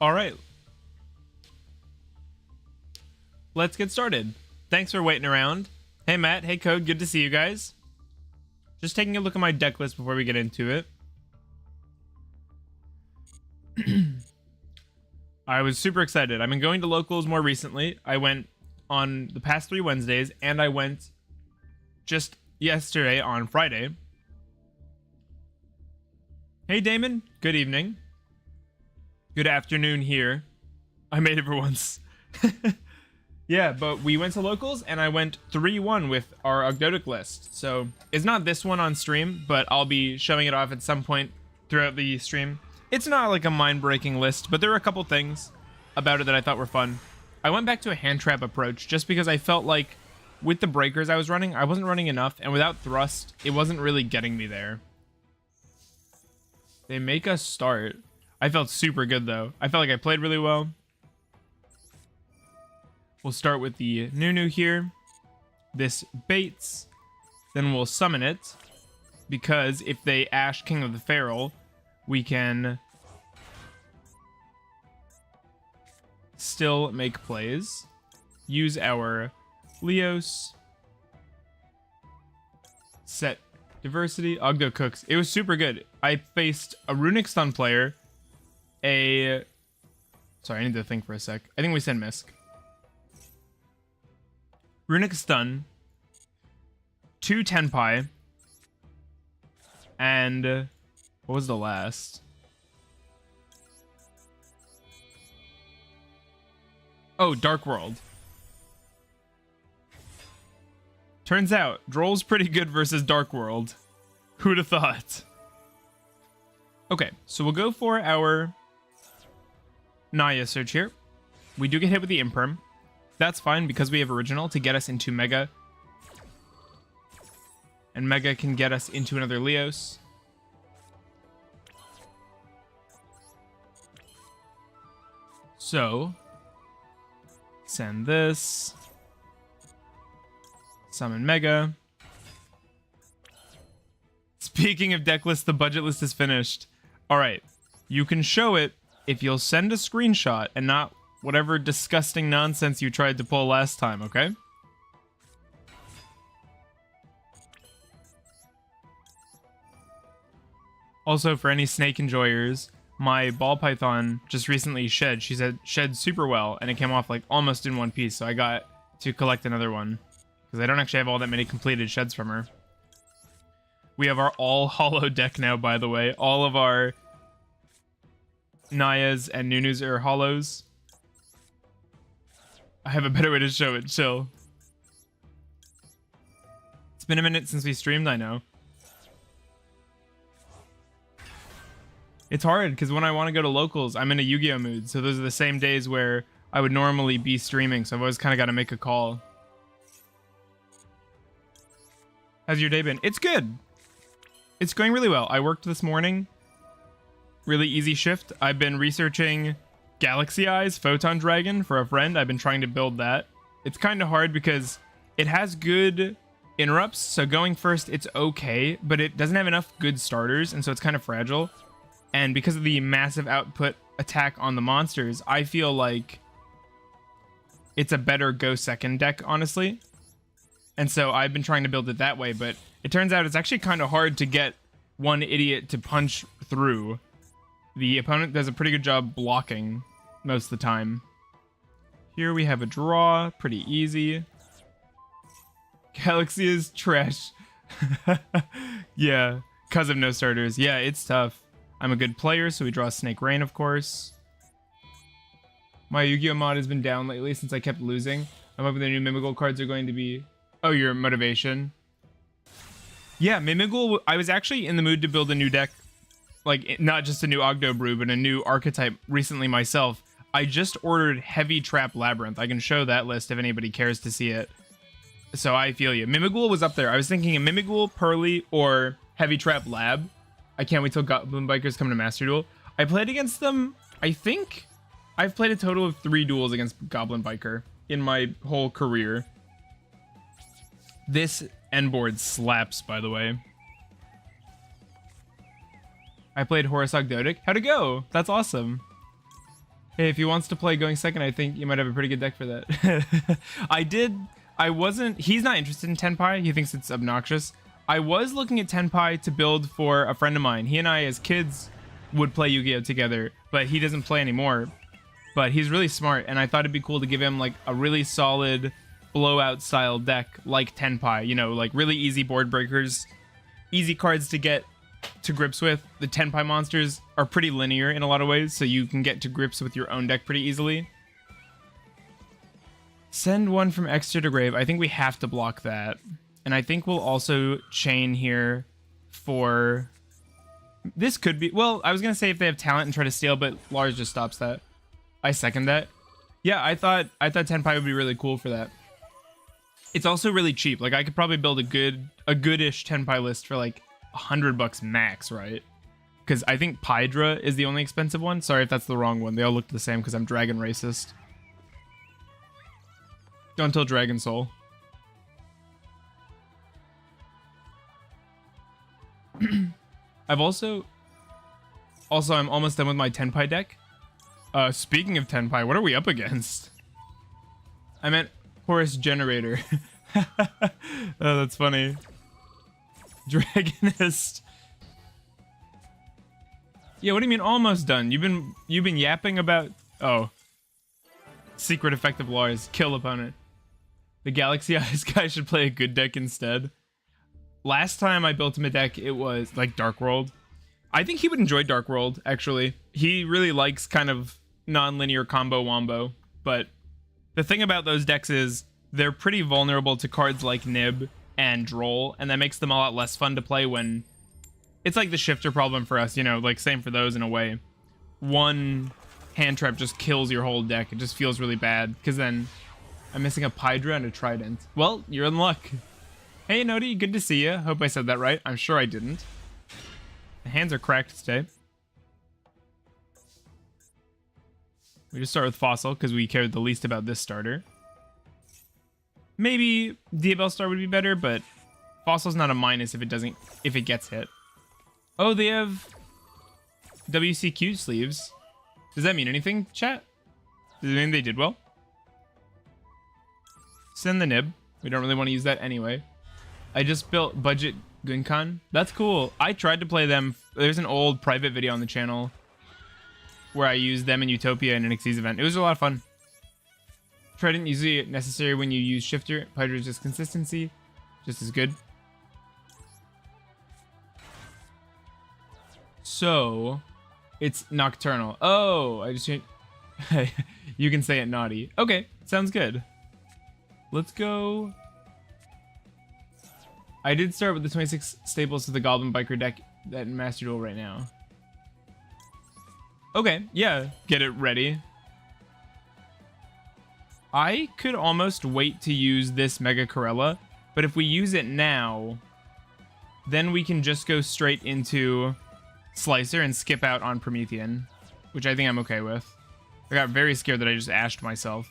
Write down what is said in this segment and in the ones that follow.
All right. Let's get started. Thanks for waiting around. Hey, Matt. Hey, Code. Good to see you guys. Just taking a look at my deck list before we get into it. I was super excited. I've been going to locals more recently. I went on the past 3 Wednesdays, and I went just yesterday on Friday. Hey, Damon. Good evening. Good afternoon here. I made it for once. Yeah, but we went to locals, and I went 3-1 with our Ogdoadic list. So it's not this one on stream, but I'll be showing it off at some point throughout the stream. It's not like a mind-breaking list, but there are a couple things about it that I thought were fun. I went back to a hand trap approach just because I felt like with the breakers I was running, I wasn't running enough, and without thrust, it wasn't really getting me there. They make us start. I felt super good, though. I felt like I played really well. We'll start with the Nunu here. This baits. Then we'll summon it. Because if they Ash King of the Feral, we can still make plays. Use our Leos. Set diversity. Ogdo cooks. It was super good. I faced a Runic Stun player. Sorry, I need to think for a sec. I think we send Misk. Runic Stun, 2 Tenpai, and what was the last? Oh, Dark World. Turns out, Droll's pretty good versus Dark World. Who'd have thought? Okay, so we'll go for our Naya search here. We do get hit with the Imperm. That's fine because we have Original to get us into Mega. And Mega can get us into another Leos. So, send this. Summon Mega. Speaking of deck list, the budget list is finished. Alright, you can show it if you'll send a screenshot and not whatever disgusting nonsense you tried to pull last time, okay? Also, for any snake enjoyers, my ball python just recently shed. She said shed super well, and it came off like almost in one piece, so I got to collect another one. Because I don't actually have all that many completed sheds from her. We have our all hollow deck now, by the way. All of our Nayas and Nunus are hollows. I have a better way to show it. Chill. It's been a minute since we streamed, I know. It's hard because when I want to go to locals, I'm in a Yu-Gi-Oh mood. So those are the same days where I would normally be streaming. So I've always kind of got to make a call. How's your day been? It's good. It's going really well. I worked this morning. Really easy shift. I've been researching Galaxy Eyes Photon Dragon for a friend. I've been trying to build that. It's kind of hard because it has good interrupts, so going first it's okay, but it doesn't have enough good starters, and so it's kind of fragile. And because of the massive output attack on the monsters, I feel like it's a better go second deck, honestly. And so I've been trying to build it that way, but it turns out it's actually kind of hard to get one idiot to punch through. The opponent does a pretty good job blocking most of the time. Here we have a draw. Pretty easy. Galaxy is trash. Yeah, because of no starters. Yeah, it's tough. I'm a good player, so we draw Snake Rain, of course. My Yu-Gi-Oh mod has been down lately since I kept losing. I'm hoping the new Mimigol cards are going to be... Oh, your motivation. Yeah, Mimigol, I was actually in the mood to build a new deck. Like, not just a new Ogdo brew, but a new archetype recently myself. I just ordered Heavy Trap Labyrinth. I can show that list if anybody cares to see it. So I feel you. Mimigul was up there. I was thinking a Mimigul, Pearly, or Heavy Trap Lab. I can't wait till Goblin Bikers come to Master Duel. I played against them, I think I've played a total of 3 duels against Goblin Biker in my whole career. This end board slaps, by the way. I played Horus Ogdoadic. How'd it go? That's awesome. Hey, if he wants to play going second, I think you might have a pretty good deck for that. He's not interested in Tenpai. He thinks it's obnoxious. I was looking at Tenpai to build for a friend of mine. He and I, as kids, would play Yu-Gi-Oh! Together, but he doesn't play anymore. But he's really smart, and I thought it'd be cool to give him like a really solid blowout style deck like Tenpai. You know, like really easy board breakers, easy cards to get to grips with. The Tenpai monsters are pretty linear in a lot of ways, so you can get to grips with your own deck pretty easily. Send one from extra to grave. I think we have to block that. And I think we'll also chain here for... This could be... Well, I was going to say if they have talent and try to steal, but Lars just stops that. I second that. Yeah, I thought Tenpai would be really cool for that. It's also really cheap. Like, I could probably build a goodish Tenpai list for like $100 max, right? Because I think Pydra is the only expensive one. Sorry if that's the wrong one. They all look the same because I'm dragon racist. Don't tell Dragon Soul. I'm almost done with my Tenpai deck. Speaking of Tenpai, what are we up against? I meant Horus Generator. Oh, that's funny. Dragonist. Yeah, what do you mean almost done? You've been yapping about... Oh. Secret effective Lars. Kill opponent. The Galaxy Eyes guy should play a good deck instead. Last time I built him a deck, it was like Dark World. I think he would enjoy Dark World, actually. He really likes kind of non-linear combo wombo. But the thing about those decks is they're pretty vulnerable to cards like Nib and Droll, and that makes them a lot less fun to play when... It's like the shifter problem for us, you know, like same for those in a way. One hand trap just kills your whole deck. It just feels really bad, because then I'm missing a Pydra and a Trident. Well, you're in luck. Hey, Nodi, good to see you. Hope I said that right. I'm sure I didn't. The hands are cracked today. We just start with Fossil, because we cared the least about this starter. Maybe Diabell Star would be better, but Fossil's not a minus if it gets hit. Oh, they have WCQ sleeves. Does that mean anything, chat? Does it mean they did well? Send the Nib. We don't really want to use that anyway. I just built Budget Gunkan. That's cool. I tried to play them. There's an old private video on the channel where I used them in Utopia in an NXT's event. It was a lot of fun. Trident usually necessary when you use Shifter. Pydra is just consistency. Just as good. So, it's Nocturnal. Oh, I just... You can say it naughty. Okay, sounds good. Let's go... I did start with the 26 staples to the Goblin Biker deck that in Master Duel right now. Okay, yeah, get it ready. I could almost wait to use this Mega Corella, but if we use it now, then we can just go straight into Slicer and skip out on Promethean, which I think I'm okay with. I got very scared that I just ashed myself.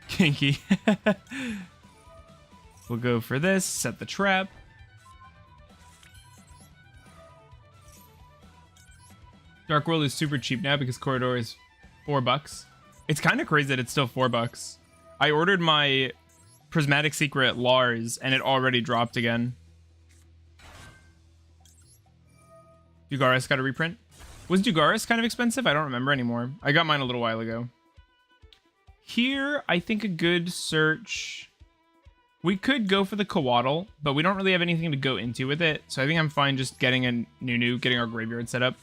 Kinky. We'll go for this, set the trap. Dark World is super cheap now because Corridor is $4. It's kind of crazy that it's still $4. I ordered my Prismatic Secret Lars and it already dropped again. Dugaris got a reprint. Was Dugaris kind of expensive? I don't remember anymore. I got mine a little while ago. Here, I think a good search... We could go for the Coatl, but we don't really have anything to go into with it. So I think I'm fine just getting a Nunu, getting our graveyard set up.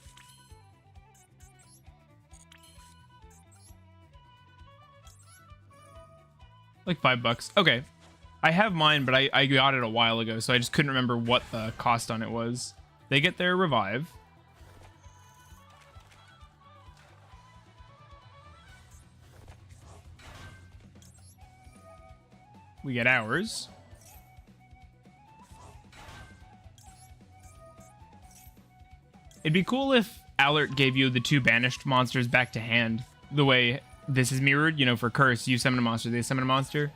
Like $5. Okay. I have mine, but I got it a while ago, so I just couldn't remember what the cost on it was. They get their revive. We get ours. It'd be cool if Alert gave you the 2 banished monsters back to hand, the way this is mirrored. You know, for Curse, you summon a monster, they summon a monster.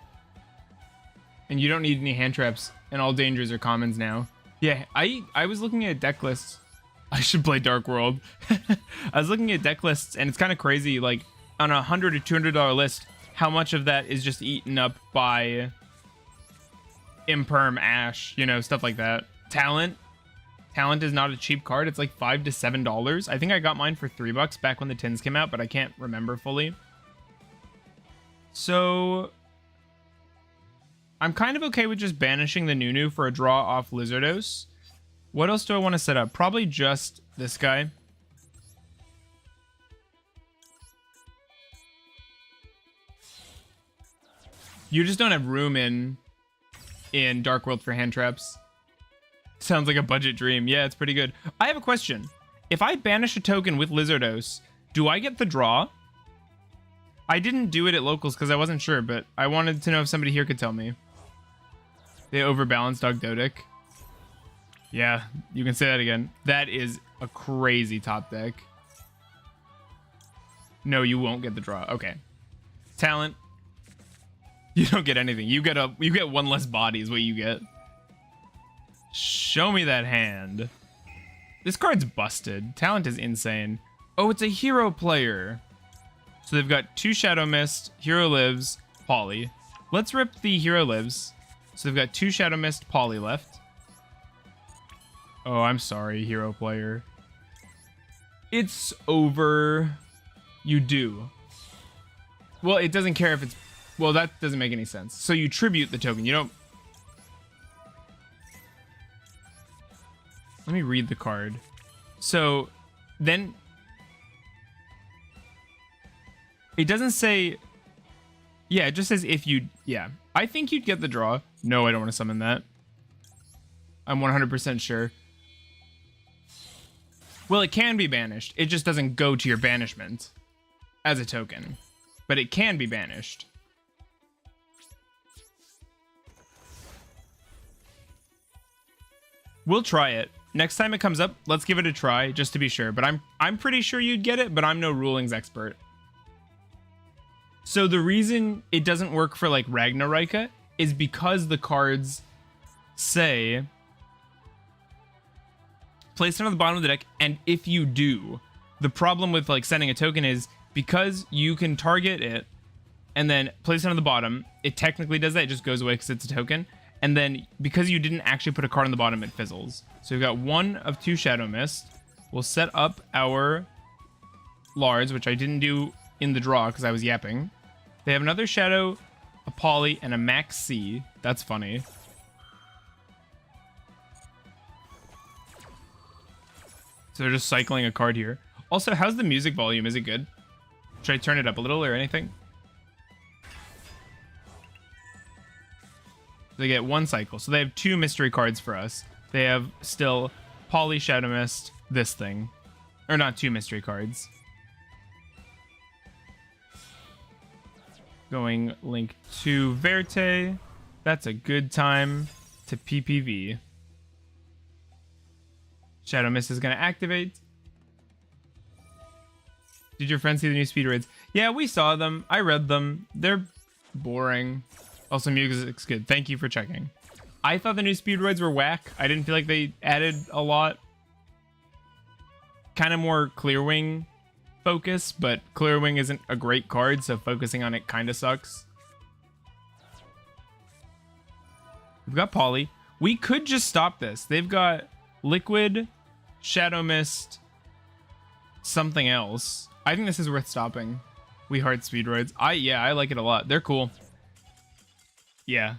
And you don't need any hand traps, and all dangers are commons now. Yeah, I was looking at deck lists. I should play Dark World. I was looking at deck lists, and it's kind of crazy. Like, on a $100 or $200 list, how much of that is just eaten up by Imperm Ash, you know, stuff like that. Talent is not a cheap card. It's like $5 to $7. I think I got mine for $3 back when the tins came out, but I can't remember fully. So I'm kind of okay with just banishing the Nunu for a draw off Lizardos. What else do I want to set up? Probably just this guy. You just don't have room in Dark World for hand traps. Sounds like a budget dream. Yeah, it's pretty good. I have a question. If I banish a token with Lizardos, do I get the draw? I didn't do it at locals because I wasn't sure, but I wanted to know if somebody here could tell me. They overbalanced Ogdoadic. Yeah, you can say that again. That is a crazy top deck. No, you won't get the draw. Okay. Talent. You don't get anything. You get one less body is what you get. Show me that hand. This card's busted. Talent is insane. Oh, it's a hero player. So they've got 2 Shadow Mist, Hero Lives, Poly. Let's rip the Hero Lives. So they've got 2 Shadow Mist, Poly left. Oh, I'm sorry, hero player. It's over. You do. Well, it doesn't care if it's... Well, that doesn't make any sense. So you tribute the token. You don't... Let me read the card. So then... It doesn't say... Yeah, it just says if you... Yeah. I think you'd get the draw. No, I don't want to summon that. I'm 100% sure. Well, it can be banished. It just doesn't go to your banishment as a token. But it can be banished. We'll try it. Next time it comes up, let's give it a try, just to be sure. But I'm pretty sure you'd get it, but I'm no rulings expert. So the reason it doesn't work for, like, Ragnarika is because the cards say... Place it on the bottom of the deck, and if you do, the problem with, like, sending a token is because you can target it and then place it on the bottom, it technically does that. It just goes away because it's a token. And then because you didn't actually put a card on the bottom, it fizzles. So we've got 1 of 2 Shadow Mist. We'll set up our Lards, which I didn't do in the draw because I was yapping. They have another Shadow, a Poly, and a Max C. That's funny. So they're just cycling a card here. Also, how's the music volume? Is it good? Should I turn it up a little or anything? They get 1 cycle. So they have 2 mystery cards for us. They have still Poly, Shadow Mist, this thing. Or not 2 mystery cards. Going Link to Verte. That's a good time to PPV. Shadow Mist is going to activate. Did your friends see the new speed raids? Yeah, we saw them. I read them. They're boring. Also, music's good. Thank you for checking. I thought the new speedroids were whack. I didn't feel like they added a lot. Kind of more Clearwing focus, but Clearwing isn't a great card, so focusing on it kind of sucks. We've got Poly. We could just stop this. They've got Liquid, Shadow Mist, something else. I think this is worth stopping. We heart speedroids. Yeah, I like it a lot. They're cool. Yeah.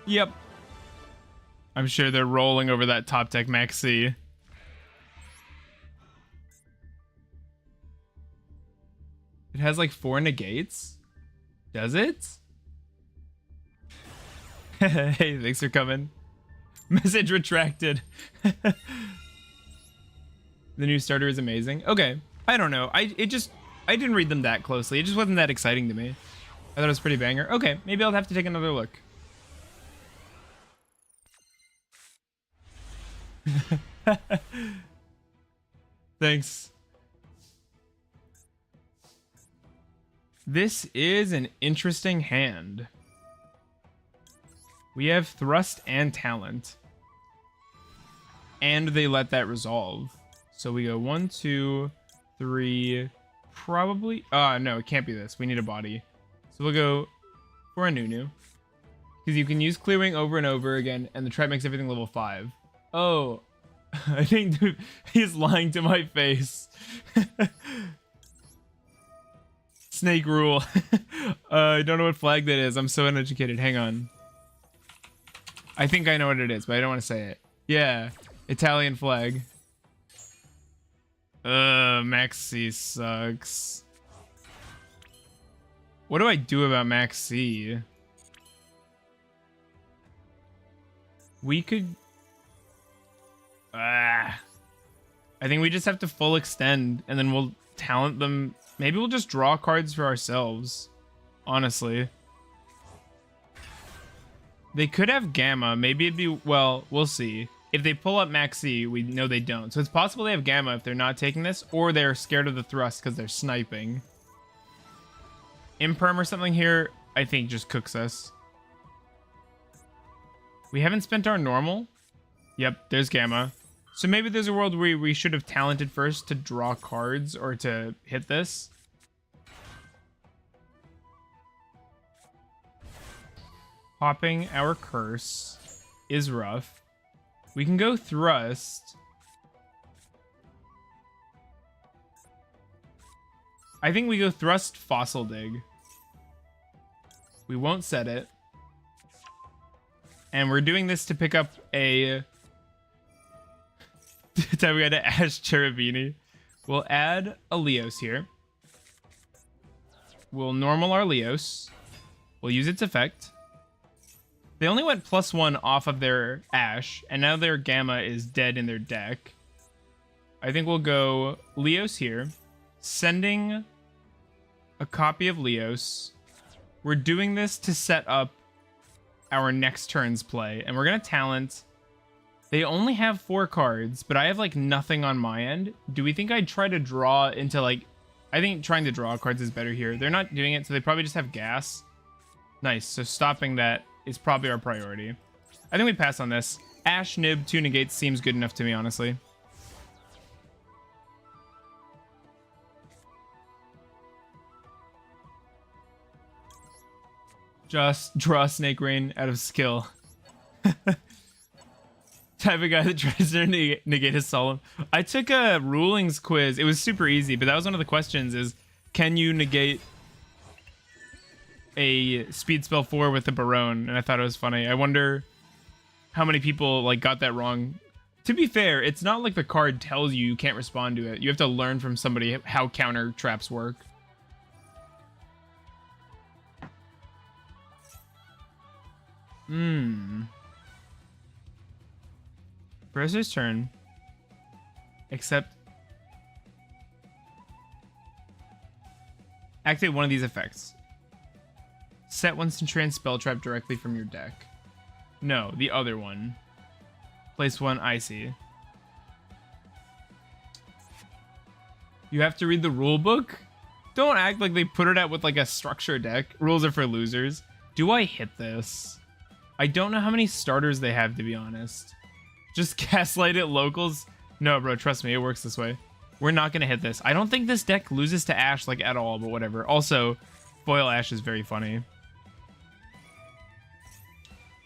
Yep. I'm sure they're rolling over that top deck Max C. It has like 4 negates? Does it? Hey, thanks for coming. Message retracted. The new starter is amazing. Okay. I don't know. I didn't read them that closely. It just wasn't that exciting to me. I thought it was pretty banger. Okay, maybe I'll have to take another look. Thanks. This is an interesting hand. We have Thrust and Talent. And they let that resolve. So we go 1, 2, 3, probably... no, it can't be this. We need a body. So we'll go for a Nunu. Because you can use Clear Wing over and over again, and the trap makes everything level 5. Oh, I think dude, he's lying to my face. Snake rule. I don't know what flag that is. I'm so uneducated. Hang on. I think I know what it is, but I don't want to say it. Yeah, Italian flag. Maxi sucks. What do I do about Maxi? We could... I think we just have to full extend, and then we'll talent them. Maybe we'll just draw cards for ourselves, honestly. They could have Gamma. Maybe it'd be... Well, we'll see. If they pull up Maxi, we know they don't. So it's possible they have Gamma if they're not taking this, or they're scared of the thrust because they're sniping. Imperm or something here, I think, just cooks us. We haven't spent our normal. Yep, there's Gamma. So maybe there's a world where we should have talented first to draw cards or to hit this. Popping our curse is rough. We can go thrust. I think we go thrust fossil dig. We won't set it. And we're doing this to pick up a... Time we got to Ash Cherubini. We'll add a Leos here. We'll normal our Leos. We'll use its effect. They only went +1 off of their Ash, and now their Gamma is dead in their deck. I think we'll go Leos here, sending a copy of Leos. We're doing this to set up our next turn's play, and we're going to talent. They only have 4 cards, but I have like nothing on my end. Do we think I'd try to draw into like... I think trying to draw cards is better here. They're not doing it, so they probably just have gas. Nice, so stopping that is probably our priority. I think we pass on this. Ash, Nib, 2 negates seems good enough to me, honestly. Just draw Snake Rain out of skill. Type of guy that tries to negate his solemn. I took a rulings quiz. It was super easy, but that was one of the questions is, can you negate a speed spell 4 with a Barone? And I thought it was funny. I wonder how many people like got that wrong. To be fair, it's not like the card tells you you can't respond to it. You have to learn from somebody how counter traps work. Browser's turn. Except activate one of these effects. Set one Centurion spell trap directly from your deck. No, the other one. Place one Icy. You have to read the rule book? Don't act like they put it out with like a structure deck. Rules are for losers. Do I hit this? I don't know how many starters they have, to be honest. Just gaslight it locals? No, bro, trust me, it works this way. We're not going to hit this. I don't think this deck loses to Ash, like, at all, but whatever. Also, foil Ash is very funny.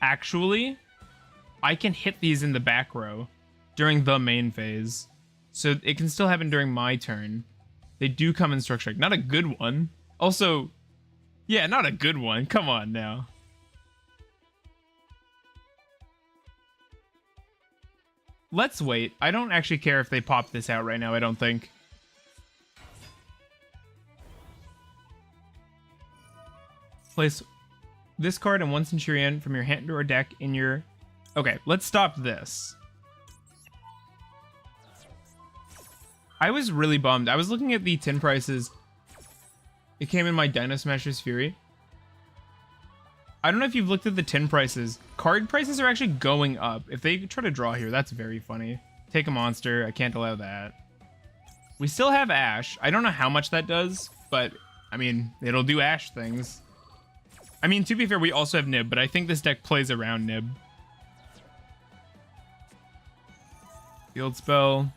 Actually, I can hit these in the back row during the main phase. So it can still happen during my turn. They do come in Structure Strike. Not a good one. Also, yeah, not a good one. Come on now. Let's wait. I don't actually care if they pop this out right now, I don't think. Place this card and one Centurion from your hand or deck in your... Okay, let's stop this. I was really bummed. I was looking at the tin prices. It came in my Dino Smasher's Fury. I don't know if you've looked at the tin prices. Card prices are actually going up. If they try to draw here, that's very funny. Take a monster. I can't allow that. We still have Ash. I don't know how much that does, but, I mean, it'll do Ash things. I mean, to be fair, we also have Nib, but I think this deck plays around Nib. Field spell.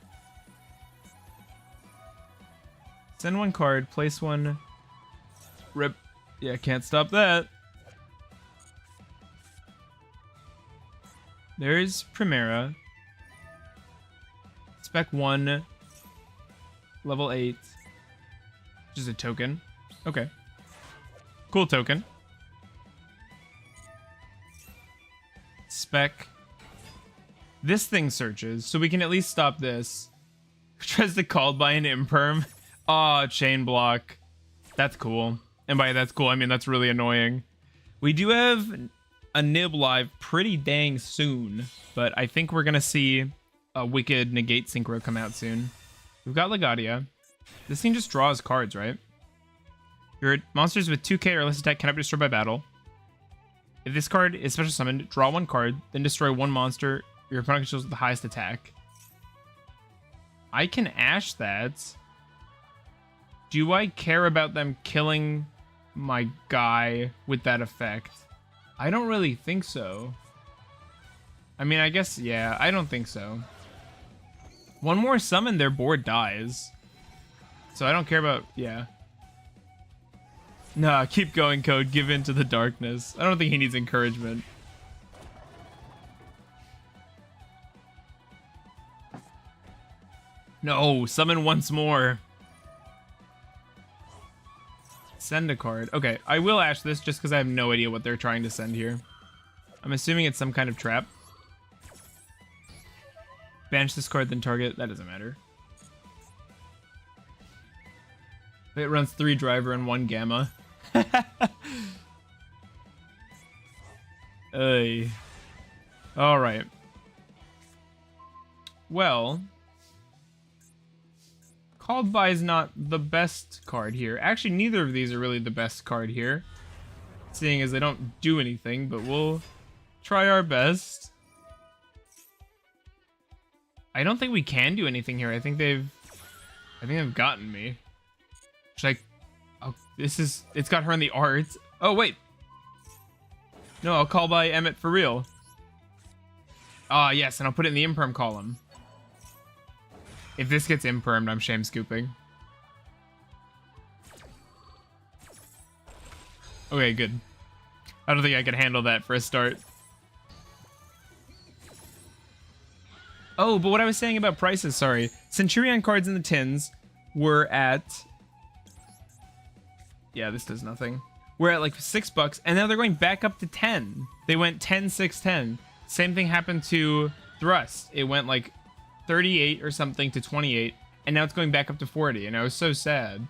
Send one card, place one. Rip. Yeah, can't stop that. There's Primera. Spec 1. Level 8. Just a token. Okay. Cool token. Spec. This thing searches, so we can at least stop this. Tries to call by an imperm. Aw, chain block. That's cool. And by that's cool, I mean that's really annoying. We do have a nib live pretty dang soon, but I think we're gonna see a wicked negate synchro come out soon. We've got Legadia. This thing just draws cards, right? Your monsters with 2k or less attack cannot be destroyed by battle. If this card is special summoned, draw one card, then destroy one monster your opponent controls with the highest attack. I can Ash that. Do I care about them killing my guy with that effect? I don't really think so. I mean, I guess, yeah, I don't think so. One more summon, their board dies. So I don't care about, yeah. Nah, keep going, Code. Give in to the darkness. I don't think he needs encouragement. No, summon once more. Send a card. Okay, I will Ash this just because I have no idea what they're trying to send here. I'm assuming it's some kind of trap. Banish this card, then target. That doesn't matter. It runs 3 driver and 1 gamma. Ay. Alright. Well, Called By is not the best card here. Actually, neither of these are really the best card here, seeing as they don't do anything, but we'll try our best. I don't think we can do anything here. I think they've gotten me. Should I... Oh, it's got her in the art. Oh, wait. No, I'll Call By Emmet for real. Ah, yes, and I'll put it in the imperm column. If this gets impermed, I'm shame scooping. Okay, good. I don't think I can handle that for a start. Oh, but what I was saying about prices, sorry. Centurion cards in the tins were at... Yeah, this does nothing. We're at like $6, and now they're going back up to 10. They went 10, 6, 10. Same thing happened to Thrust. It went like 38 or something to 28, and now it's going back up to 40, and I was so sad.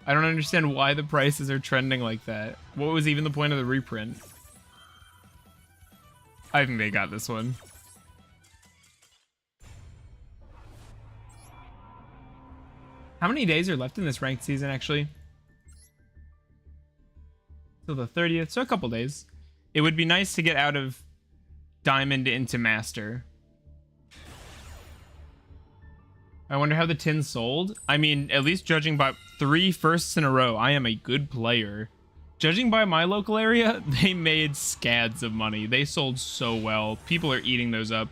I don't understand why the prices are trending like that. What was even the point of the reprint? I think they got this one. How many days are left in this ranked season, actually? Till the 30th, so a couple days. It would be nice to get out of Diamond into Master. I wonder how the tin sold. I mean, at least judging by 3 firsts in a row, I am a good player. Judging by my local area, they made scads of money. They sold so well. People are eating those up.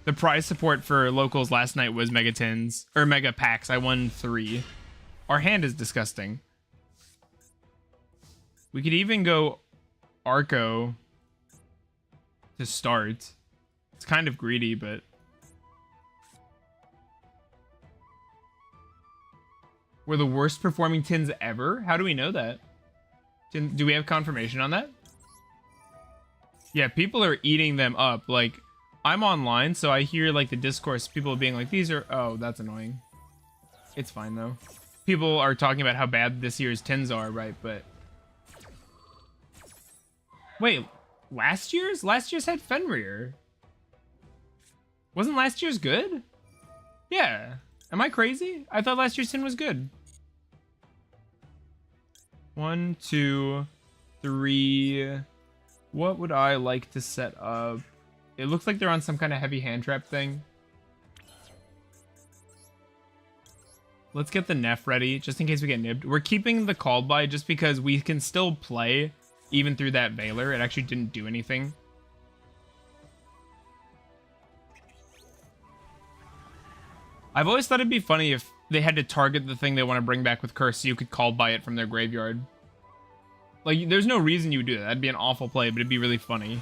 The prize support for locals last night was mega tins, or mega packs. I won 3. Our hand is disgusting. We could even go Arco to start. It's kind of greedy, but... We're the worst performing tins ever? How do we know that? Do we have confirmation on that? Yeah, people are eating them up. Like, I'm online, so I hear like the discourse, people being like, these are... Oh, that's annoying. It's fine, though. People are talking about how bad this year's tins are, right? But... Wait, last year's? Last year's had Fenrir. Wasn't last year's good? Yeah. Am I crazy? I thought last year's tin was good. 1, 2, 3. What would I like to set up? It looks like they're on some kind of heavy hand trap thing. Let's get the Neff ready, just in case we get nibbed. We're keeping the Called By just because we can still play even through that Veiler. It actually didn't do anything. I've always thought it'd be funny if they had to target the thing they want to bring back with curse so you could call by it from their graveyard. Like, there's no reason you would do that. That'd be an awful play, but it'd be really funny.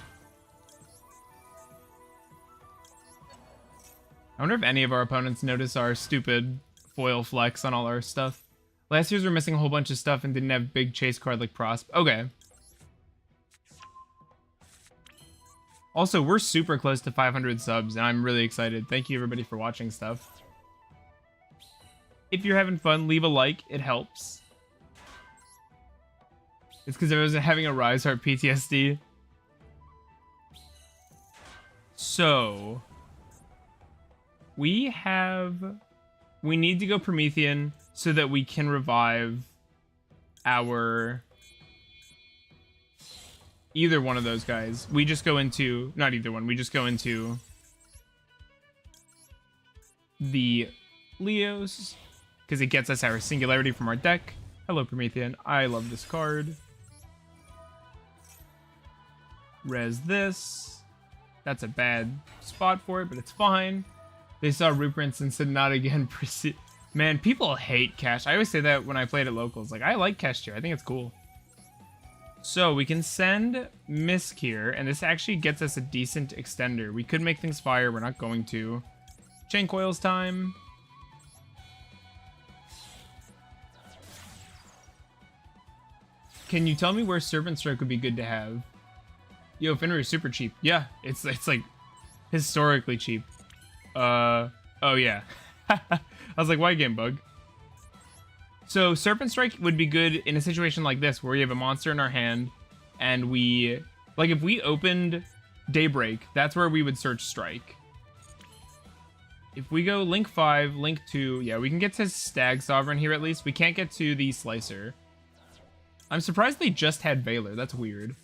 I wonder if any of our opponents notice our stupid foil flex on all our stuff. Last year's were missing a whole bunch of stuff and didn't have big chase card like Prosp. Okay. Also, we're super close to 500 subs, and I'm really excited. Thank you, everybody, for watching stuff. If you're having fun, leave a like. It helps. It's because I was having a Rise Heart PTSD. So... we need to go Promethean so that we can revive our... either one of those guys. We just go into... not either one. We just go into... the Leos. Because it gets us our Singularity from our deck. Hello, Promethean. I love this card. Res this. That's a bad spot for it, but it's fine. They saw Reprints and said not again. Man, people hate cash. I always say that when I played at locals. Like, I like cash tier. I think it's cool. So we can send Misk here, and this actually gets us a decent extender. We could make things fire. We're not going to. Chain Coils time. Can you tell me where Serpent Strike would be good to have? Yo, Fenrir is super cheap. Yeah, it's like historically cheap. Oh yeah. I was like, why game bug? So Serpent Strike would be good in a situation like this where we have a monster in our hand and we, like if we opened Daybreak, that's where we would search Strike. If we go Link 5, Link 2, yeah, we can get to Stag Sovereign here at least. We can't get to the Slicer. I'm surprised they just had Valor. That's weird.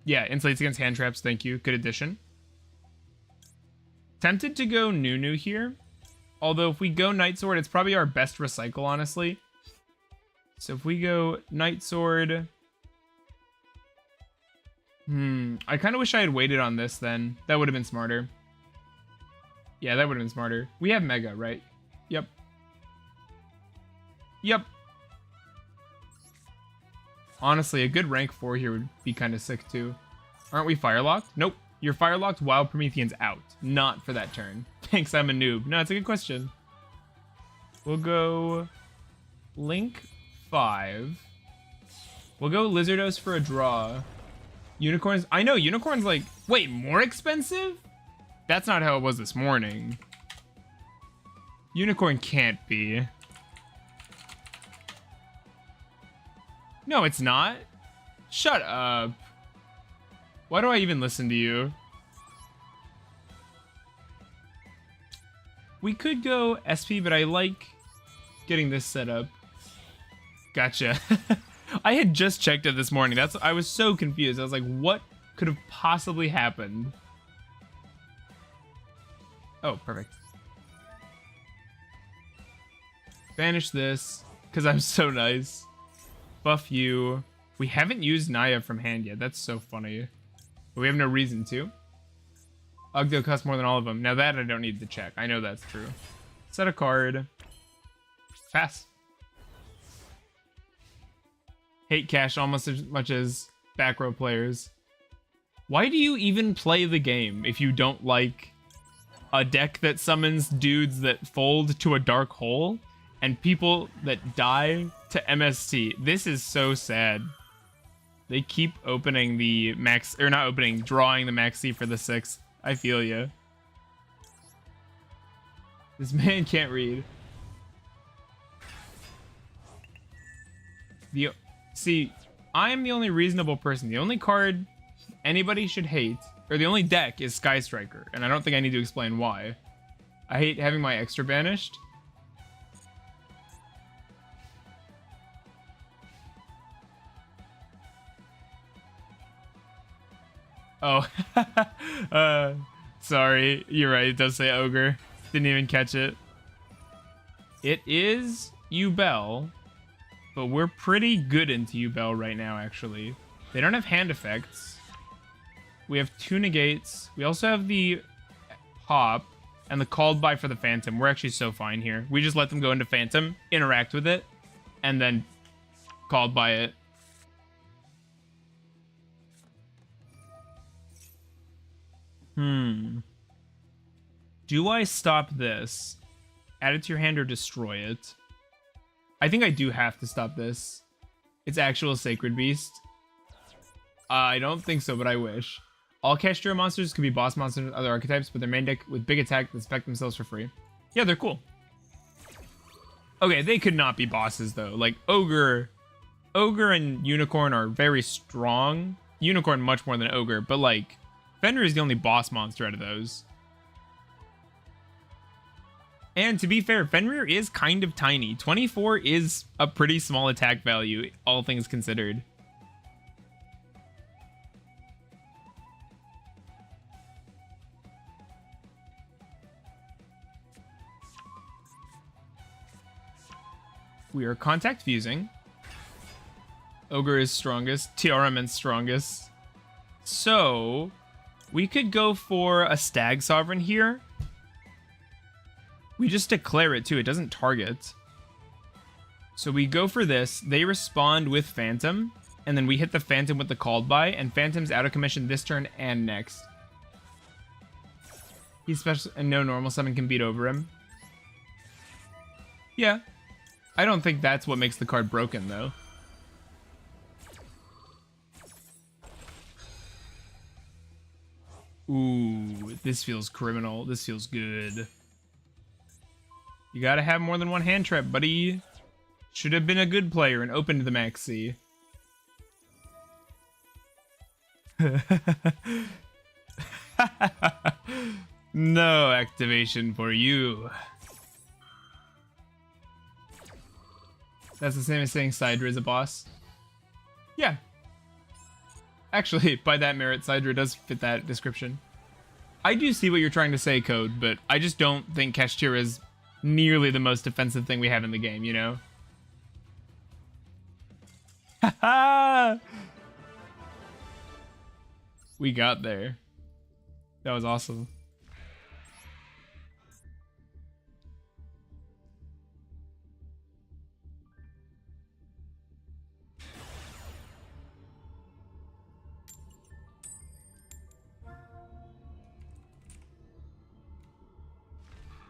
Yeah, insulates against hand traps. Thank you. Good addition. Tempted to go Nunu here. Although if we go Night Sword, it's probably our best recycle, honestly. So if we go Night Sword... I kind of wish I had waited on this then. That would have been smarter. Yeah, that would have been smarter. We have Mega, right? Yep. Yep. Honestly, a good rank 4 here would be kind of sick too. Aren't we Firelocked? Nope. You're Firelocked while Promethean's out. Not for that turn. Thanks, I'm a noob. No, it's a good question. We'll go Link 5. We'll go Lizardos for a draw. Unicorns. I know, Unicorn's like... wait, more expensive? That's not how it was this morning. Unicorn can't be. No, it's not. Shut up. Why do I even listen to you? We could go SP, but I like getting this set up. Gotcha. I had just checked it this morning. I was so confused. I was like, what could have possibly happened? Oh, perfect. Banish this, because I'm so nice. Buff you. We haven't used Naya from hand yet. That's so funny. But we have no reason to. Ogdoadic costs more than all of them. Now that I don't need to check. I know that's true. Set a card. Pass. Hate cash almost as much as back row players. Why do you even play the game if you don't like a deck that summons dudes that fold to a dark hole and people that die to MST? This is so sad. They keep opening the max, or not opening, drawing the maxi for the 6th. I feel you. This man can't read. See, I'm the only reasonable person. The only card anybody should hate, or the only deck, is Sky Striker, and I don't think I need to explain why. I hate having my extra banished. Oh, sorry. You're right. It does say Ogre. Didn't even catch it. It is Yubel, but we're pretty good into Yubel right now, actually. They don't have hand effects. We have 2 negates. We also have the Hop. and the called by for the Phantom. We're actually so fine here. We just let them go into Phantom, interact with it, and then called by it. Do I stop this? Add it to your hand or destroy it? I think I do have to stop this. It's actual Sacred Beast. I don't think so, but I wish. All Kashtira monsters could be boss monsters and other archetypes, but their main deck with big attack that spec themselves for free. Yeah, they're cool. Okay, they could not be bosses, though. Like, Ogre and Unicorn are very strong. Unicorn much more than Ogre, but, like, Fenrir is the only boss monster out of those. And to be fair, Fenrir is kind of tiny. 24 is a pretty small attack value, all things considered. We are contact fusing. Ogre is strongest. TRM is strongest. So, we could go for a Stag Sovereign here. We just declare it too. It doesn't target. So we go for this. They respond with Phantom. And then we hit the Phantom with the called by. And Phantom's out of commission this turn and next. He's special and no normal summon can beat over him. Yeah. I don't think that's what makes the card broken though. Ooh, this feels criminal. This feels good. You gotta have more than one hand trap, buddy. Should have been a good player and opened the maxi. No activation for you. That's the same as saying Sidra is a boss. Yeah. Actually, by that merit, Sidra does fit that description. I do see what you're trying to say, Code, but I just don't think Kashtira is nearly the most defensive thing we have in the game, you know? Haha! We got there. That was awesome.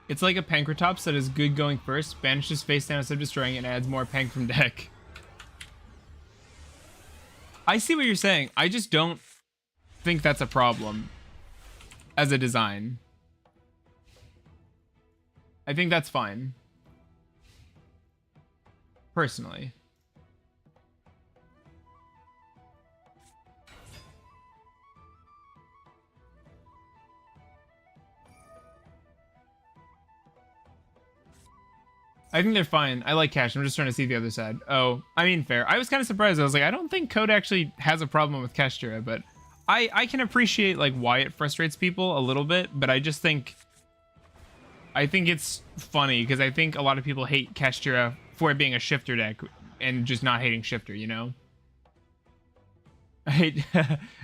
It's like a Pankratops that is good going first, banishes face down instead of destroying, and adds more Pank from deck. I see what you're saying. I just don't think that's a problem as a design. I think that's fine. Personally. I think they're fine. I like Cash. I'm just trying to see the other side. Oh, I mean, fair. I was kind of surprised. I was like, I don't think Code actually has a problem with Kashtira, but I can appreciate like why it frustrates people a little bit, but I just think it's funny because I think a lot of people hate Kashtira for it being a shifter deck and just not hating shifter, you know? I hate,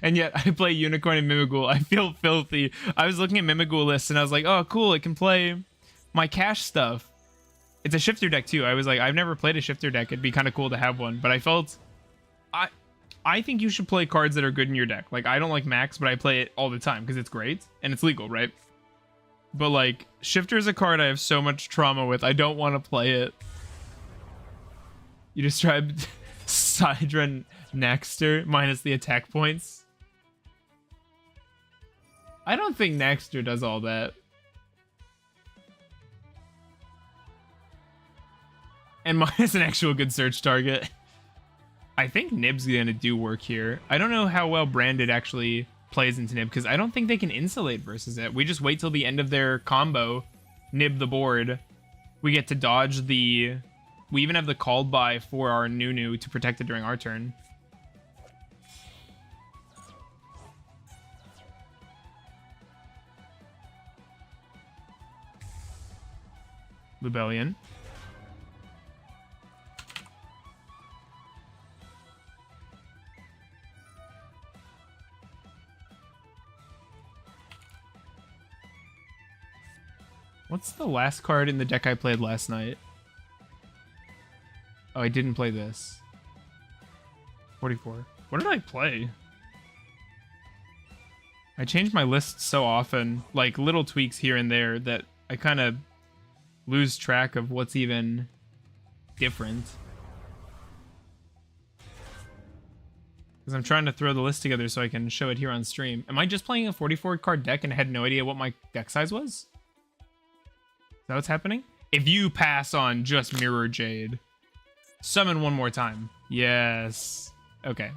and yet I play Unicorn and Mimighoul. I feel filthy. I was looking at Mimighoul lists and I was like, oh, cool. It can play my Cash stuff. It's a shifter deck too. I was like, I've never played a shifter deck. It'd be kind of cool to have one, but I felt I think you should play cards that are good in your deck. Like, I don't like Max, but I play it all the time because it's great and it's legal, right? But like, Shifter is a card I have so much trauma with. I don't want to play it. You described Sidra Naxter minus the attack points. I don't think Naxter does all that. And mine is an actual good search target. I think Nib's gonna do work here. I don't know how well Branded actually plays into Nib, because I don't think they can insulate versus it. We just wait till the end of their combo, Nib the board. We get to dodge the... We even have the called by for our Nunu to protect it during our turn. Lubellion. What's the last card in the deck I played last night? Oh, I didn't play this. 44. What did I play? I change my list so often, like little tweaks here and there, that I kind of lose track of what's even different. Because I'm trying to throw the list together so I can show it here on stream. Am I just playing a 44 card deck and had no idea what my deck size was? Is that what's happening? If you pass on just Mirror Jade, summon one more time. Yes. Okay.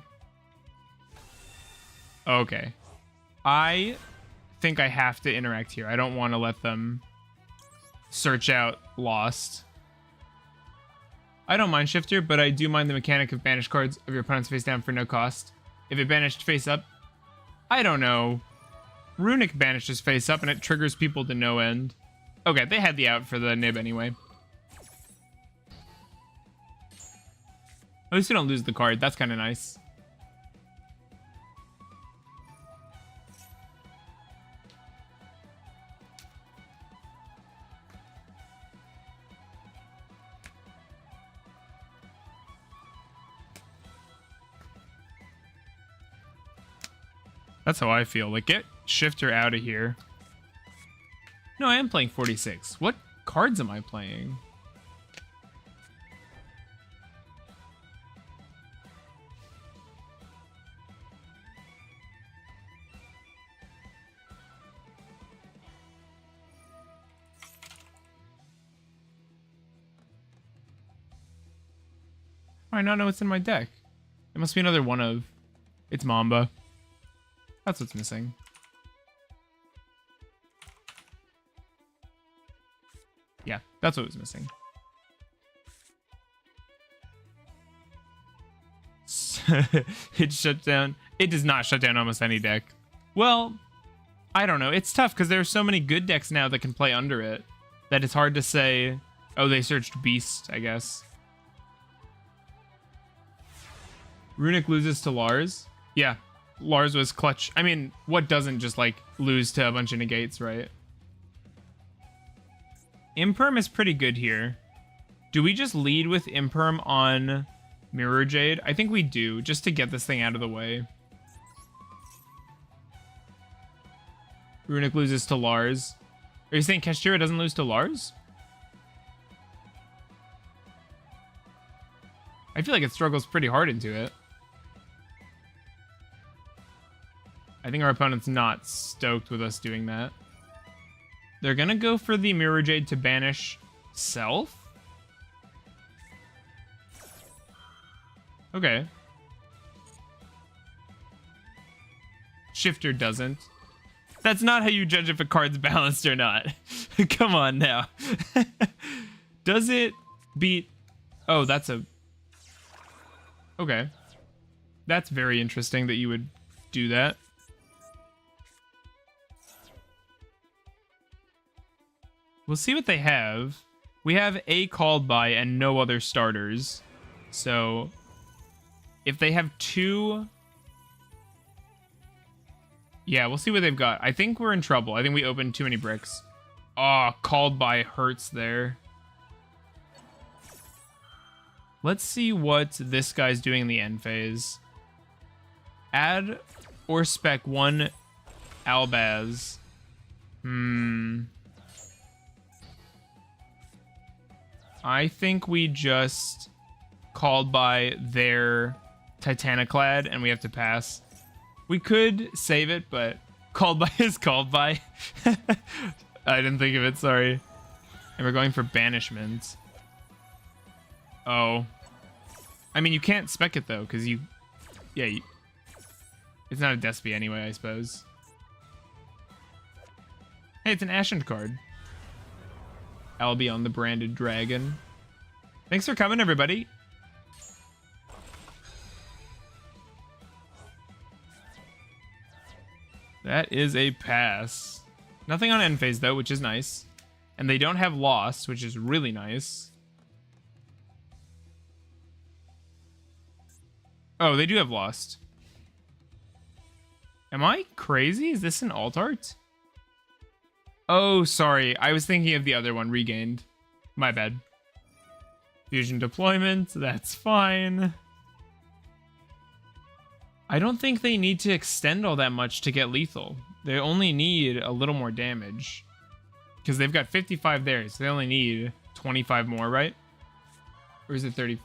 Okay. I think I have to interact here. I don't want to let them search out Lost. I don't mind Shifter, but I do mind the mechanic of banish cards of your opponent's face down for no cost. If it banished face up, I don't know. Runic banishes face up and it triggers people to no end. Okay, they had the out for the nib anyway. At least we don't lose the card. That's kind of nice. That's how I feel. Like, get Shifter out of here. No, I am playing 46. What cards am I playing? How do I not know what's in my deck? It must be another one of... It's Mamba. That's what's missing. Yeah, that's what was missing. It shut down. It does not shut down almost any deck. Well, I don't know. It's tough because there are so many good decks now that can play under it that it's hard to say, oh, they searched Beast, I guess. Runic loses to Lars. Yeah. Lars was clutch. I mean, what doesn't just, like, lose to a bunch of negates, right? Imperm is pretty good here. Do we just lead with Imperm on Mirror Jade? I think we do, just to get this thing out of the way. Runic loses to Lars. Are you saying Keshira doesn't lose to Lars? I feel like it struggles pretty hard into it. I think our opponent's not stoked with us doing that. They're gonna go for the Mirror Jade to banish Self? Okay. Shifter doesn't. That's not how you judge if a card's balanced or not. Come on now. Does it beat... Oh, that's a... Okay. That's very interesting that you would do that. We'll see what they have. We have a called by and no other starters. So if they have two... Yeah, we'll see what they've got. I think we're in trouble. I think we opened too many bricks. Oh, called by hurts there. Let's see what this guy's doing in the end phase. Add or spec one Albaz. I think we just called by their Titaniclad and we have to pass. We could save it, but called by is called by. I didn't think of it, sorry. And we're going for banishment. Oh. I mean, you can't spec it, though, because you... Yeah, it's not a Despy anyway, I suppose. Hey, it's an Ashen card. Albion the Branded Dragon. Thanks for coming, everybody. That is a pass. Nothing on end phase, though, which is nice. And they don't have Lost, which is really nice. Oh, they do have Lost. Am I crazy? Is this an alt art? Oh, sorry. I was thinking of the other one, Regained. My bad. Fusion deployment, that's fine. I don't think they need to extend all that much to get lethal. They only need a little more damage. Because they've got 55 there, so they only need 25 more, right? Or is it 30?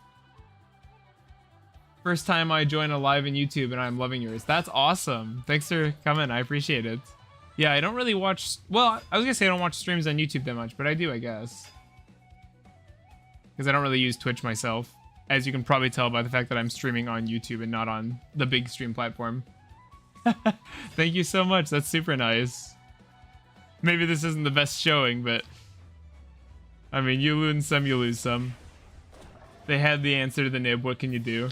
First time I join a live in YouTube and I'm loving yours. That's awesome. Thanks for coming. I appreciate it. Yeah, I don't really watch... Well, I was going to say I don't watch streams on YouTube that much, but I do, I guess. Because I don't really use Twitch myself. As you can probably tell by the fact that I'm streaming on YouTube and not on the big stream platform. Thank you so much. That's super nice. Maybe this isn't the best showing, but... I mean, you win some, you lose some. They had the answer to the nib. What can you do?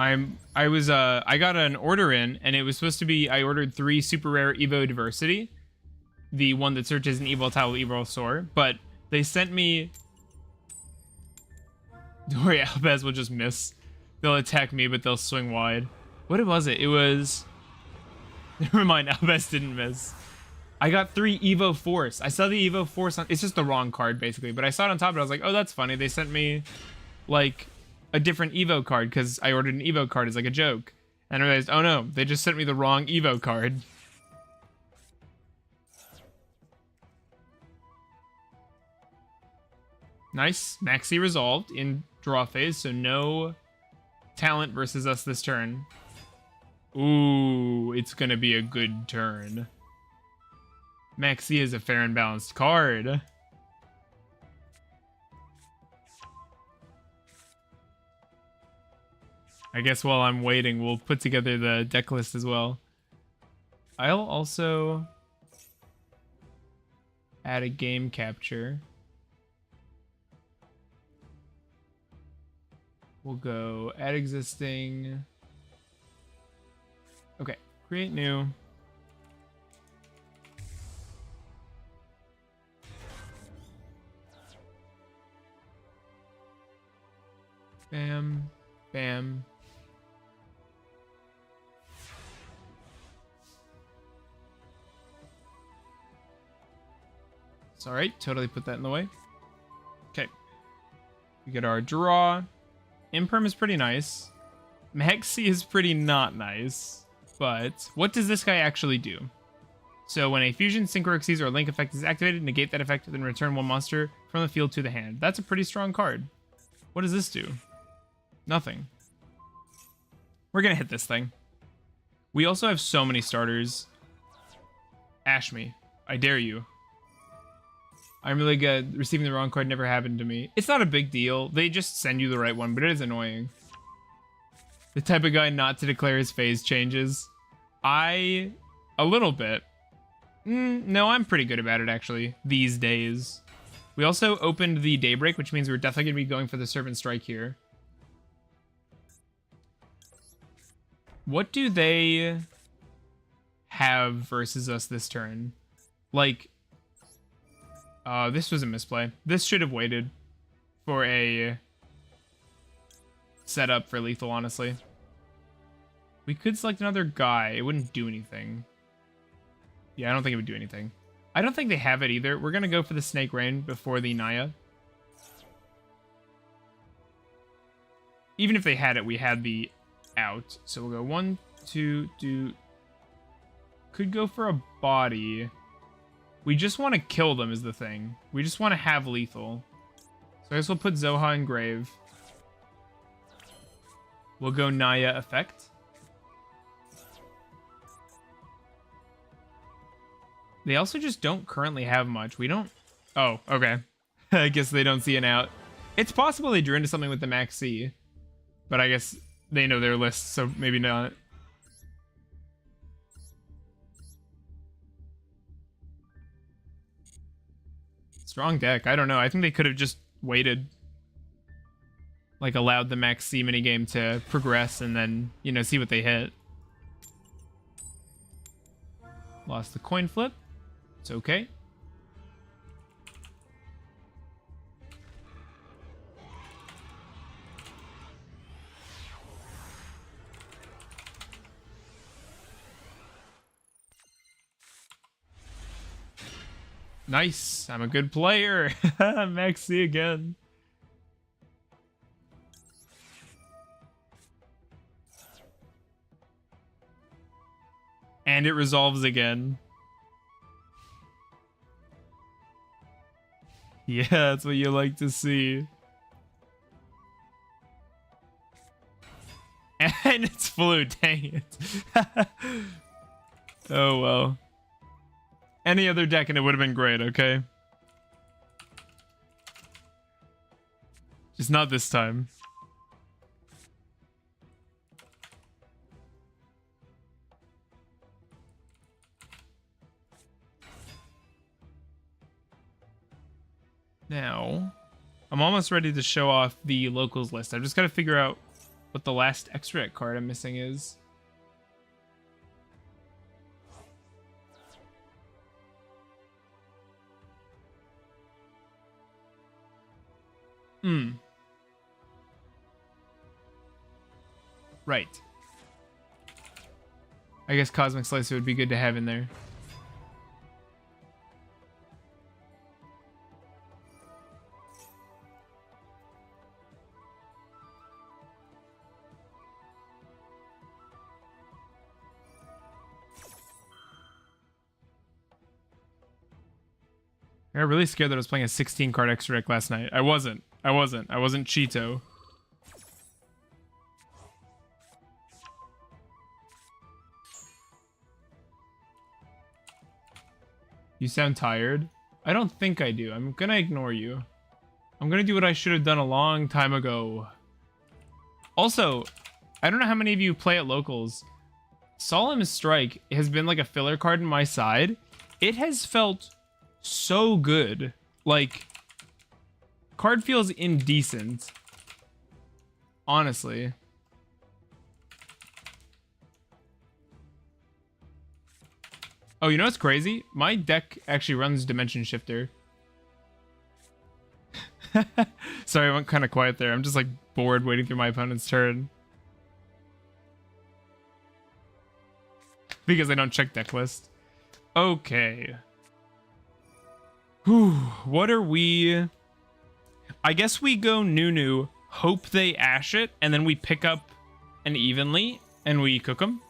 I got an order in, and it was supposed to be, I ordered 3 super rare Evo Diversity. The one that searches an Evil Towel, Evil Sword. But they sent me... Don't worry, Albaz will just miss. They'll attack me, but they'll swing wide. What was it? It was... Never mind, Albaz didn't miss. I got 3 Evo Force. I saw the Evo Force on... It's just the wrong card, basically. But I saw it on top, and I was like, oh, that's funny. They sent me, like... a different Evo card because I ordered an Evo card as like a joke. And I realized, oh no, they just sent me the wrong Evo card. Nice. Maxi resolved in draw phase, so no talent versus us this turn. Ooh, it's gonna be a good turn. Maxi is a fair and balanced card. I guess while I'm waiting, we'll put together the deck list as well. I'll also add a game capture. We'll go add existing. Okay, create new. Bam, bam. Sorry, totally put that in the way. Okay. We get our draw. Imperm is pretty nice. Maxi is pretty not nice. But what does this guy actually do? So when a fusion, synchro, exceeds, or link effect is activated, negate that effect, then return 1 monster from the field to the hand. That's a pretty strong card. What does this do? Nothing. We're gonna hit this thing. We also have so many starters. Ash me. I dare you. I'm really good. Receiving the wrong card never happened to me. It's not a big deal. They just send you the right one, but it is annoying. The type of guy not to declare his phase changes. A little bit. No, I'm pretty good about it, actually, these days. We also opened the Daybreak, which means we're definitely going to be going for the Serpent Strike here. What do they have versus us this turn? Like... this was a misplay. This should have waited for a setup for lethal, honestly. We could select another guy. It wouldn't do anything. Yeah, I don't think it would do anything. I don't think they have it either. We're going to go for the Snake Rain before the Naya. Even if they had it, we had the out. So we'll go 1, 2, do... Could go for a body... We just want to kill them is the thing. We just want to have lethal. So I guess we'll put Zoha in grave. We'll go Naya effect. They also just don't currently have much. We don't... Oh, okay. I guess they don't see an out. It's possible they drew into something with the Max C. But I guess they know their list, so maybe not. Strong deck. I don't know. I think they could have just waited. Like, allowed the Max C minigame to progress and then, you know, see what they hit. Lost the coin flip. It's okay. Nice. I'm a good player. Maxi again. And it resolves again. Yeah, that's what you like to see. And it's flu, dang it. Oh well. Any other deck and it would have been great, okay? Just not this time. Now, I'm almost ready to show off the locals list. I've just got to figure out what the last extra deck card I'm missing is. Right. I guess Cosmic Slicer would be good to have in there. I got really scared that I was playing a 16 card extra deck last night. I wasn't Cheeto. You sound tired? I don't think I do. I'm gonna ignore you. I'm gonna do what I should have done a long time ago. Also, I don't know how many of you play at locals. Solemn Strike has been like a filler card in my side. It has felt so good. Like, card feels indecent. Honestly. Oh, you know what's crazy? My deck actually runs Dimension Shifter. Sorry, I went kind of quiet there. I'm just like bored waiting through my opponent's turn. Because I don't check deck list. Okay. Whew, what are we? I guess we go Nunu, hope they ash it, and then we pick up an evenly, and we cook them.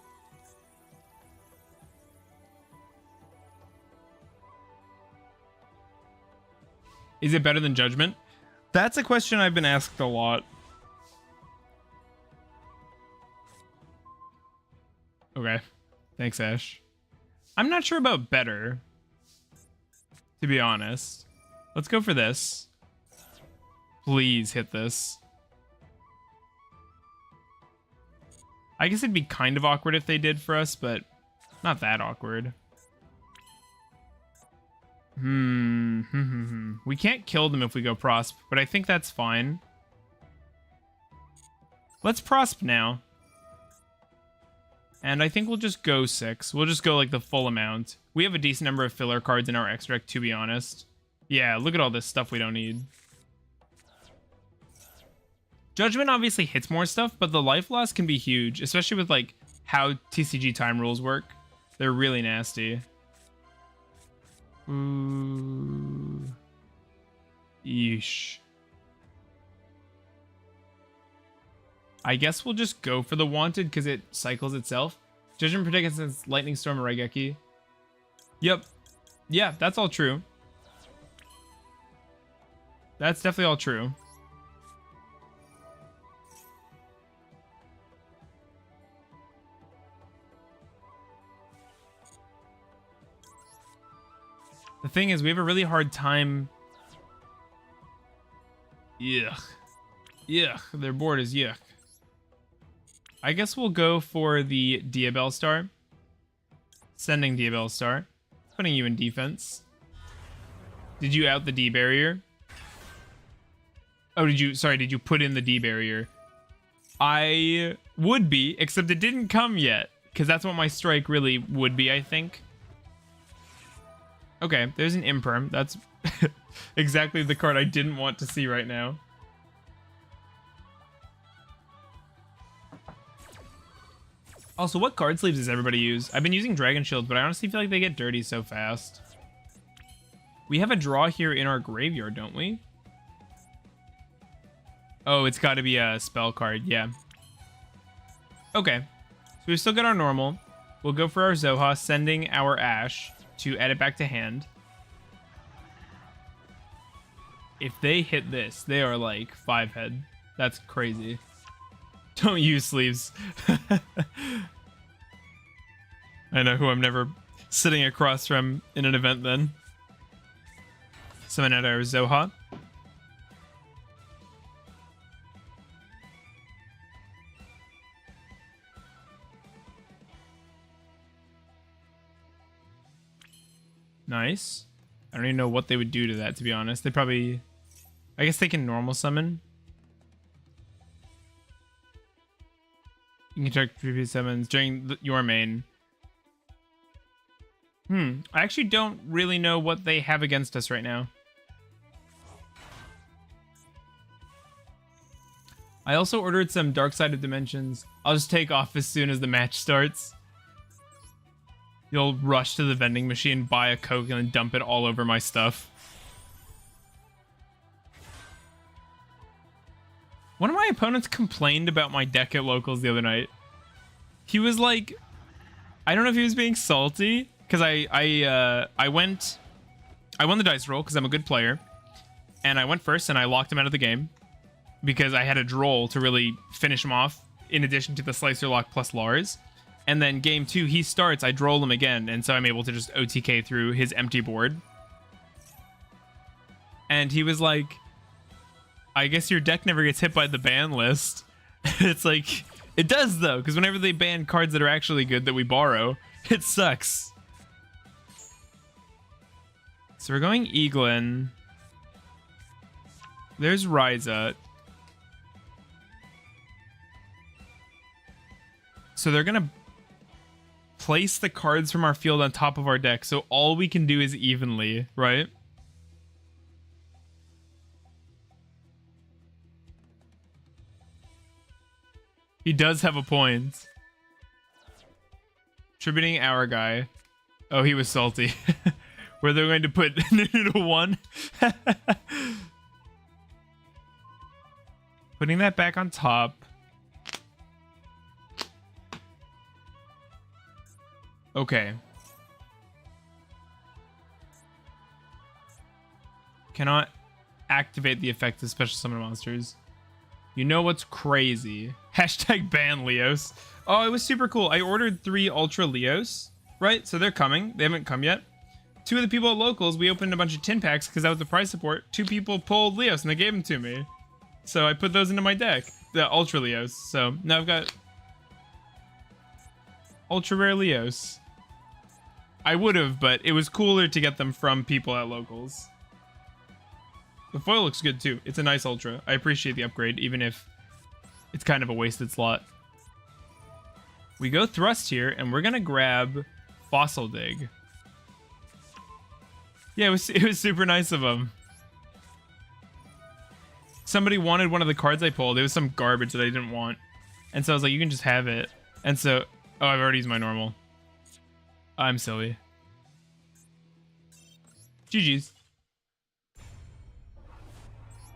Is it better than Judgment? That's a question I've been asked a lot. Okay. Thanks, Ash. I'm not sure about better, to be honest. Let's go for this. Please hit this. I guess it'd be kind of awkward if they did for us, but not that awkward. We can't kill them if we go Prosp, but I think that's fine. Let's Prosp now. And I think we'll just go 6. We'll just go like the full amount. We have a decent number of filler cards in our extra deck, to be honest. Yeah, look at all this stuff we don't need. Judgment obviously hits more stuff, but the life loss can be huge, especially with like how TCG time rules work. They're really nasty. Ooh. Yeesh. I guess we'll just go for the Wanted because it cycles itself. Judgment Protect against Lightning Storm or Raigeki. Yep. Yeah, that's all true. That's definitely all true. The thing is, we have a really hard time. Yuck. Yuck. Their board is yuck. I guess we'll go for the Diabell Star. Sending Diabell Star. Putting you in defense. Did you out the D barrier? Oh, did you put in the D barrier? I would be, except it didn't come yet. Because that's what my strike really would be, I think. Okay, there's an Imperm. That's exactly the card I didn't want to see right now. Also, what card sleeves does everybody use? I've been using Dragon Shields, but I honestly feel like they get dirty so fast. We have a draw here in our graveyard, don't we? Oh, it's got to be a spell card, yeah. Okay, so we've still got our normal. We'll go for our Zoha, sending our Ash to add it back to hand. If they hit this, they are like 5-head. That's crazy. Don't use sleeves. I know who I'm never sitting across from in an event then. Summon out our Zoha. Nice. I don't even know what they would do to that, to be honest. They probably... I guess they can normal summon. You can check previous summons during your main. I actually don't really know what they have against us right now. I also ordered some Dark Side of Dimensions. I'll just take off as soon as the match starts. You'll rush to the vending machine, buy a Coke, and then dump it all over my stuff. One of my opponents complained about my deck at locals the other night. He was like, I don't know if he was being salty, because I won the dice roll because I'm a good player, and I went first and I locked him out of the game because I had a droll to really finish him off in addition to the Slicer Lock plus Lars. And then game 2, he starts, I droll him again, and so I'm able to just OTK through his empty board. And he was like, I guess your deck never gets hit by the ban list. It's like, it does though, because whenever they ban cards that are actually good that we borrow, it sucks. So we're going Eaglin. There's Ryza. So they're gonna place the cards from our field on top of our deck, so all we can do is evenly, right? He does have a point. Tributing our guy. Oh, he was salty. Where they're going to put Noodle 1. Putting that back on top. Okay. Cannot activate the effect of special summon monsters. You know what's crazy? Hashtag ban Leos. Oh, it was super cool. I ordered 3 Ultra Leos, right? So they're coming. They haven't come yet. 2 of the people at locals, we opened a bunch of tin packs because that was the price support. 2 people pulled Leos and they gave them to me. So I put those into my deck. The Ultra Leos. So now I've got Ultra Rare Leos. I would have, but it was cooler to get them from people at locals. The foil looks good too. It's a nice Ultra. I appreciate the upgrade, even if it's kind of a wasted slot. We go Thrust here, and we're gonna grab Fossil Dig. Yeah, it was super nice of him. Somebody wanted one of the cards I pulled. It was some garbage that I didn't want. And so I was like, you can just have it. And so, oh, I've already used my normal. I'm silly. GG's.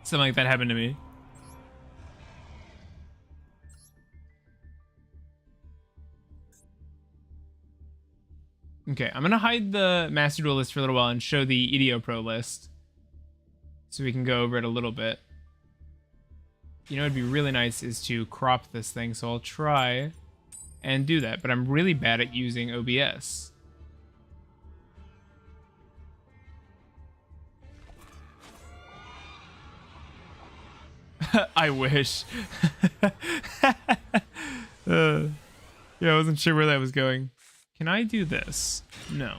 Something like that happened to me. Okay, I'm gonna hide the Master Duel list for a little while and show the EDO Pro list. So we can go over it a little bit. You know, it'd be really nice is to crop this thing, so I'll try and do that, but I'm really bad at using OBS. I wish. Yeah, I wasn't sure where that was going. Can I do this? No.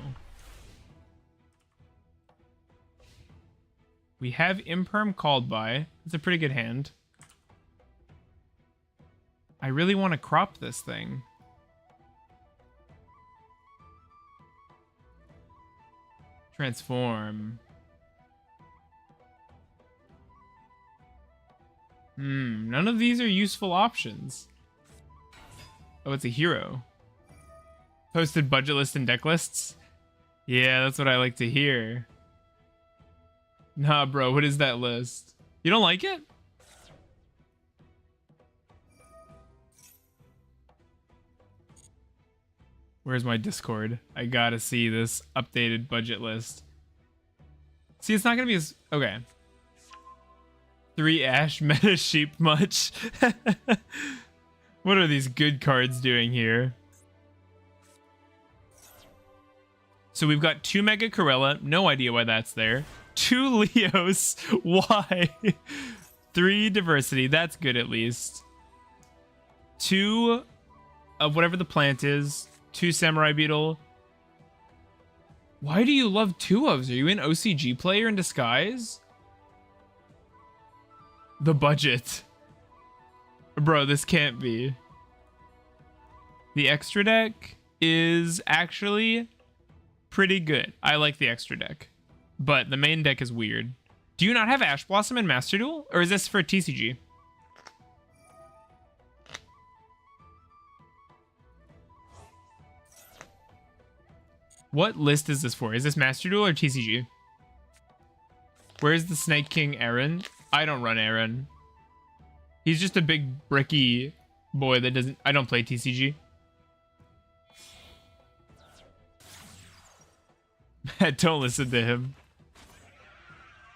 We have Imperm called by. It's a pretty good hand. I really want to crop this thing. Transform. None of these are useful options. Oh, it's a hero. Posted budget list and deck lists? Yeah, that's what I like to hear. Nah, bro, what is that list? You don't like it? Where's my Discord? I gotta see this updated budget list. See, it's not gonna be as... Okay. 3 Ash meta sheep much. What are these good cards doing here? So we've got 2 Mega Corella. No idea why that's there. 2 Leos. Why? 3 Diversity. That's good at least. 2 of whatever the plant is. 2 Samurai Beetle. Why do you love 2 ofs? Are you an OCG player in disguise? The budget. Bro, this can't be. The extra deck is actually pretty good. I like the extra deck. But the main deck is weird. Do you not have Ash Blossom in Master Duel? Or is this for TCG? What list is this for? Is this Master Duel or TCG? Where's the Snake King Aaron? I don't run Aaron. He's just a big bricky boy that doesn't... I don't play TCG. Don't listen to him.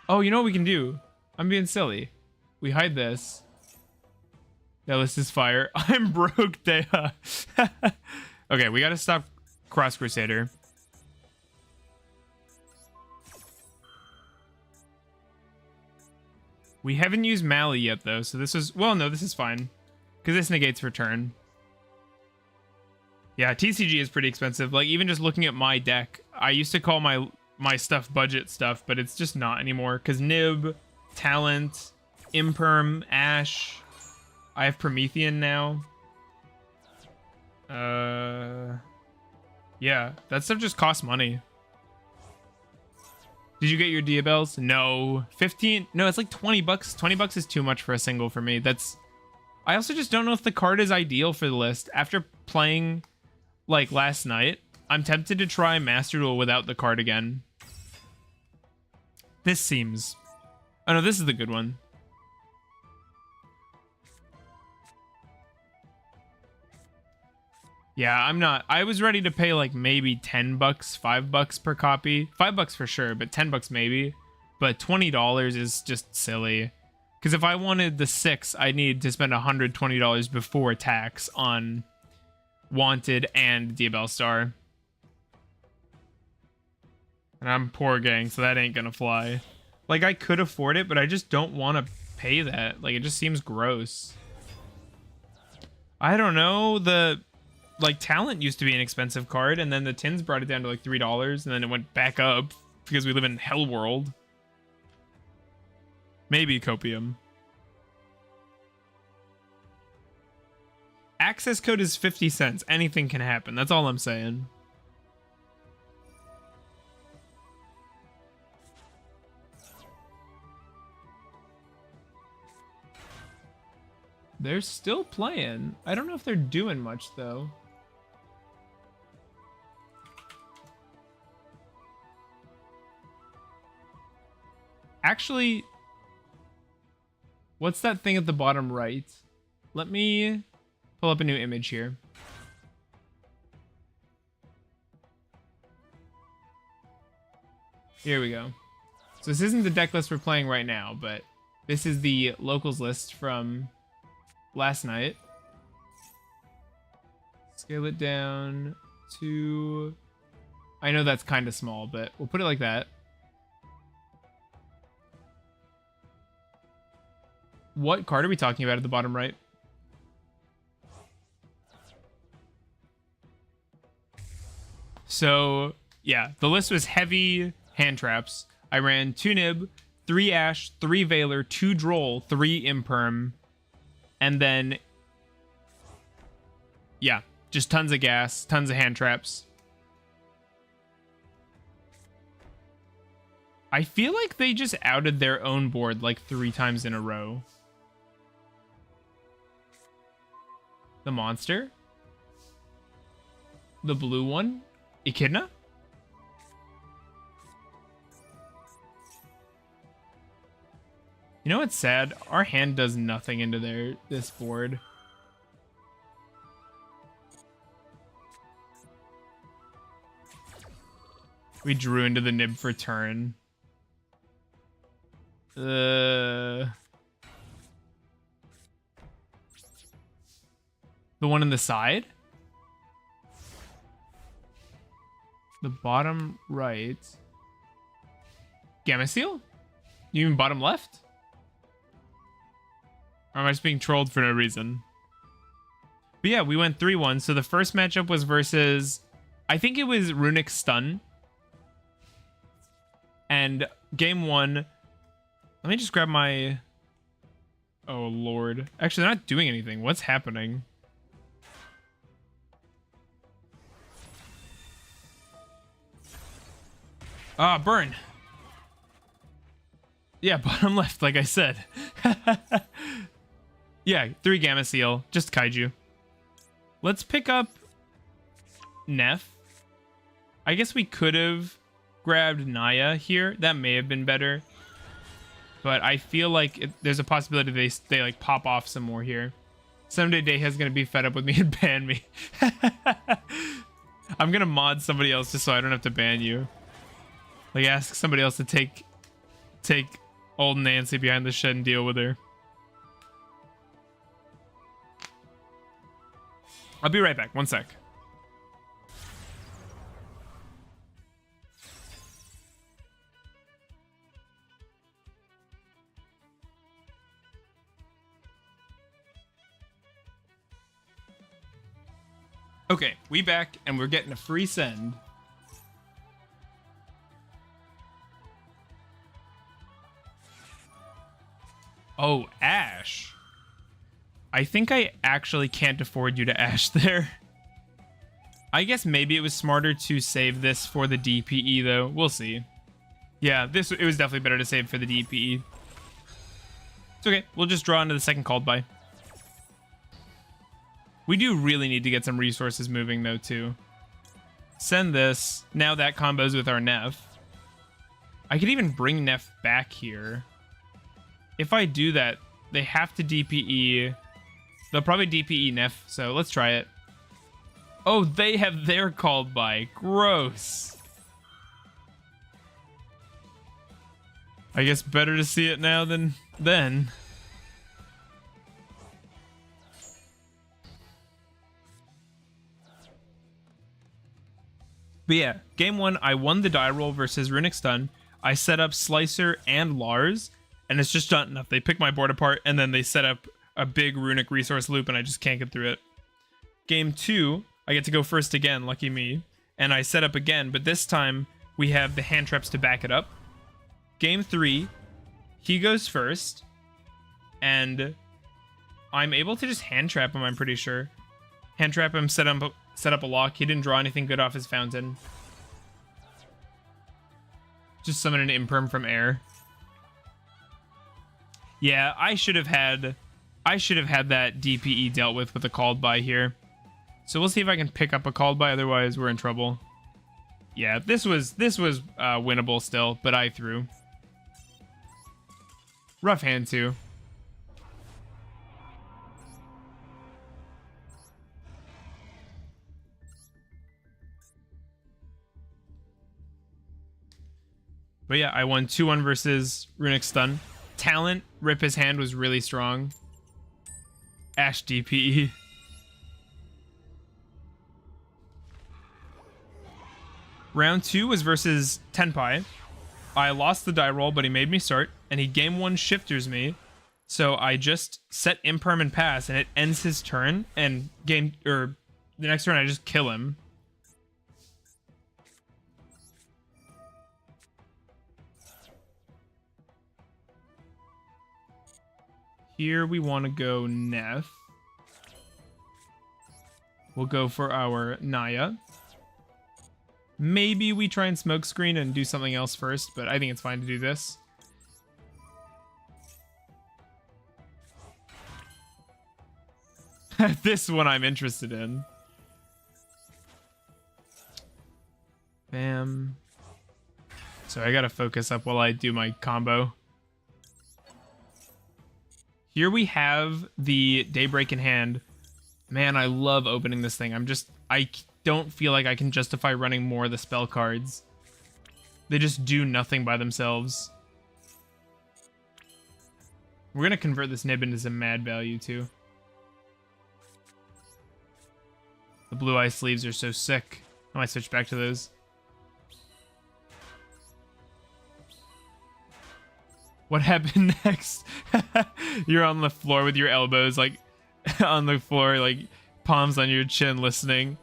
Oh, you know what we can do? I'm being silly. We hide this. That list is fire. I'm broke, Deha. Okay, we gotta stop Cross Crusader. We haven't used Mali yet, though, so this is... Well, no, this is fine. Because this negates return. Yeah, TCG is pretty expensive. Like, even just looking at my deck, I used to call my stuff budget stuff, but it's just not anymore. Because Nib, Talent, Imperm, Ash... I have Promethean now. Yeah, that stuff just costs money. Did you get your Diabells? No. 15? No, it's like 20 bucks. 20 bucks is too much for a single for me. That's... I also just don't know if the card is ideal for the list. After playing, like, last night, I'm tempted to try Master Duel without the card again. This seems... Oh, no, this is the good one. Yeah, I'm not... I was ready to pay, like, maybe 10 bucks, 5 bucks per copy. 5 bucks for sure, but 10 bucks maybe. But $20 is just silly. Because if I wanted the 6, I need to spend $120 before tax on Wanted and Diabell Star. And I'm poor, gang, so that ain't gonna fly. Like, I could afford it, but I just don't want to pay that. Like, it just seems gross. I don't know, like, Talent used to be an expensive card, and then the tins brought it down to like $3, and then it went back up because we live in Hell World. Maybe Copium. Access code is 50 cents. Anything can happen. That's all I'm saying. They're still playing. I don't know if they're doing much, though. Actually, what's that thing at the bottom right? Let me pull up a new image here. Here we go. So this isn't the deck list we're playing right now, but this is the locals list from last night. Scale it down to... I know that's kind of small, but we'll put it like that. What card are we talking about at the bottom right? So, yeah, the list was heavy hand traps. I ran 2 Nib, 3 Ash, 3 Veiler, 2 Droll, 3 Imperm, and then, yeah, just tons of gas, tons of hand traps. I feel like they just outed their own board like 3 times in a row. The monster? The blue one? Echidna? You know what's sad? Our hand does nothing into this board. We drew into the nib for turn. The one on the side? The bottom right. Gamma Seal? You mean bottom left? Or am I just being trolled for no reason? But yeah, we went 3-1. So the first matchup was versus, I think it was Runic Stun. And game 1, let me just grab my... Oh, Lord. Actually, they're not doing anything. What's happening? Ah, burn. Yeah, bottom left, like I said. Yeah, 3 Gamma Seal. Just Kaiju. Let's pick up Neff. I guess we could have grabbed Naya here. That may have been better. But I feel like there's a possibility they like pop off some more here. Someday Dayha's gonna be fed up with me and ban me. I'm gonna mod somebody else just so I don't have to ban you. Like ask somebody else to take old Nancy behind the shed and deal with her. I'll be right back. 1 sec. Okay, we back and we're getting a free send. Oh, Ash. I think I actually can't afford you to Ash there. I guess maybe it was smarter to save this for the DPE though. We'll see. Yeah, it was definitely better to save for the DPE. It's okay. We'll just draw into the second called by. We do really need to get some resources moving though too. Send this. Now that combos with our Neff. I could even bring Neff back here. If I do that, they have to DPE. They'll probably DPE Neff, so let's try it. Oh, they have their called by. Gross. I guess better to see it now than then. But yeah, game 1, I won the die roll versus Runic Stun. I set up Slicer and Lars, and it's just not enough. They pick my board apart, and then they set up a big Runic resource loop, and I just can't get through it. Game 2, I get to go first again, lucky me. And I set up again, but this time we have the hand traps to back it up. Game 3, he goes first, and I'm able to just hand trap him, I'm pretty sure. Hand trap him, set up a lock. He didn't draw anything good off his fountain. Just summon an imperm from air. Yeah, I should have had that DPE dealt with a called by here. So we'll see if I can pick up a called by, otherwise we're in trouble. Yeah, this was winnable still, but I threw. Rough hand too. But yeah, I won 2-1 versus Runic Stun. Talent, Rip His Hand was really strong. Ash DPE. Round 2 was versus Tenpai. I lost the die roll, but he made me start, and he game 1 shifters me. So I just set Imperm and pass, and it ends his turn, and the next turn I just kill him. Here we want to go Neff. We'll go for our Naya. Maybe we try and smoke screen and do something else first, but I think it's fine to do this. This one I'm interested in. Bam. So I gotta focus up while I do my combo. Here we have the Daybreak in hand. Man, I love opening this thing. I don't feel like I can justify running more of the spell cards. They just do nothing by themselves. We're gonna convert this nib into some mad value too. The blue eye sleeves are so sick. I might switch back to those. What happened next? You're on the floor with your elbows like on the floor, like palms on your chin listening.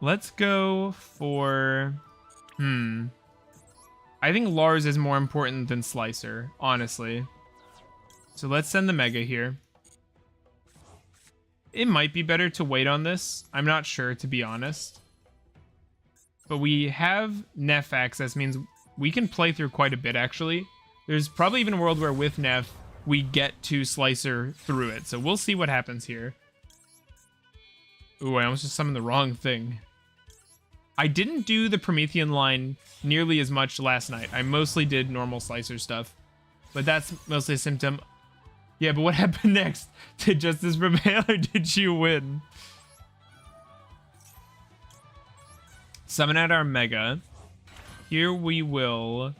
Let's go for... I think Lars is more important than Slicer, honestly. So let's send the Mega here. It might be better to wait on this. I'm not sure, to be honest. But we have Neff access, means we can play through quite a bit, actually. There's probably even a world where with Neff, we get to Slicer through it. So we'll see what happens here. Ooh, I almost just summoned the wrong thing. I didn't do the Promethean line nearly as much last night. I mostly did normal Slicer stuff. But that's mostly a symptom. Yeah, but what happened next? Did Justice prevail or did you win? Summon out our Mega. Here we will...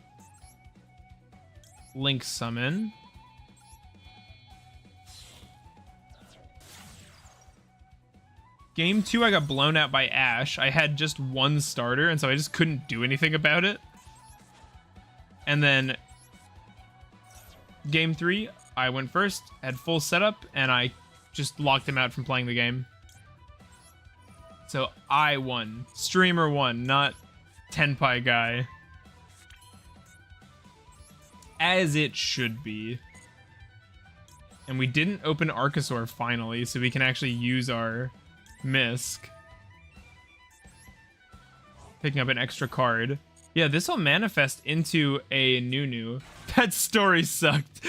Link summon. Game 2, I got blown out by Ash. I had just one starter, and so I just couldn't do anything about it. And then Game 3, I went first, had full setup, and I just locked him out from playing the game. So I won. Streamer won, not Tenpai guy. As it should be. And we didn't open Archosaur finally, so we can actually use our Misk. Picking up an extra card. Yeah, this will manifest into a Nunu. That story sucked.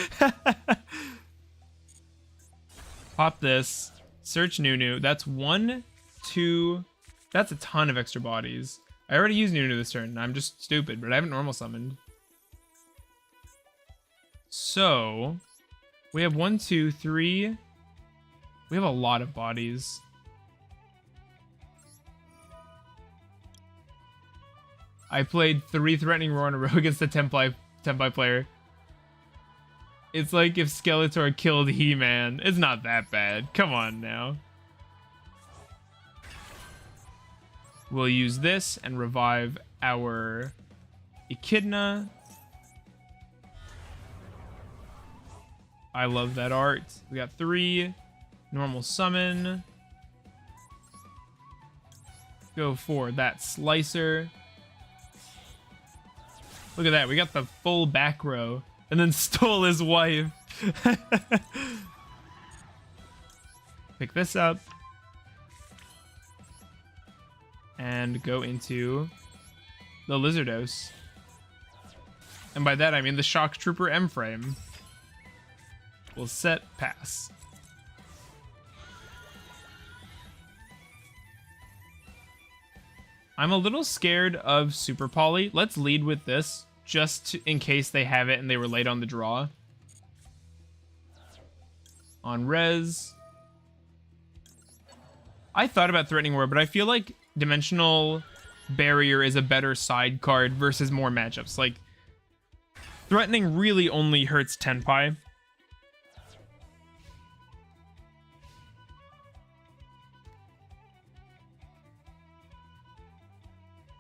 Pop this. Search Nunu. That's 1, 2... That's a ton of extra bodies. I already used Nunu this turn. I'm just stupid, but I haven't normal summoned. So, we have 1, 2, 3. We have a lot of bodies. I played 3 Threatening Roar in a row against the Tenpai player. It's like if Skeletor killed He-Man. It's not that bad. Come on now. We'll use this and revive our Echidna. I love that art. We got 3. Normal summon. Go for that Slicer. Look at that. We got the full back row. And then stole his wife. Pick this up. And go into the Lizardos. And by that I mean the Shock Trooper M-Frame. We'll set pass. I'm a little scared of Super Poly. Let's lead with this, just in case they have it and they were late on the draw. On res. I thought about Threatening Roar, but I feel like Dimensional Barrier is a better side card versus more matchups. Like, Threatening really only hurts Tenpai.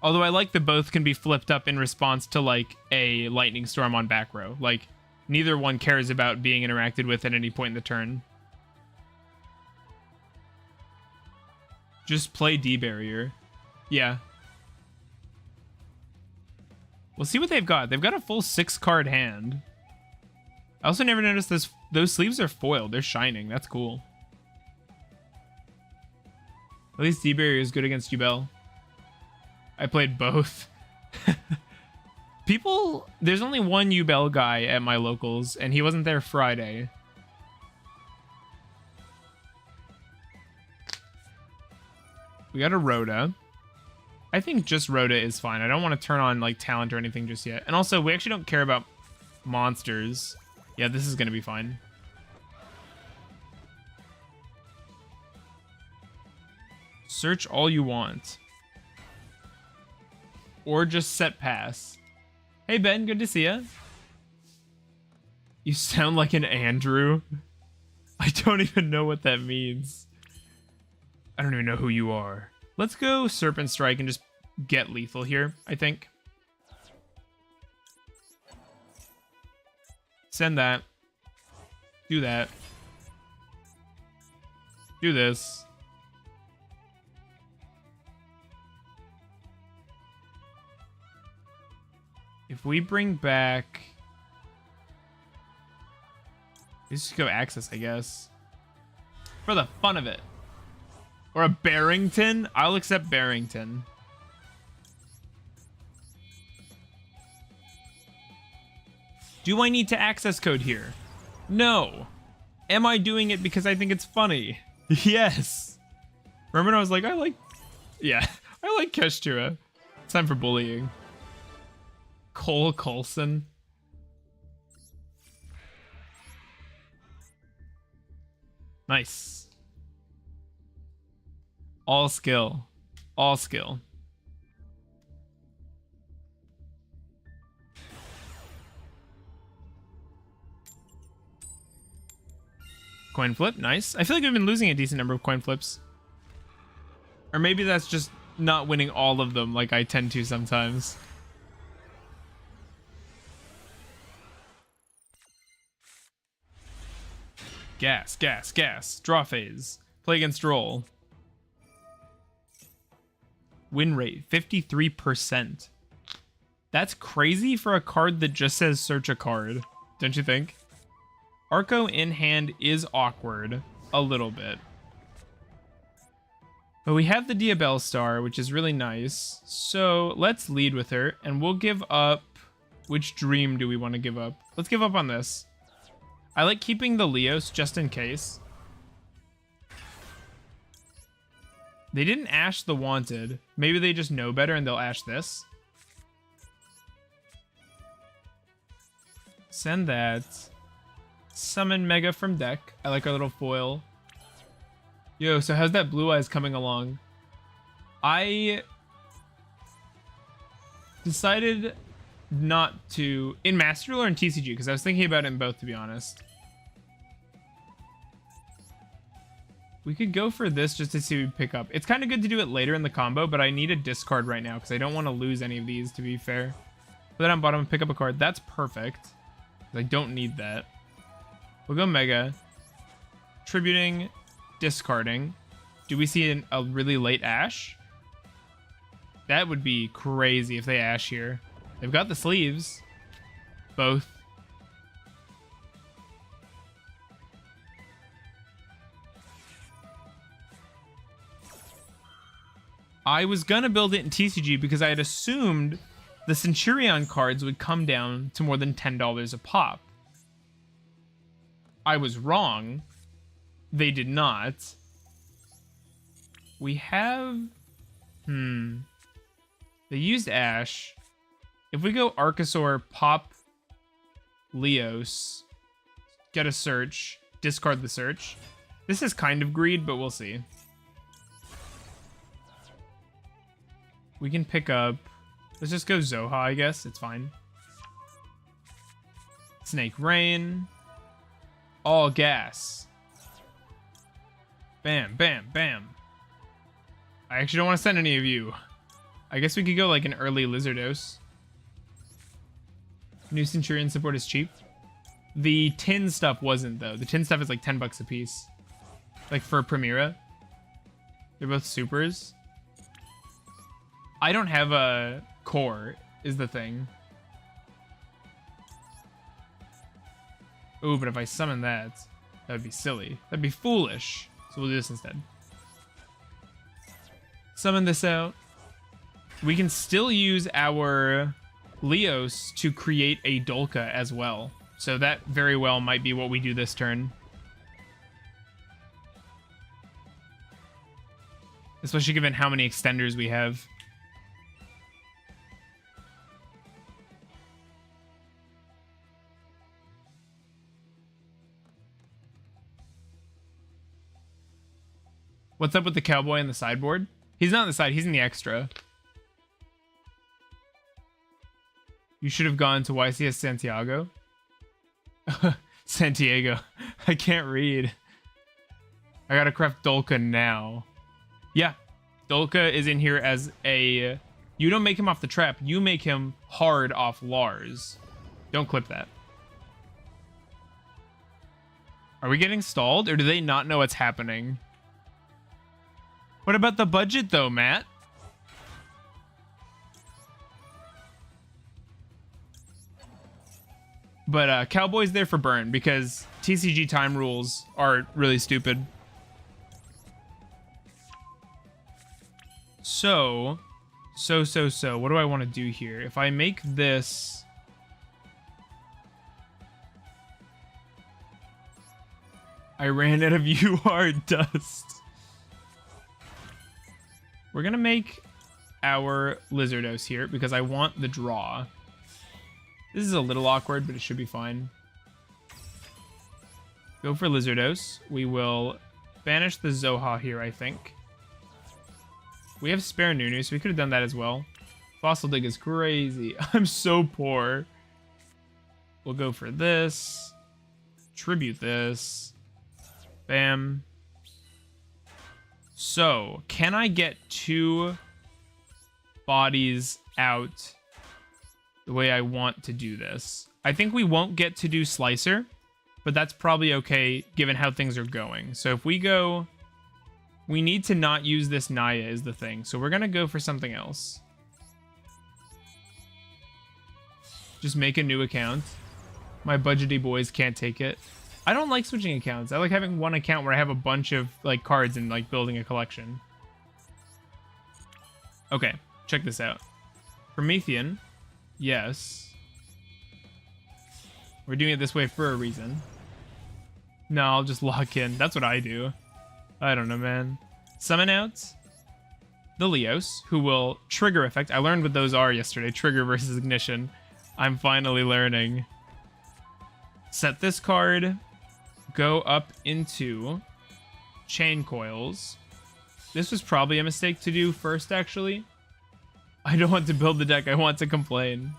Although I like that both can be flipped up in response to, like, a Lightning Storm on back row. Like, neither one cares about being interacted with at any point in the turn. Just play D-Barrier. Yeah. We'll see what they've got. They've got a full 6-card hand. I also never noticed those sleeves are foiled. They're shining. That's cool. At least D-Barrier is good against Yubel. I played both. People, there's only one Ubel guy at my locals, and he wasn't there Friday. We got a Rhoda. I think just Rhoda is fine. I don't want to turn on like talent or anything just yet. And also, we actually don't care about monsters. Yeah, this is going to be fine. Search all you want. Or just set pass. Hey, Ben, good to see ya. You sound like an Andrew. I don't even know what that means. I don't even know who you are. Let's go Serpent Strike and just get lethal here, I think. Send that. Do that. Do this. If we bring back... Let's just go Axis, I guess. For the fun of it. Or a Barrington? I'll accept Barrington. Do I need to access code here? No. Am I doing it because I think it's funny? Yes. Remember when I was like, I like Keshtura. It's time for bullying. Cole Coulson. Nice. All skill. All skill. Coin flip, nice. I feel like we've been losing a decent number of coin flips. Or maybe that's just not winning all of them like I tend to sometimes. Gas, gas, gas. Draw phase. Play against roll. Win rate, 53%. That's crazy for a card that just says search a card. Don't you think? Arco in hand is awkward. A little bit. But we have the Diabell Star, which is really nice. So let's lead with her, and we'll give up... Which dream do we want to give up? Let's give up on this. I like keeping the Leos just in case. They didn't ash the Wanted. Maybe they just know better and they'll ash this. Send that. Summon Mega from deck. I like our little foil. Yo, so how's that Blue Eyes coming along? I decided not to... In Master Duel or in TCG? Because I was thinking about it in both, to be honest. We could go for this just to see what we pick up. It's kind of good to do it later in the combo, but I need a discard right now because I don't want to lose any of these, to be fair. Put that on bottom and pick up a card. That's perfect. I don't need that. We'll go Mega. Tributing, discarding. Do we see a really late Ash? That would be crazy if they Ash here. They've got the sleeves. Both. I was gonna build it in TCG because I had assumed the Centurion cards would come down to more than $10 a pop. I was wrong. They did not. We have... They used Ash. If we go Archosaur, pop Leos, get a search, discard the search. This is kind of greed, but we'll see. We can pick up... Let's just go Zoha, I guess. It's fine. Snake Rain. All gas. Bam, bam, bam. I actually don't want to send any of you. I guess we could go like an early Lizardos. New Centurion support is cheap. The tin stuff wasn't, though. The tin stuff is like 10 bucks a piece. Like for Primera. They're both supers. I don't have a core, is the thing. Ooh, but if I summon that, that would be silly. That'd be foolish. So we'll do this instead. Summon this out. We can still use our Leos to create a Dolka as well. So that very well might be what we do this turn. Especially given how many extenders we have. What's up with the cowboy in the sideboard? He's not on the side, he's in the extra. You should have gone to YCS Santiago. Santiago. I can't read. I gotta craft Dolka now. Yeah. Dolka is in here as a... You don't make him off the trap. You make him hard off Lars. Don't clip that. Are we getting stalled? Or do they not know what's happening? What about the budget, though, Matt? But Cowboy's there for burn because TCG time rules are really stupid. So, what do I want to do here? If I make this... I ran out of UR dust. We're going to make our Lizardos here because I want the draw. This is a little awkward, but it should be fine. Go for Lizardos. We will banish the Zoha here, I think. We have spare Nunu, so we could have done that as well. Fossil Dig is crazy. I'm so poor. We'll go for this. Tribute this. Bam. So, can I get 2 bodies out the way I want to do this? I think we won't get to do Slicer, but that's probably okay given how things are going. So if we go... We need to not use this Naya is the thing. So we're going to go for something else. Just make a new account. My budgety boys can't take it. I don't like switching accounts. I like having one account where I have a bunch of like cards and like building a collection. Okay, check this out. Promethean. Yes. We're doing it this way for a reason. No, I'll just lock in. That's what I do. I don't know, man. Summon out the Leos, who will trigger effect. I learned what those are yesterday. Trigger versus ignition. I'm finally learning. Set this card. Go up into chain coils. This was probably a mistake to do first, actually. I don't want to build the deck. I want to complain.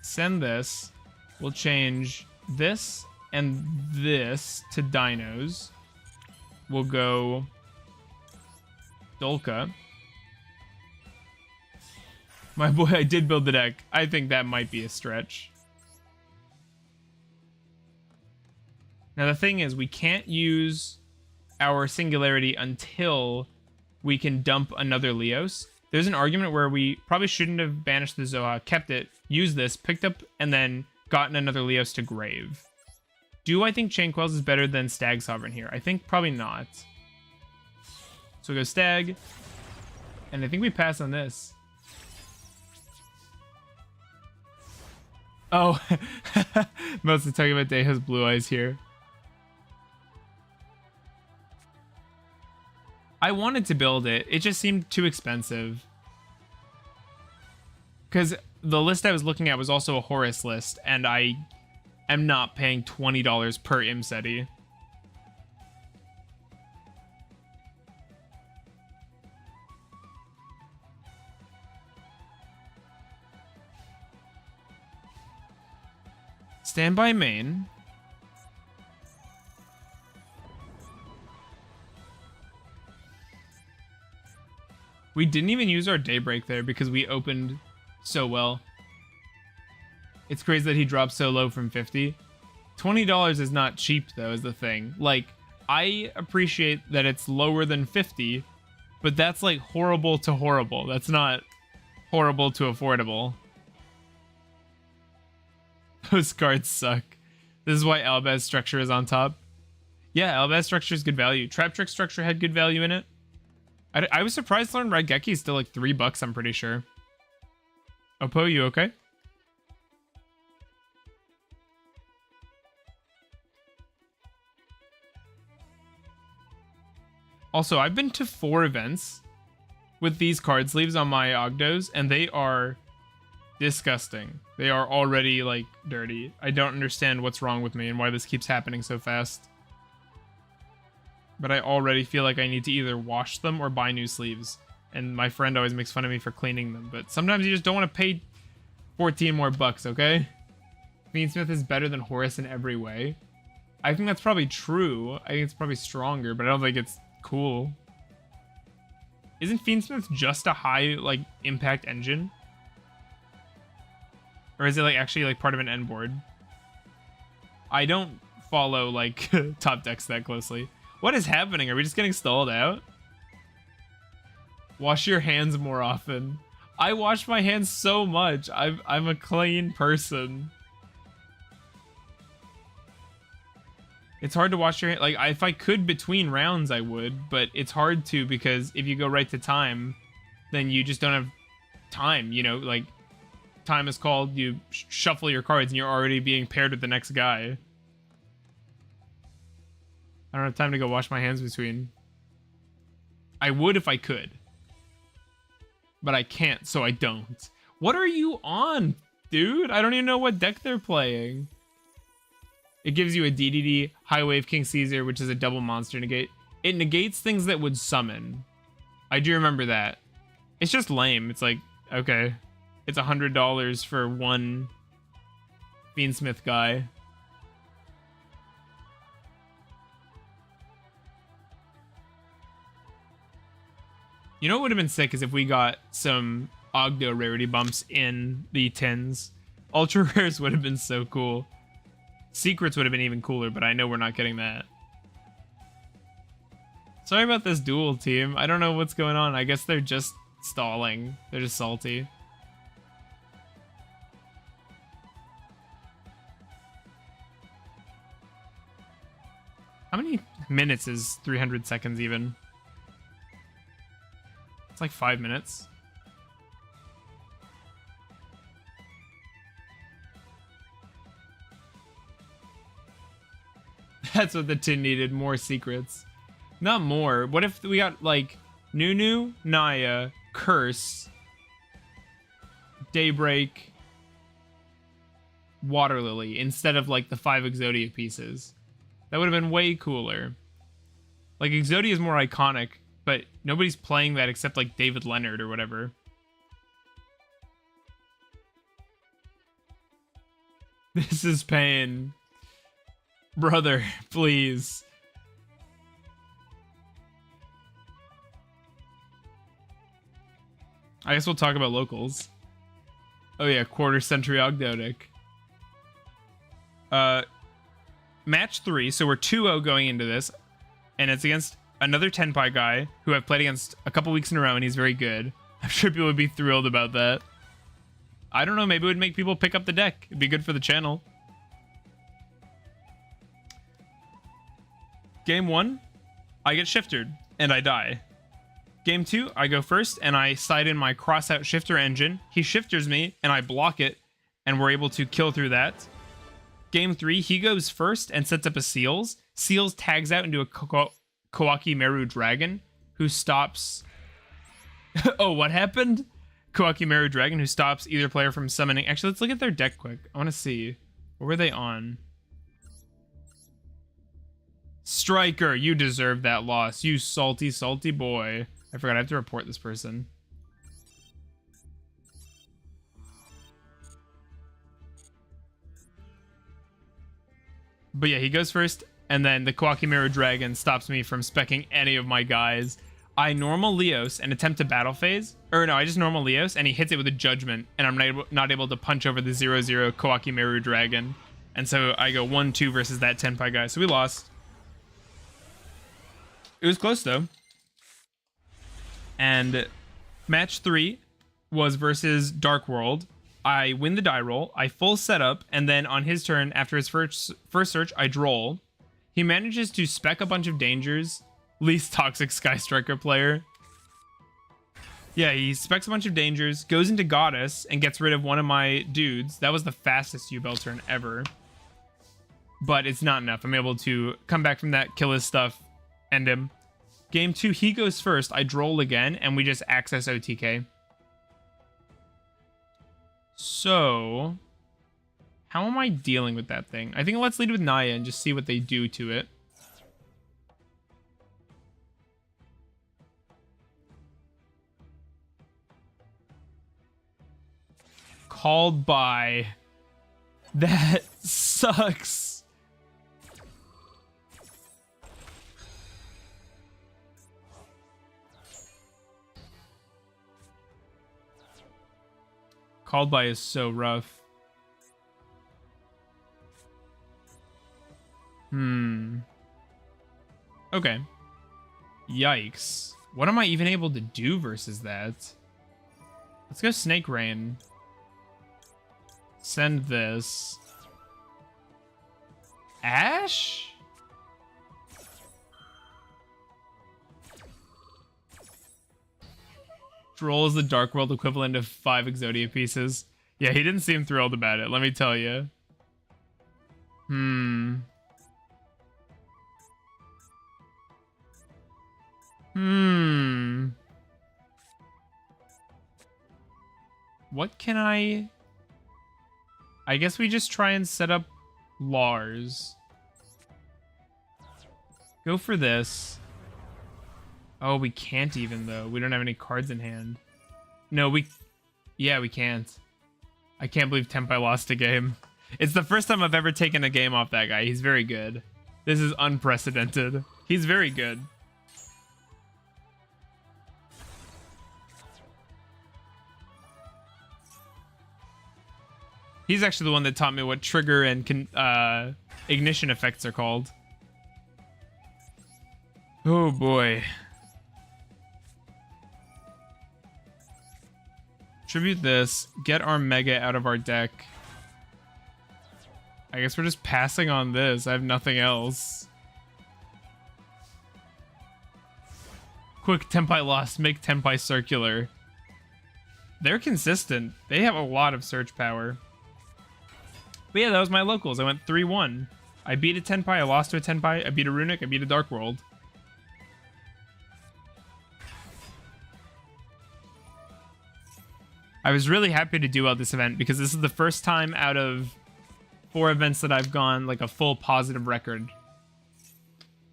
Send this. We'll change this and this to dinos. We'll go Dolka. My boy, I did build the deck. I think that might be a stretch. Now, the thing is, we can't use our Singularity until we can dump another Leos. There's an argument where we probably shouldn't have banished the Zoha, kept it, used this, picked up, and then gotten another Leos to grave. Do I think Chain Quells is better than Stag Sovereign here? I think probably not. So we go Stag, and I think we pass on this. Oh, mostly talking about Day has blue eyes here. I wanted to build it. It just seemed too expensive. Because the list I was looking at was also a Horus list, and I am not paying $20 per Imseti. Standby main. We didn't even use our Daybreak there because we opened so well. It's crazy that he dropped so low from 50. $20 is not cheap, though, is the thing. Like, I appreciate that it's lower than 50, but that's like horrible to horrible. That's not horrible to affordable. Those cards suck. This is why Albaz Structure is on top. Yeah, Albaz Structure is good value. Trap Trick Structure had good value in it. I was surprised to learn Raigeki is still like $3, I'm pretty sure. Oppo, you okay? Also, I've been to 4 events with these card sleeves on my Ogdos, and they are disgusting. They are already, like, dirty. I don't understand what's wrong with me and why this keeps happening so fast. But I already feel like I need to either wash them or buy new sleeves. And my friend always makes fun of me for cleaning them. But sometimes you just don't want to pay 14 more bucks, okay? Fiendsmith is better than Horus in every way. I think that's probably true. I think it's probably stronger, but I don't think it's cool. Isn't Fiendsmith just a high, like, impact engine? Or is it, like, actually, like, part of an end board? I don't follow, like, top decks that closely. What is happening? Are we just getting stalled out? Wash your hands more often. I wash my hands so much. I'm a clean person. It's hard to wash your hands. Like, if I could between rounds, I would. But it's hard to because if you go right to time, then you just don't have time, you know? Like, time is called, you shuffle your cards and you're already being paired with the next guy. I don't have time to go wash my hands between. I would if I could. But I can't, so I don't. What are you on, dude? I don't even know what deck they're playing. It gives you a DDD, High Wave King Caesar, which is a double monster negate. It negates things that would summon. I do remember that. It's just lame. It's like, okay. It's $100 for one Fiendsmith guy. You know what would have been sick is if we got some Ogdo rarity bumps in the 10s. Ultra rares would have been so cool. Secrets would have been even cooler, but I know we're not getting that. Sorry about this duel, team. I don't know what's going on. I guess they're just stalling. They're just salty. How many minutes is 300 seconds even? It's like 5 minutes. That's what the tin needed, more secrets. Not more. What if we got like Nunu, Naya, Curse, Daybreak, Water Lily instead of like the 5 Exodia pieces? That would have been way cooler. Like Exodia is more iconic, but nobody's playing that except like David Leonard or whatever. This is pain. Brother, please. I guess we'll talk about locals. Oh yeah, quarter century Ogdoadic. Match 3, so we're 2-0 going into this. And it's against another Tenpai guy who I've played against a couple weeks in a row, and he's very good. I'm sure people would be thrilled about that. I don't know, maybe it would make people pick up the deck. It'd be good for the channel. Game 1, I get shiftered, and I die. Game 2, I go first, and I slide in my cross-out shifter engine. He shifters me, and I block it, and we're able to kill through that. Game 3, he goes first and sets up a Seals. Seals tags out into a Kawaki Meru Dragon, who stops... Oh, what happened? Kawaki Meru Dragon, who stops either player from summoning... Actually, let's look at their deck quick. I want to see. What were they on? Striker, you deserve that loss. You salty, salty boy. I forgot I have to report this person. But yeah, he goes first, and then the Kawaki Meru Dragon stops me from specking any of my guys. I normal Leos and attempt to battle phase. Or no, I just normal Leos, and he hits it with a Judgment, and I'm not able to punch over the 0-0 Kawaki Meru Dragon. And so I go 1-2 versus that Tenpai guy. So we lost. It was close, though. And match 3 was versus Dark World. I win the die roll, I full setup, and then on his turn, after his first search, I droll. He manages to spec a bunch of dangers. Least toxic Sky Striker player. Yeah, he specs a bunch of dangers, goes into Goddess, and gets rid of one of my dudes. That was the fastest Yubel turn ever. But it's not enough. I'm able to come back from that, kill his stuff, end him. Game 2, he goes first. I droll again, and we just access OTK. So, how am I dealing with that thing? I think let's lead with Naya and just see what they do to it. Called by. That sucks. Called by is so rough. Okay. Yikes. What am I even able to do versus that? Let's go Snake Rain. Send this. Ash? Droll is the Dark World equivalent of 5 Exodia pieces. Yeah, he didn't seem thrilled about it, let me tell you. What can I guess we just try and set up Lars. Go for this. Oh, we can't even, though. We don't have any cards in hand. No, yeah, we can't. I can't believe Tenpai lost a game. It's the first time I've ever taken a game off that guy. He's very good. This is unprecedented. He's very good. He's actually the one that taught me what trigger and ignition effects are called. Oh boy. Tribute this. Get our Mega out of our deck. I guess we're just passing on this. I have nothing else. Quick, Tenpai lost. Make Tenpai circular. They're consistent. They have a lot of search power. But yeah, that was my locals. I went 3-1. I beat a Tenpai. I lost to a Tenpai. I beat a Runic. I beat a Dark World. I was really happy to do well this event because this is the first time out of 4 events that I've gone like a full positive record.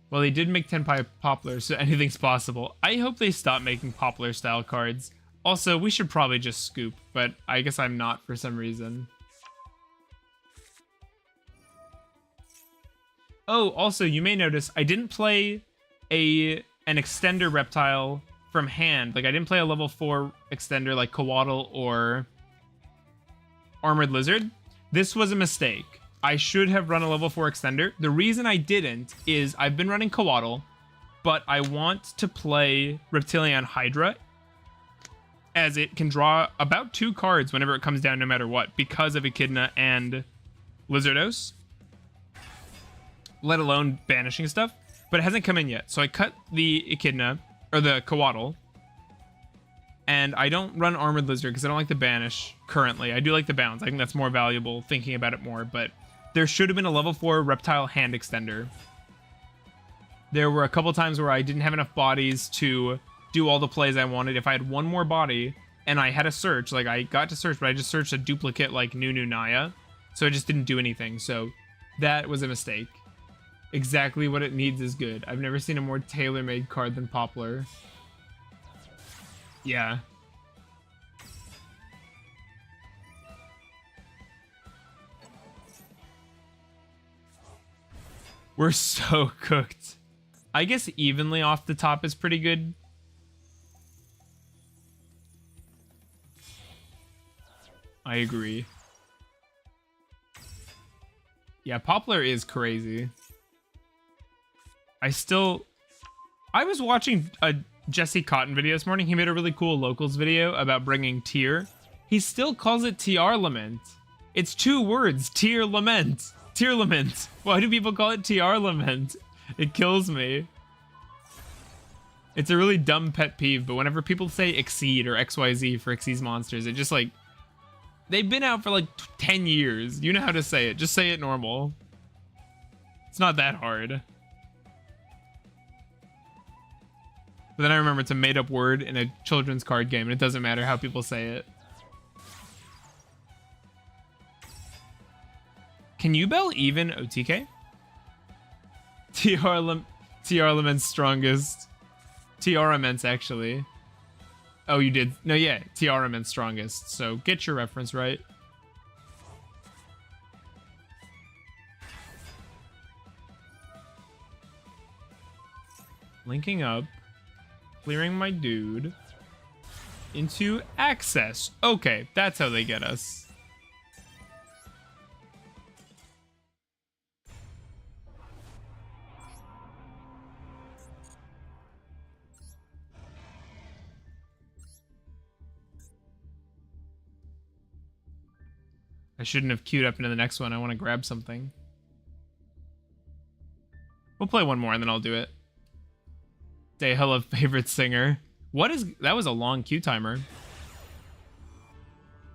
Well, they did make Tenpai popular, so anything's possible. I hope they stop making popular style cards. Also, we should probably just scoop, but I guess I'm not for some reason. Oh, also, you may notice I didn't play an extender reptile from hand. Like, I didn't play a level 4 extender like Coatl or Armored Lizard. This was a mistake. I should have run a level 4 extender. The reason I didn't is I've been running Coatl, but I want to play Reptilian Hydra as it can draw about 2 cards whenever it comes down no matter what because of Echidna and Lizardos. Let alone banishing stuff, but it hasn't come in yet. So I cut the Echidna, or the Coatl, and I don't run Armored Lizard because I don't like the banish currently. I do like the bounce. I think that's more valuable thinking about it more, but there should have been a level 4 reptile hand extender. There were a couple times where I didn't have enough bodies to do all the plays I wanted. If I had one more body and I had a search, like I got to search, but I just searched a duplicate like Nunu Naya, so it just didn't do anything. So that was a mistake. Exactly what it needs is good. I've never seen a more tailor-made card than Poplar. Yeah. We're so cooked. I guess evenly off the top is pretty good. I agree. Yeah, Poplar is crazy. I was watching a Jesse Cotton video this morning. He made a really cool locals video about bringing Tier. He still calls it TR Lament. It's 2 words, Tier Lament. Tier Lament. Why do people call it TR Lament? It kills me. It's a really dumb pet peeve, but whenever people say Exceed or XYZ for Xyz monsters, it just like, they've been out for like 10 years. You know how to say it. Just say it normal. It's not that hard. But then I remember it's a made-up word in a children's card game, and it doesn't matter how people say it. Can you bell even OTK? TR Lament's strongest. TR Lament's actually. Oh, you did. No, yeah. TR Lament's strongest. So get your reference right. Linking up. Clearing my dude. Into access. Okay, that's how they get us. I shouldn't have queued up into the next one. I want to grab something. We'll play one more and then I'll do it. Say hello, favorite singer. What is... That was a long queue timer.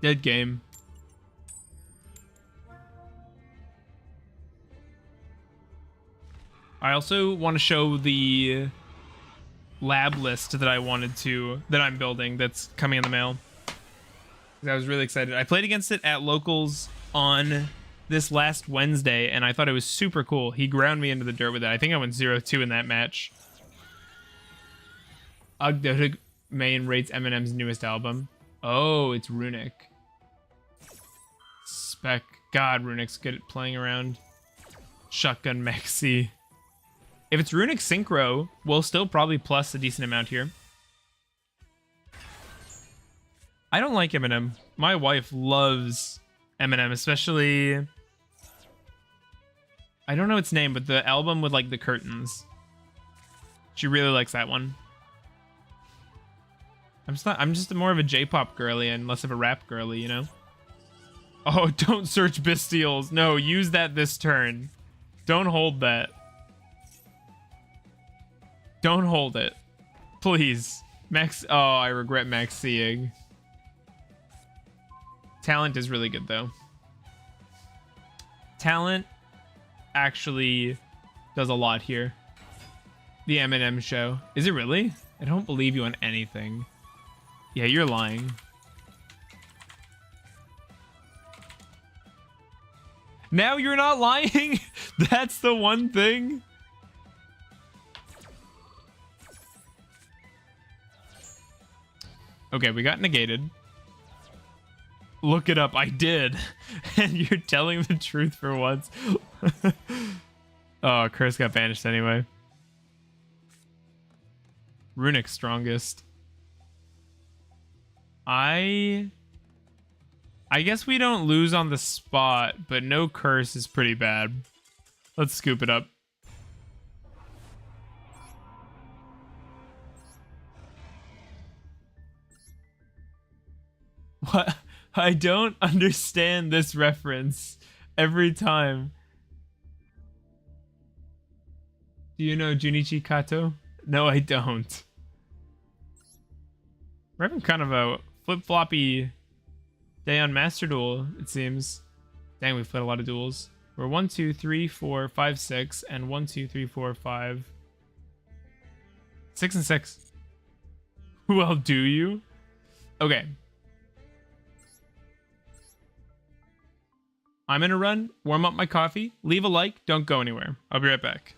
Dead game. I also want to show the lab list that I'm building that's coming in the mail. I was really excited. I played against it at locals on this last Wednesday, and I thought it was super cool. He ground me into the dirt with it. I think I went 0-2 in that match. Ogdoadic main rates Eminem's newest album. Oh, it's Runic. Spec. God, Runic's good at playing around. Shotgun Maxi. If it's Runic Synchro, we'll still probably plus a decent amount here. I don't like Eminem. My wife loves Eminem, especially... I don't know its name, but the album with, like, the curtains. She really likes that one. I'm just more of a J-pop girly and less of a rap girly, you know? Oh, don't search Bastille's. No, use that this turn. Don't hold that. Don't hold it. Please. Max... Oh, I regret Max seeing. Talent is really good, though. Talent actually does a lot here. The Eminem show. Is it really? I don't believe you on anything. Yeah, you're lying. Now you're not lying? That's the one thing? Okay, we got negated. Look it up. I did. And you're telling the truth for once. Oh, Curse got banished anyway. Runic strongest. I guess we don't lose on the spot, but no Curse is pretty bad. Let's scoop it up. What? I don't understand this reference every time. Do you know Junichi Kato? No, I don't. We're having kind of a flip-floppy day on Master Duel, it seems. Dang, we've played a lot of duels. We're 1, 2, 3, 4, 5, 6, and 1, 2, 3, 4, 5. 6 and 6. Well, do you? Okay. I'm gonna run, warm up my coffee, leave a like, don't go anywhere. I'll be right back.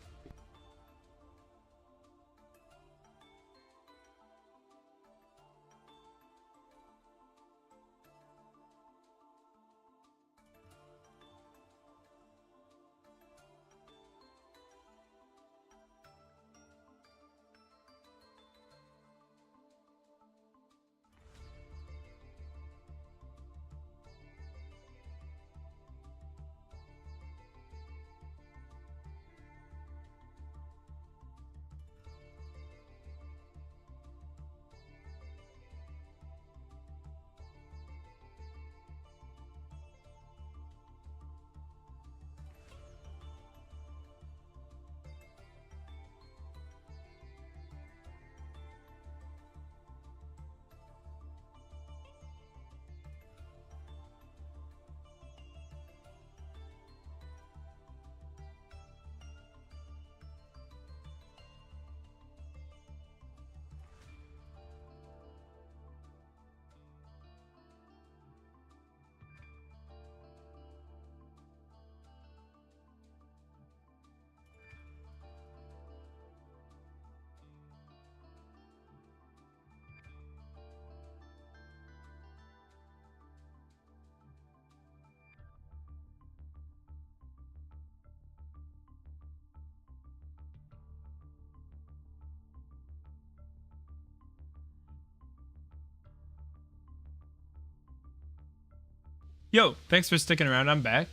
Yo, thanks for sticking around. I'm back.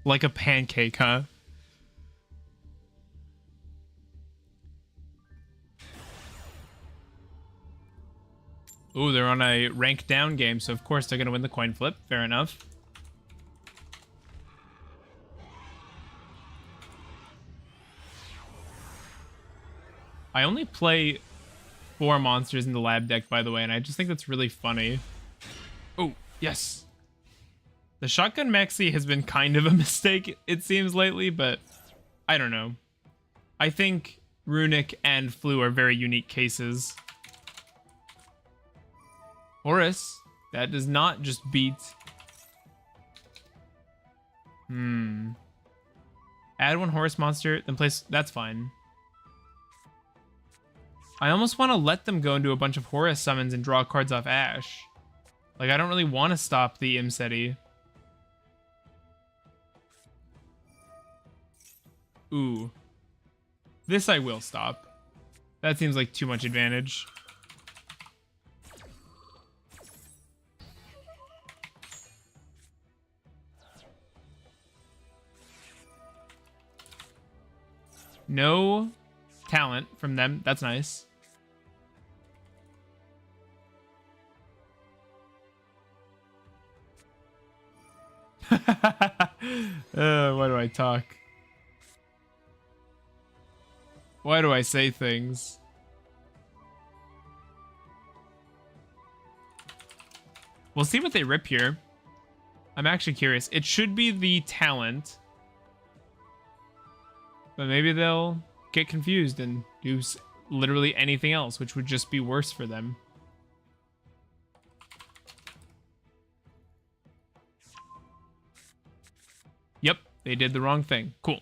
Like a pancake, huh? Ooh, they're on a rank down game, so of course they're going to win the coin flip. Fair enough. I only play 4 monsters in the lab deck, by the way, and I just think that's really funny. Oh, yes. The shotgun maxi has been kind of a mistake, it seems, lately, but I don't know. I think Runic and Flu are very unique cases. Horus, that does not just beat. Add 1 Horus monster, then place. That's fine. I almost want to let them go and do a bunch of Horus summons and draw cards off Ash. Like, I don't really want to stop the Imseti. Ooh. This I will stop. That seems like too much advantage. No talent from them. That's nice. Why do I talk? Why do I say things? We'll see what they rip here. I'm actually curious. It should be the talent. But maybe they'll get confused and do literally anything else, which would just be worse for them. Yep, they did the wrong thing. Cool.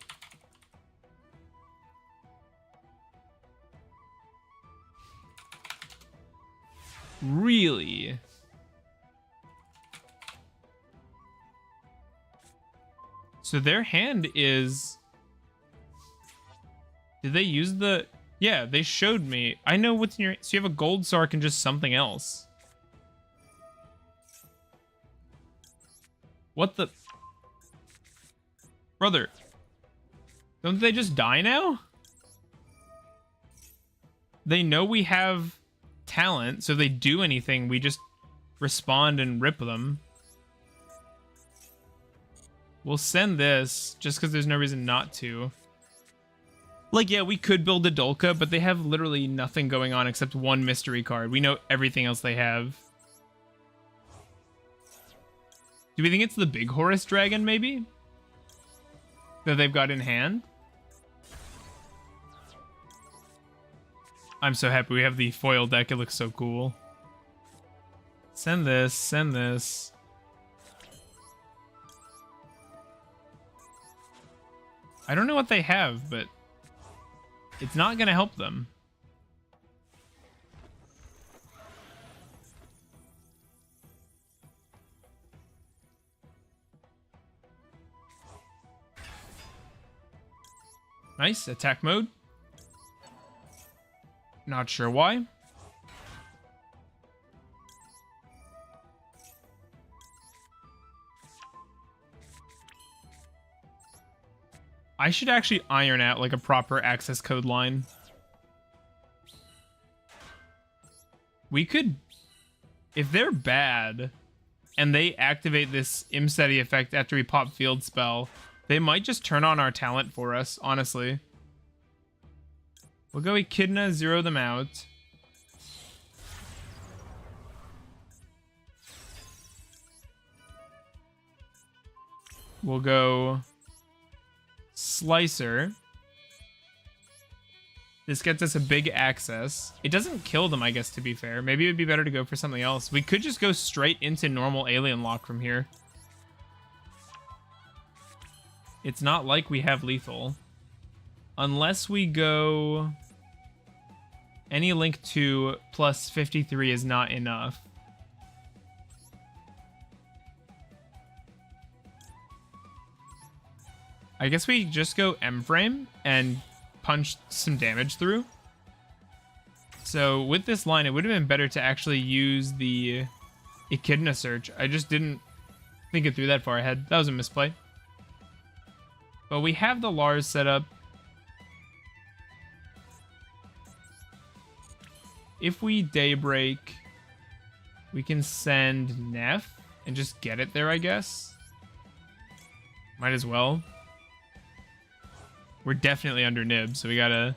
Really? So their hand is... Did they use the... Yeah, they showed me. I know what's in your... So you have a gold Sark and just something else. What the... Brother. Don't they just die now? They know we have talent, so if they do anything, we just respond and rip them. We'll send this, just because there's no reason not to. Like, yeah, we could build a Dolka, but they have literally nothing going on except 1 mystery card. We know everything else they have. Do we think it's the big Horus Dragon, maybe? That they've got in hand? I'm so happy we have the foil deck. It looks so cool. Send this, send this. I don't know what they have, but... It's not going to help them. Nice, attack mode. Not sure why. I should actually iron out like a proper access code line. We could, if they're bad and they activate this Imseti effect after we pop field spell, they might just turn on our talent for us, honestly. We'll go Echidna, zero them out. We'll go Slicer. This gets us a big access. It doesn't kill them, I guess, to be fair. Maybe it would be better to go for something else. We could just go straight into normal alien lock from here. It's not like we have lethal. Unless we go... Any link to plus 53 is not enough. I guess we just go M-frame and punch some damage through. So with this line, it would have been better to actually use the Echidna search. I just didn't think it through that far ahead. That was a misplay. But we have the Lars set up. If we Daybreak, we can send Neff and just get it there, I guess. Might as well. We're definitely under Nib, so we gotta...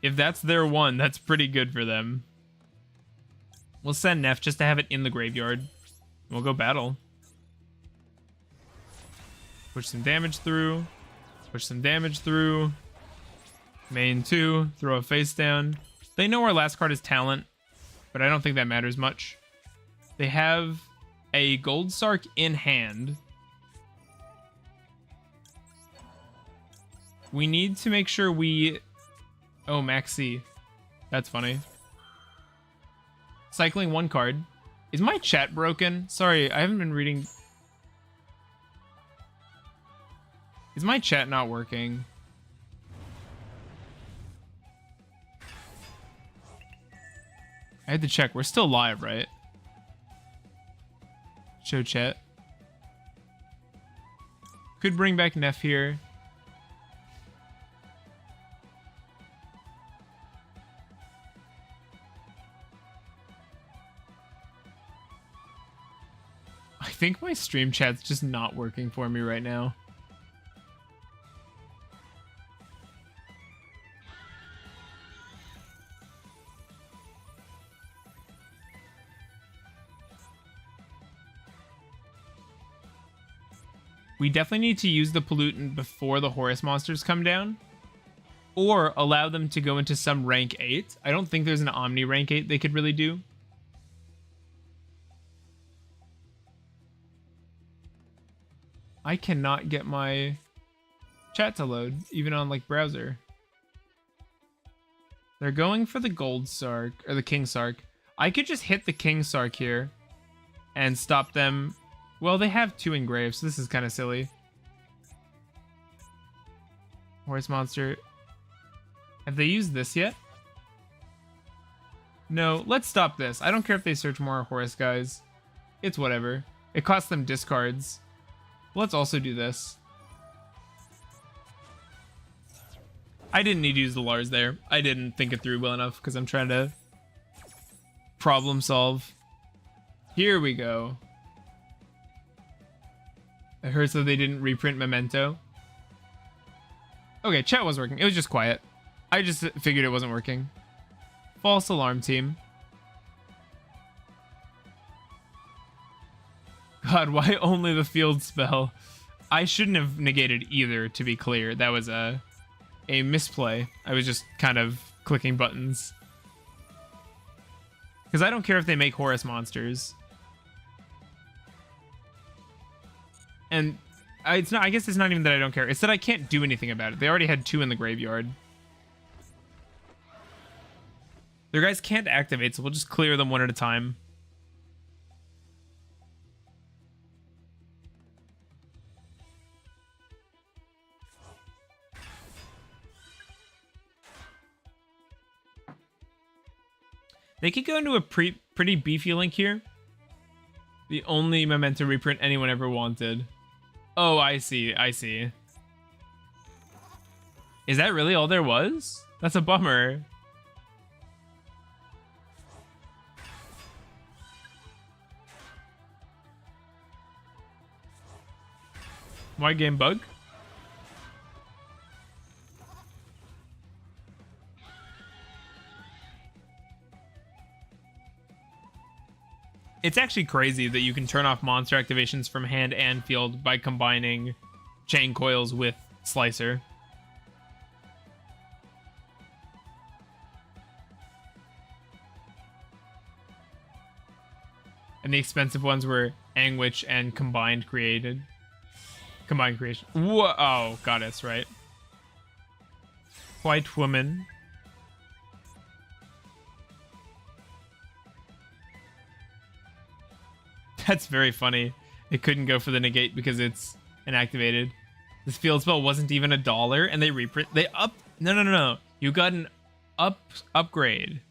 If that's their one, that's pretty good for them. We'll send Neff just to have it in the graveyard. We'll go battle. Push some damage through. Push some damage through. Main 2. Throw a face down. They know our last card is Talent, but I don't think that matters much. They have a Gold Sark in hand. We need to make sure we... Oh, Maxi. That's funny. Cycling one card. Is my chat broken? Sorry, I haven't been reading... Is my chat not working? I had to check. We're still live, right? Show chat. Could bring back Neff here. I think my stream chat's just not working for me right now. We definitely need to use the pollutant before the Horus monsters come down. Or allow them to go into some rank 8. I don't think there's an Omni rank 8 they could really do. I cannot get my chat to load, even on like browser. They're going for the Gold Sark, or the King Sark. I could just hit the King Sark here and stop them. Well, they have 2 engraved, so this is kind of silly. Horse monster. Have they used this yet? No, let's stop this. I don't care if they search more Horus guys. It's whatever. It costs them discards. Let's also do this. I didn't need to use the Lars there. I didn't think it through well enough because I'm trying to problem solve. Here we go. I heard that they didn't reprint Memento. Okay, chat was working. It was just quiet. I just figured it wasn't working. False alarm team. God, why only the field spell? I shouldn't have negated either, to be clear. That was a misplay. I was just kind of clicking buttons. Because I don't care if they make Horus monsters. And it's not. I guess it's not even that I don't care. It's that I can't do anything about it. They already had 2 in the graveyard. Their guys can't activate, so we'll just clear them one at a time. They could go into a pretty beefy link here. The only Memento reprint anyone ever wanted. Oh, I see. I see. Is that really all there was? That's a bummer. Why game bug? It's actually crazy that you can turn off monster activations from hand and field by combining Chain Coils with Slicer. And the expensive ones were Anguish and Combined creation. Whoa, oh, Goddess, right. White Woman. That's very funny. It couldn't go for the negate because it's inactivated. This field spell wasn't even $1 and they reprint. No. You got an upgrade.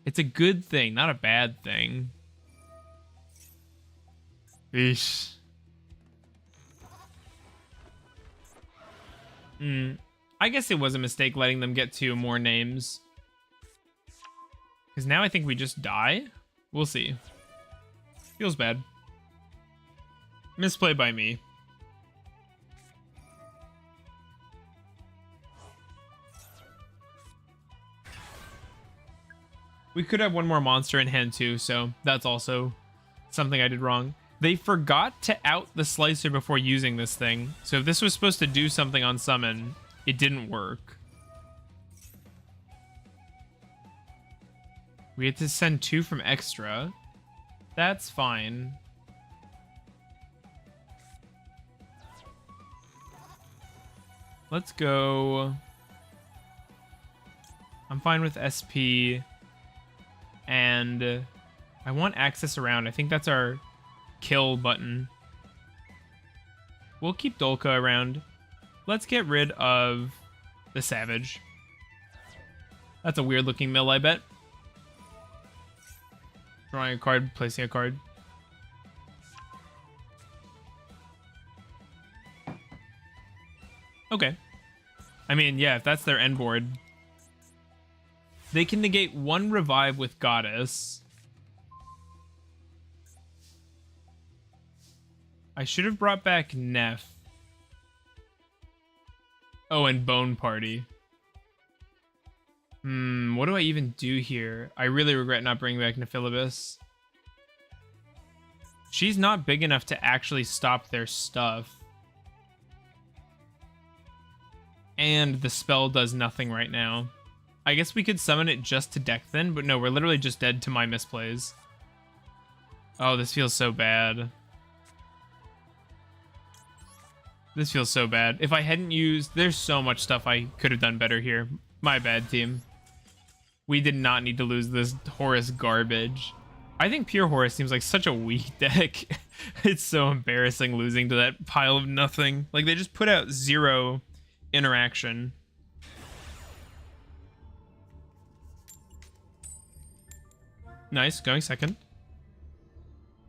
It's a good thing, not a bad thing. Eesh. I guess it was a mistake letting them get 2 more names. Because now I think we just die? We'll see. Feels bad. Misplay by me. We could have 1 more monster in hand too, so that's also something I did wrong. They forgot to out the slicer before using this thing. So if this was supposed to do something on summon, it didn't work. We had to send 2 from extra. That's fine. Let's go. I'm fine with SP. And I want access around. I think that's our kill button. We'll keep Dolka around. Let's get rid of the Savage. That's a weird looking mill, I bet. Drawing a card, placing a card. Okay. I mean, yeah, if that's their end board. They can negate 1 revive with Goddess. I should have brought back Neff. Oh, and Bone Party. What do I even do here? I really regret not bringing back Nephilibus. She's not big enough to actually stop their stuff. And the spell does nothing right now. I guess we could summon it just to deck then, but no, we're literally just dead to my misplays. Oh, this feels so bad. This feels so bad. If I hadn't used... There's so much stuff I could have done better here. My bad, team. We did not need to lose this Horus garbage. I think Pure Horus seems like such a weak deck. It's so embarrassing losing to that pile of nothing. Like, they just put out 0 interaction. Nice, going second.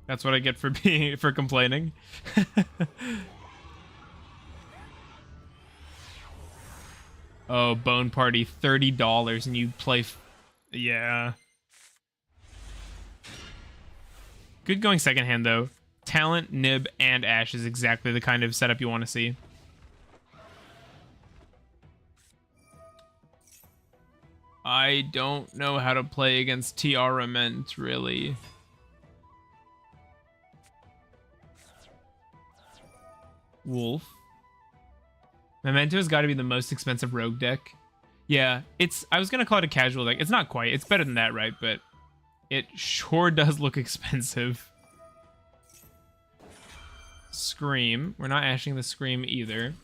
That's what I get for for complaining. Oh, Bone Party, $30, and you play... yeah. Good going second hand, though. Talent, Nib, and Ash is exactly the kind of setup you want to see. I don't know how to play against Tiarament, really. Wolf. Memento's got to be the most expensive rogue deck. Yeah, I was going to call it a casual deck. It's not quite. It's better than that, right? But it sure does look expensive. Scream. We're not ashing the Scream either.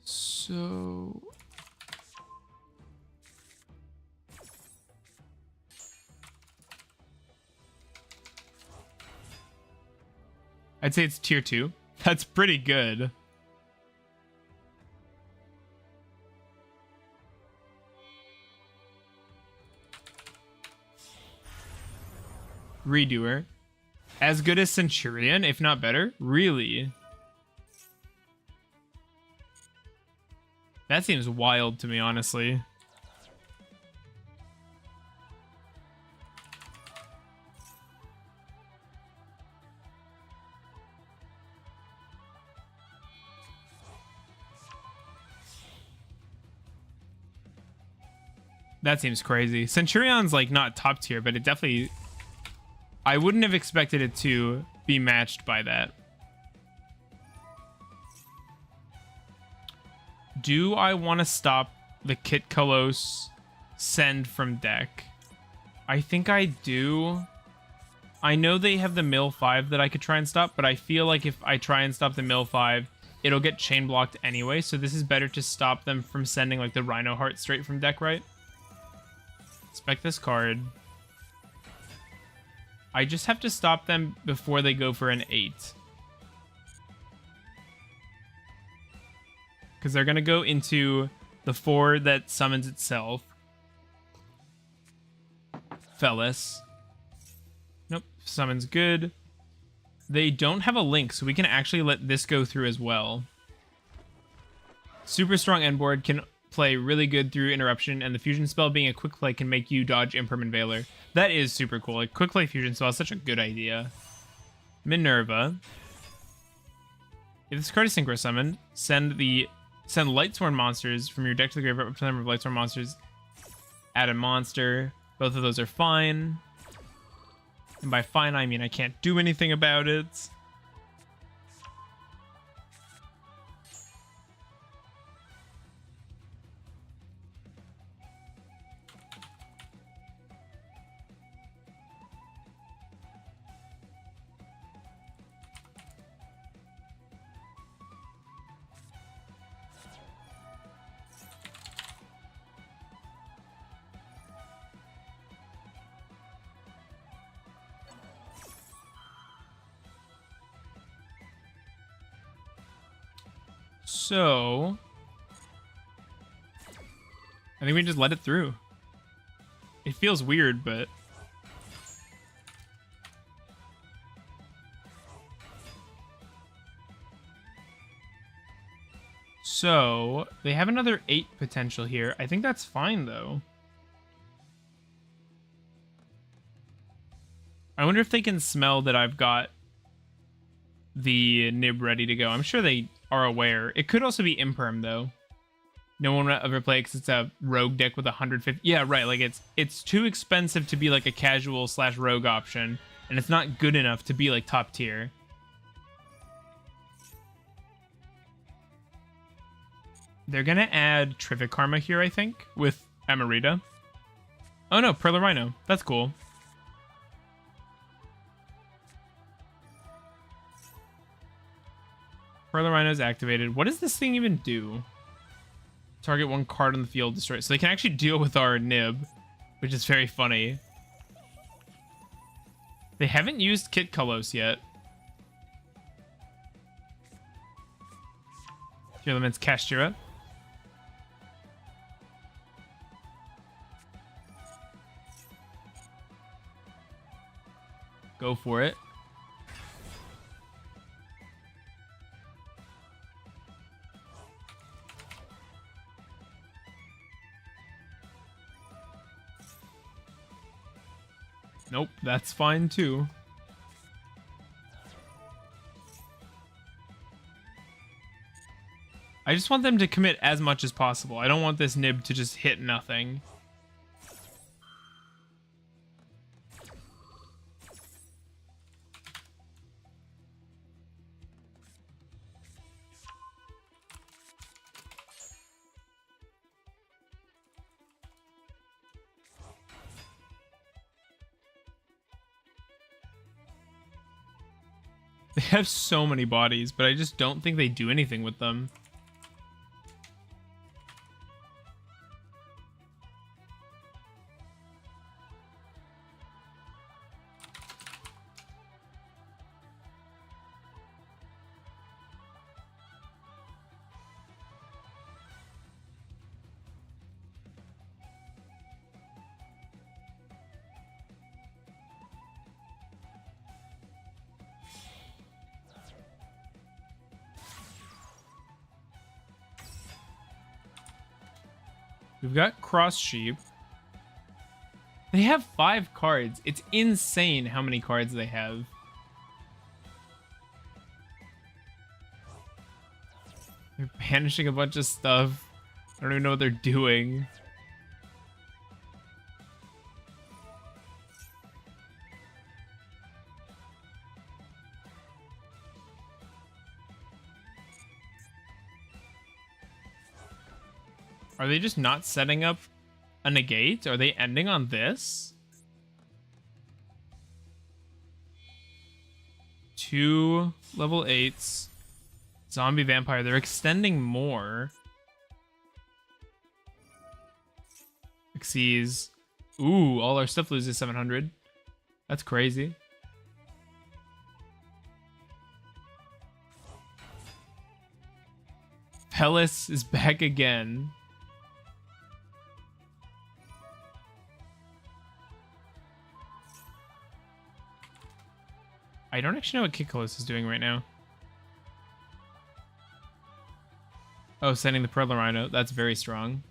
So... I'd say it's tier 2. That's pretty good. Redoer. As good as Centurion, if not better? Really? That seems wild to me, honestly. That seems crazy. Centurion's like not top tier, but it definitely... I wouldn't have expected it to be matched by that. Do I want to stop the Kit Kalos send from deck? I think I do. I know they have the Mill 5 that I could try and stop, but I feel like if I try and stop the Mill 5, it'll get chain blocked anyway, so this is better to stop them from sending like the Rhino Heart straight from deck, right? Spec this card. I just have to stop them before they go for an 8. Because they're going to go into The 4 that summons itself. Fellis. Nope, summons good. They don't have a link, so we can actually let this go through as well. Super strong end board, can play really good through interruption, and the fusion spell being a quick play can make you dodge Impermanent Veiler. That is super cool. Like, quick play fusion spell is such a good idea. Minerva. If this card is synchro summoned, send Lightsworn monsters from your deck to the graveyard up to the number of Lightsworn monsters. Add a monster. Both of those are fine. And by fine, I mean I can't do anything about it. So, I think we just let it through. It feels weird, but... So, they have another 8 potential here. I think that's fine, though. I wonder if they can smell that I've got the nib ready to go. I'm sure they are aware. It could also be imperm, though. No one will ever play because it's a rogue deck with 150. Yeah, right. Like it's too expensive to be like a casual / rogue option, and it's not good enough to be like top tier. They're gonna add Trivic Karma here, I think, with Amarita. Oh no, Perla Rhino. That's cool. Perla Rhino is activated. What does this thing even do? Target 1 card on the field, destroy it. So they can actually deal with our nib, which is very funny. They haven't used Kit Kalos yet. Your elements Kashtira. Go for it. Nope, that's fine too. I just want them to commit as much as possible. I don't want this nib to just hit nothing. They have so many bodies, but I just don't think they do anything with them. We've got Cross Sheep. They have 5 cards. It's insane how many cards they have. They're banishing a bunch of stuff. I don't even know what they're doing. Are they just not setting up a negate? Are they ending on this? 2 level 8s. Zombie vampire. They're extending more. Xyz. Ooh, all our stuff loses 700. That's crazy. Pellis is back again. I don't actually know what Kitkalos is doing right now. Oh, sending the Pearl Rhino. That's very strong.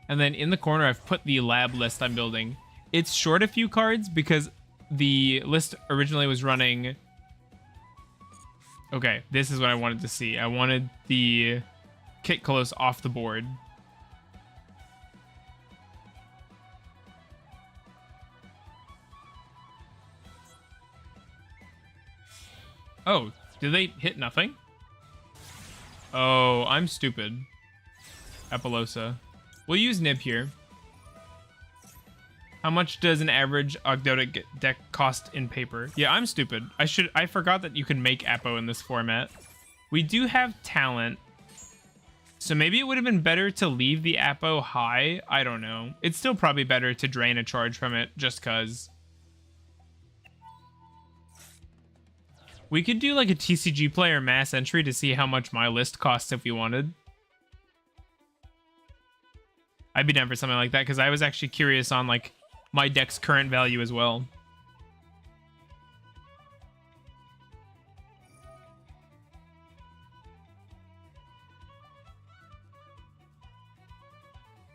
And then in the corner, I've put the lab list I'm building. It's short a few cards because the list originally was running... Okay, this is what I wanted to see. I wanted the Kitkalos off the board. Oh, did they hit nothing? Oh, I'm stupid. Apollosa. We'll use Nib here. How much does an average Ogdoadic deck cost in paper? Yeah, I'm stupid. I forgot that you can make Apo in this format. We do have talent. So maybe it would have been better to leave the Apo high. I don't know. It's still probably better to drain a charge from it just cuz. We could do like a TCG player mass entry to see how much my list costs if we wanted. I'd be down for something like that because I was actually curious on like my deck's current value as well.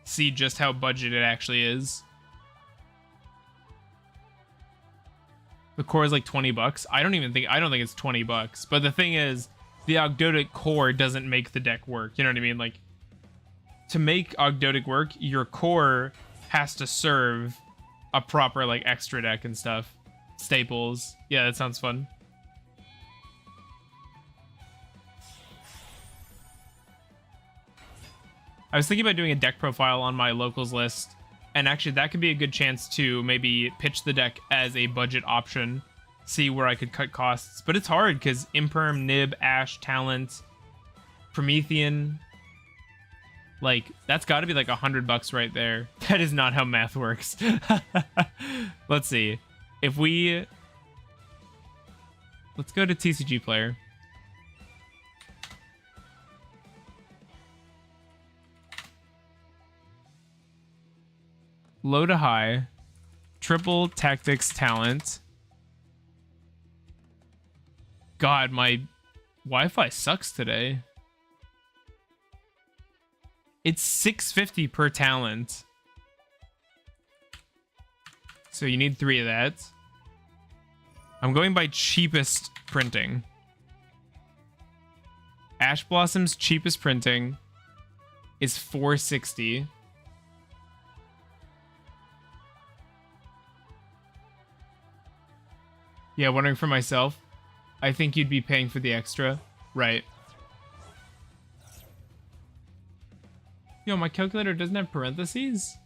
See just how budget it actually is. The core is like 20 bucks. I don't think it's 20 bucks. But the thing is, the Ogdoadic core doesn't make the deck work. You know what I mean? Like, to make Ogdoadic work, your core has to serve a proper like extra deck and stuff. Staples. Yeah, that sounds fun. I was thinking about doing a deck profile on my locals list, and actually that could be a good chance to maybe pitch the deck as a budget option, see where I could cut costs. But it's hard because Imperm, Nib, Ash, Talent, Promethean, like that's got to be like $100 right there. That is not how math works. Let's see. Let's go to TCG player. Low to high, triple tactics talent. God, my Wi-Fi sucks today. It's $650 per talent. So you need 3 of that. I'm going by cheapest printing. Ash Blossom's cheapest printing is $460. Yeah, wondering for myself. I think you'd be paying for the extra. Right. Yo, my calculator doesn't have parentheses?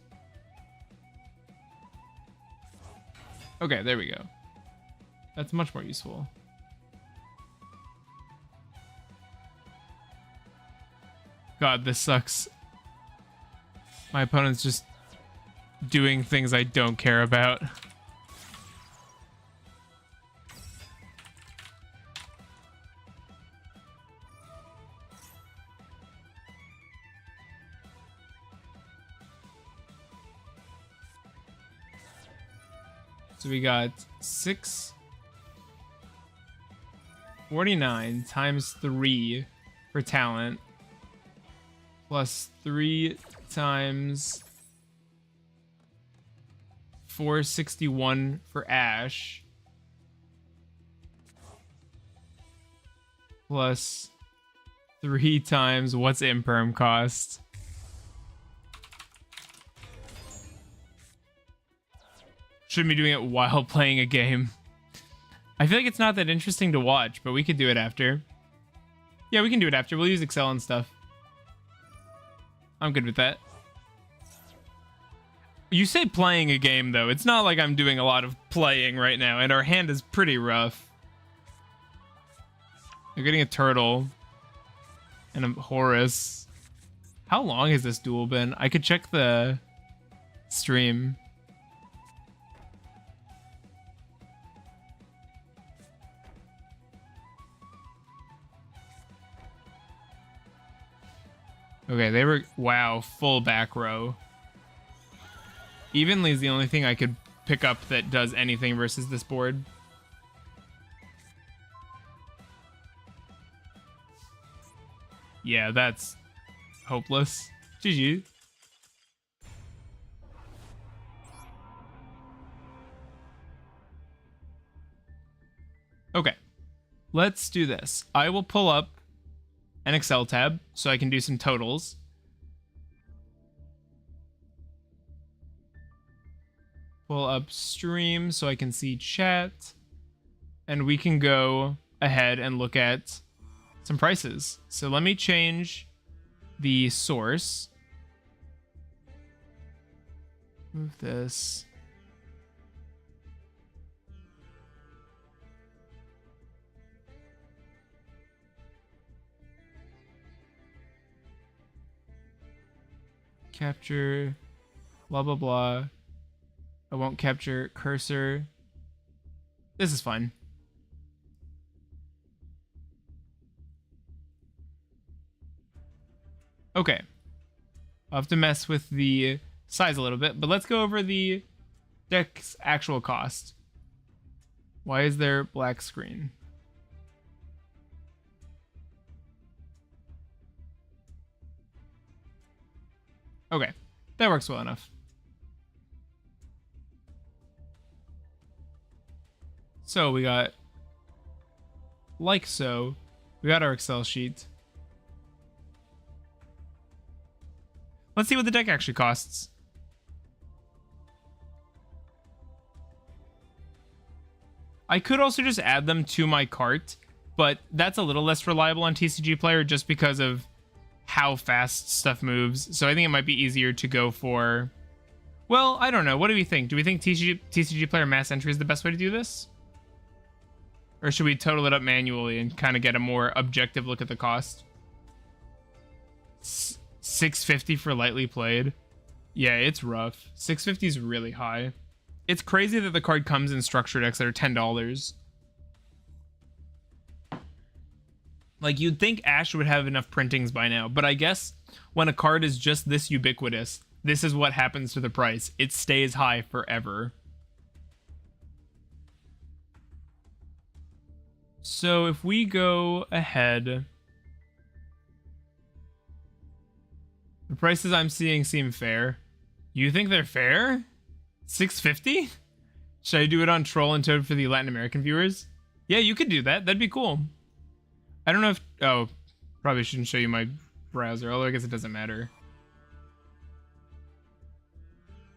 Okay, there we go. That's much more useful. God, this sucks. My opponent's just doing things I don't care about. So we got 649 times 3 for talent, plus 3 times 461 for Ash, plus 3 times what's Imperm cost? Shouldn't be doing it while playing a game. I feel like it's not that interesting to watch, but we could do it after. Yeah, we can do it after. We'll use Excel and stuff. I'm good with that. You say playing a game, though. It's not like I'm doing a lot of playing right now, and our hand is pretty rough. They're getting a turtle. And a Horus. How long has this duel been? I could check the stream. Okay, they were... Wow, full back row. Evenly is the only thing I could pick up that does anything versus this board. Yeah, that's hopeless. GG. Okay, let's do this. I will pull up an Excel tab so I can do some totals. Pull up stream so I can see chat. And we can go ahead and look at some prices. So let me change the source. Move this. Capture, blah, blah, blah. I won't capture cursor. This is fine. Okay. I'll have to mess with the size a little bit, but let's go over the deck's actual cost. Why is there black screen? Okay, that works well enough. So we got, like so, we got our Excel sheet. Let's see what the deck actually costs. I could also just add them to my cart, but that's a little less reliable on TCG Player just because of how fast stuff moves. So I think it might be easier to go for... Well, I don't know. What do we think? Do we think TCG Player mass entry is the best way to do this? Or should we total it up manually and kind of get a more objective look at the cost? $650 for lightly played. Yeah, it's rough. $650 is really high. It's crazy that the card comes in structured decks that are $10. Like, you'd think Ash would have enough printings by now, but I guess when a card is just this ubiquitous, this is what happens to the price. It stays high forever. So if we go ahead... The prices I'm seeing seem fair. You think they're fair? $650? Should I do it on Troll and Toad for the Latin American viewers? Yeah, you could do that. That'd be cool. I don't know if... Oh, probably shouldn't show you my browser, although I guess it doesn't matter.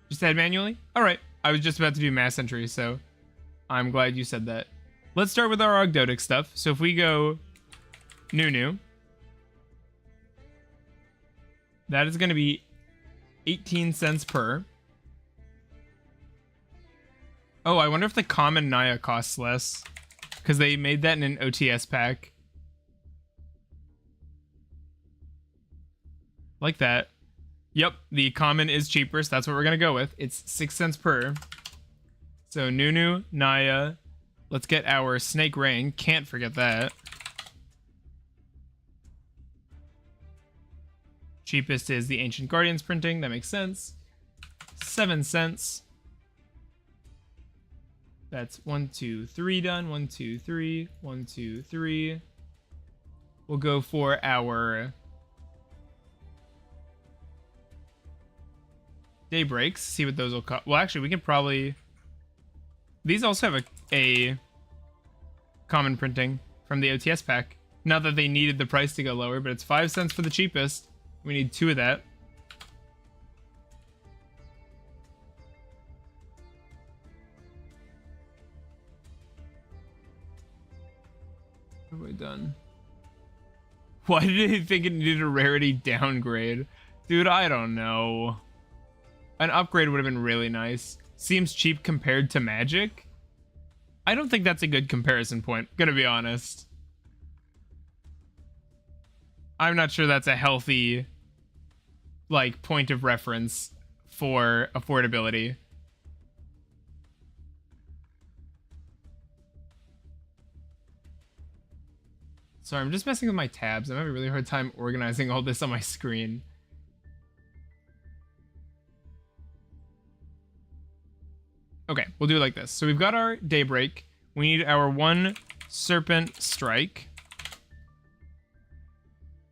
Just add manually? Alright, I was just about to do mass entry, so I'm glad you said that. Let's start with our Ogdoadic stuff. So if we go new, that is going to be 18 cents per. Oh, I wonder if the common Naya costs less, because they made that in an OTS pack. Like that. Yep, the common is cheaper, so that's what we're going to go with. It's 6 cents per. So Nunu, Naya. Let's get our Snake Rain. Can't forget that. Cheapest is the Ancient Guardians printing. That makes sense. 7 cents. That's 1, 2, 3 done. 1, 2, 3. 1, 2, 3. We'll go for our Daybreaks. See what those will cost. Well, actually, we can probably... These also have a common printing from the OTS pack. Not that they needed the price to go lower, but it's 5 cents for the cheapest. We need 2 of that. What have I done? Why did he think it needed a rarity downgrade? Dude, I don't know. An upgrade would have been really nice. Seems cheap compared to Magic. I don't think that's a good comparison point, gonna be honest. I'm not sure that's a healthy, like, point of reference for affordability. Sorry, I'm just messing with my tabs. I'm having a really hard time organizing all this on my screen. Okay, we'll do it like this. So we've got our Daybreak. We need our 1 Serpent Strike.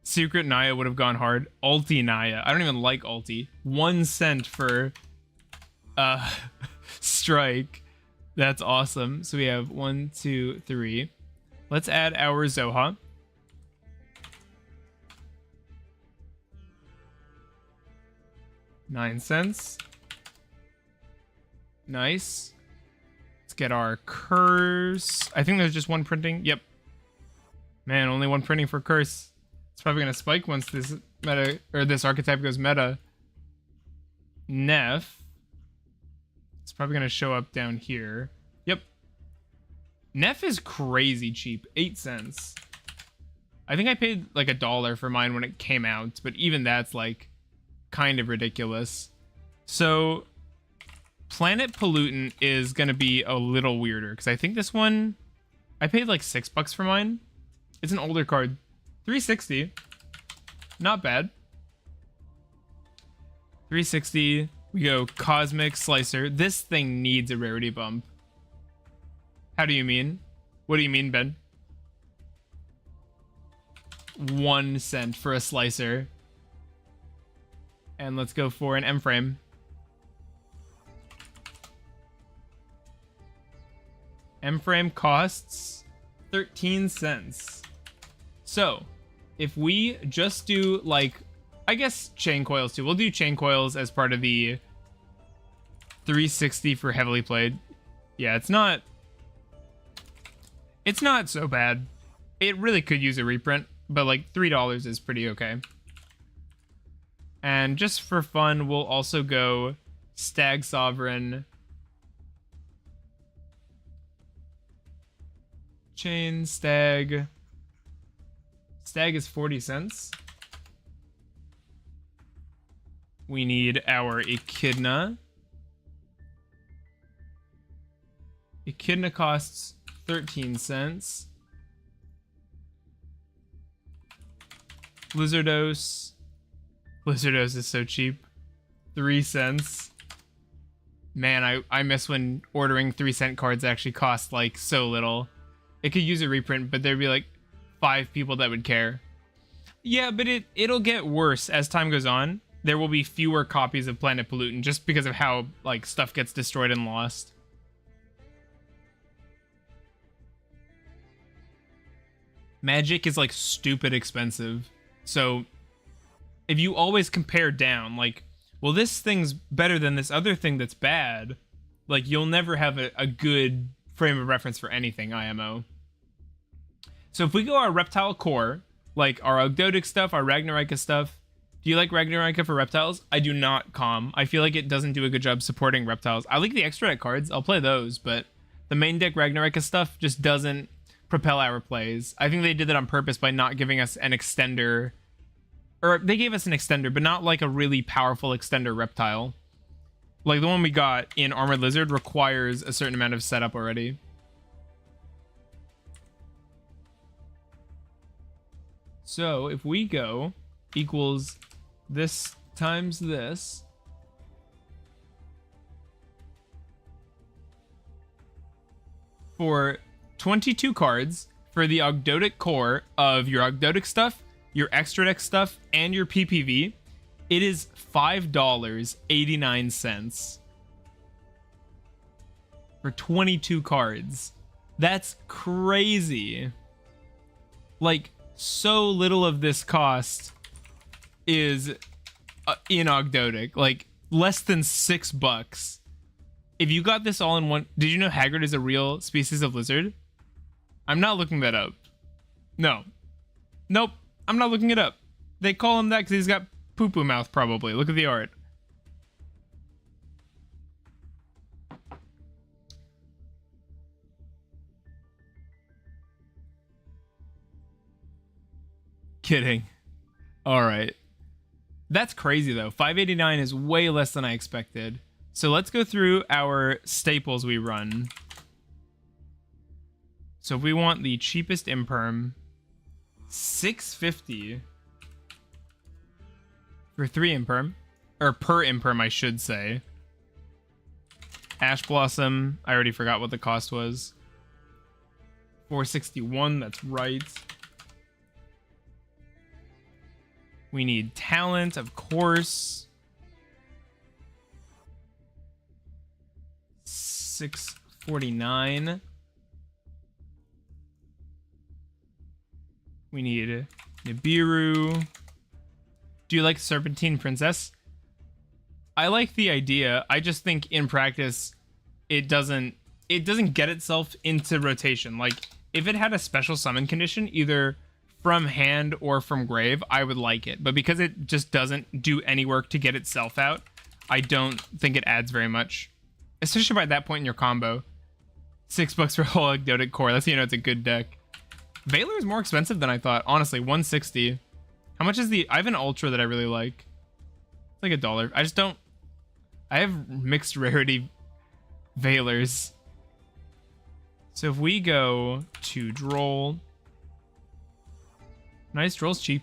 Secret Naya would have gone hard. Ulti Naya. I don't even like Ulti. 1 cent for Strike. That's awesome. So we have 1, 2, 3. Let's add our Zoha. $0.09. Nice. Let's get our Curse. I think there's just 1 printing. Yep. Man, only 1 printing for Curse. It's probably gonna spike once this meta or this archetype goes meta. Neff. It's probably gonna show up down here. Yep. Neff is crazy cheap. 8 cents. I think I paid like $1 for mine when it came out, but even that's like kind of ridiculous. So Planet Pollutant is gonna be a little weirder because I think this one I paid like $6 for mine. It's an older card. 360. Not bad. 360. We go Cosmic Slicer. This thing needs a rarity bump. How do you mean? What do you mean, Ben? 1 cent for a slicer. And let's go for an M-frame. M-frame costs 13 cents. So, if we just do, like, I guess chain coils too. We'll do chain coils as part of the 360 for heavily played. Yeah, it's not so bad. It really could use a reprint, but like $3 is pretty okay. And just for fun, we'll also go Stag Sovereign, Chain Stag. Stag is 40 cents. We need our Echidna. Echidna costs 13 cents. Lizardos. Lizardos is so cheap. 3 cents. Man, I miss when ordering 3-cent cards actually cost like so little. It could use a reprint, but there'd be like 5 people that would care. Yeah, but it'll get worse as time goes on. There will be fewer copies of Planet Pollutant just because of how like stuff gets destroyed and lost. Magic is like stupid expensive. So if you always compare down, like, well, this thing's better than this other thing that's bad, like you'll never have a good frame of reference for anything IMO. So if we go our Reptile Core, like our Ogdoadic stuff, our Ragnarika stuff. Do you like Ragnarika for reptiles? I do not, Com. I feel like it doesn't do a good job supporting reptiles. I like the extra deck cards. I'll play those, but the main deck Ragnarika stuff just doesn't propel our plays. I think they did that on purpose by not giving us an extender. Or they gave us an extender, but not like a really powerful extender reptile. Like the one we got in Armored Lizard requires a certain amount of setup already. So if we go equals this times this, for 22 cards for the Ogdoadic core of your Ogdoadic stuff, your extra deck stuff, and your PPV, it is $5.89 for 22 cards. That's crazy. Like, so little of this cost is in Ogdoadic, like less than $6. If you got this all in one, did you know Haggard is a real species of lizard? I'm not looking that up. No. Nope. I'm not looking it up. They call him that because he's got poo-poo mouth, probably. Look at the art. Kidding. All right. That's crazy, though. $5.89 is way less than I expected. So let's go through our staples we run. So if we want the cheapest imperm, $6.50 for 3 imperm, or per imperm, I should say. Ash Blossom. I already forgot what the cost was. 461, that's right. We need talent, of course. 649. We need Nibiru. Do you like Serpentine Princess? I like the idea. I just think in practice it doesn't get itself into rotation. Like if it had a special summon condition, either from hand or from grave, I would like it. But because it just doesn't do any work to get itself out, I don't think it adds very much. Especially by that point in your combo. $6 for a whole Ogdoadic core. That's, you know, it's a good deck. Valor is more expensive than I thought. Honestly, 160. How much is the... I have an Ultra that I really like. It's like $1. I just don't... I have mixed rarity Valors. So if we go to Droll... Nice, Droll's cheap.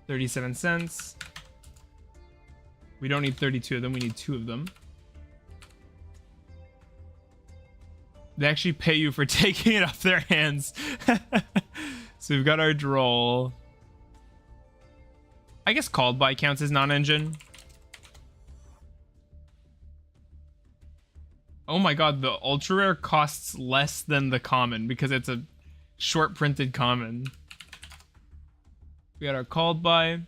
37 cents. We don't need 32 of them. We need 2 of them. They actually pay you for taking it off their hands. So we've got our Droll. I guess Called By counts as non-engine. Oh my god, the ultra rare costs less than the common because it's a short printed common. We got our Called By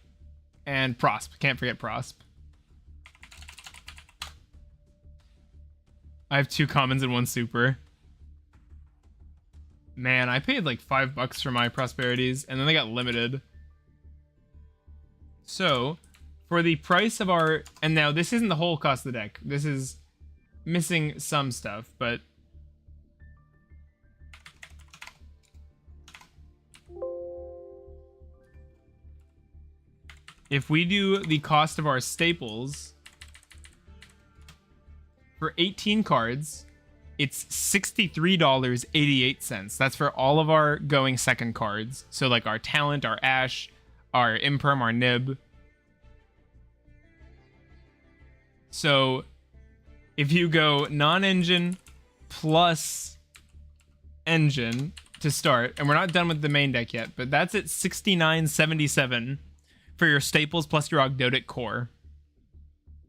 and Prosp. Can't forget Prosp. I have 2 commons and 1 super. Man, I paid like $5 for my prosperities, and then they got limited. So, for the price of our... And now, this isn't the whole cost of the deck. This is missing some stuff, but... If we do the cost of our staples... For 18 cards... It's $63.88. That's for all of our going second cards. So like our Talent, our Ash, our Imperm, our Nib. So if you go non-engine plus engine to start, and we're not done with the main deck yet, but that's at $69.77 for your staples plus your Ogdoadic core.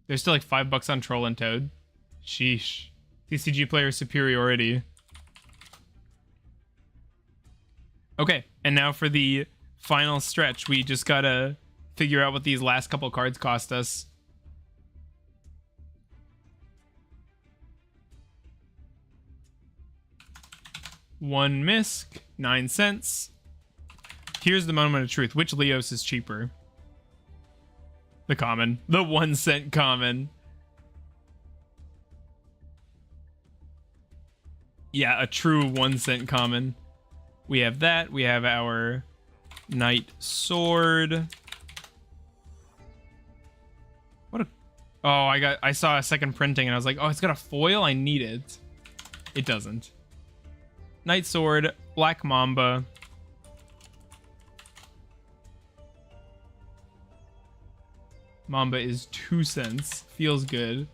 There's still like $5 on Troll and Toad. Sheesh. TCG player superiority. Okay, and now for the final stretch, we just gotta figure out what these last couple cards cost us. One Misk, 9 cents. Here's the moment of truth. Which Leos is cheaper? The common. The 1 cent common. Yeah, a true 1 cent common. We have that. We have our Knight Sword. What a... Oh, I saw a second printing and I was like, oh, it's got a foil? I need it. It doesn't. Knight Sword, Black Mamba. Mamba is 2 cents. Feels good.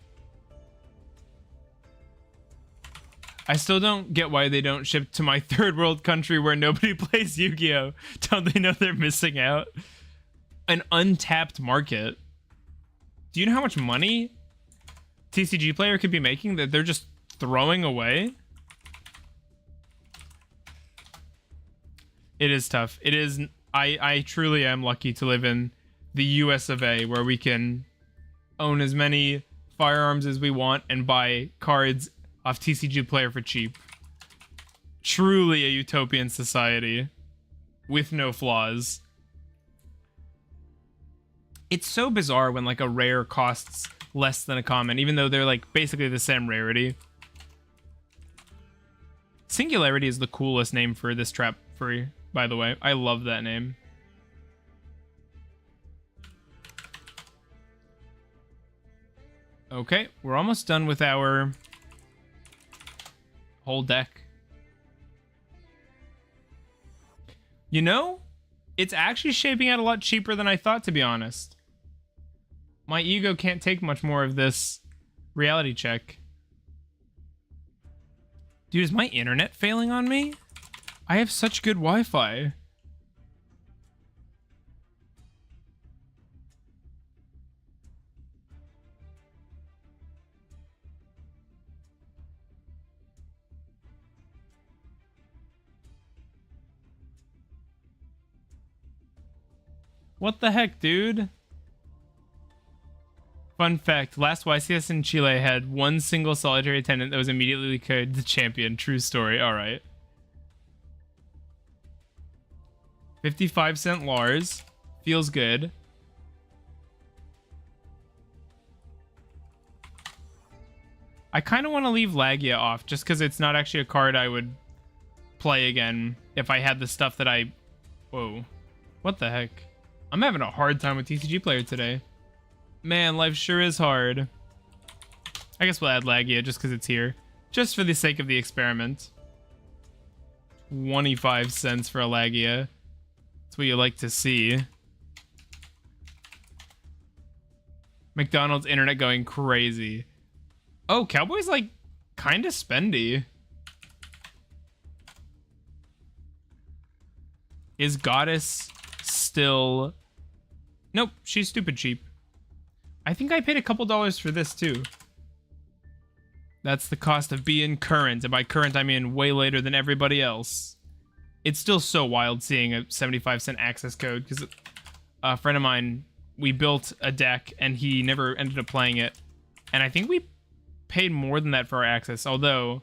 I still don't get why they don't ship to my third world country where nobody plays Yu-Gi-Oh! Don't they know they're missing out? An untapped market. Do you know how much money TCG player could be making that they're just throwing away? It is tough. It is... I truly am lucky to live in the US of A, where we can own as many firearms as we want and buy cards off TCG player for cheap. Truly a utopian society with no flaws. It's so bizarre when like a rare costs less than a common, even though they're like basically the same rarity. Singularity is the coolest name for this trap free, by the way. I love that name. Okay, we're almost done with our whole deck. You know, it's actually shaping out a lot cheaper than I thought, to be honest. My ego can't take much more of this reality check. Dude, is my internet failing on me? I have such good Wi-Fi. What the heck, dude? Fun fact, last YCS in Chile had one single solitary attendant that was immediately declared the champion. True story. All right. 55 cent Lars. Feels good. I kind of want to leave Lagia off just because it's not actually a card I would play again if I had the stuff that I... Whoa. What the heck? I'm having a hard time with TCG Player today. Man, life sure is hard. I guess we'll add Lagia just because it's here. Just for the sake of the experiment. 25 cents for a Lagia. That's what you like to see. McDonald's internet going crazy. Oh, Cowboy's like kind of spendy. Is Goddess still... Nope, she's stupid cheap. I think I paid a couple dollars for this too. That's the cost of being current. And by current, I mean way later than everybody else. It's still so wild seeing a 75-cent access code because a friend of mine, we built a deck and he never ended up playing it. And I think we paid more than that for our access. Although,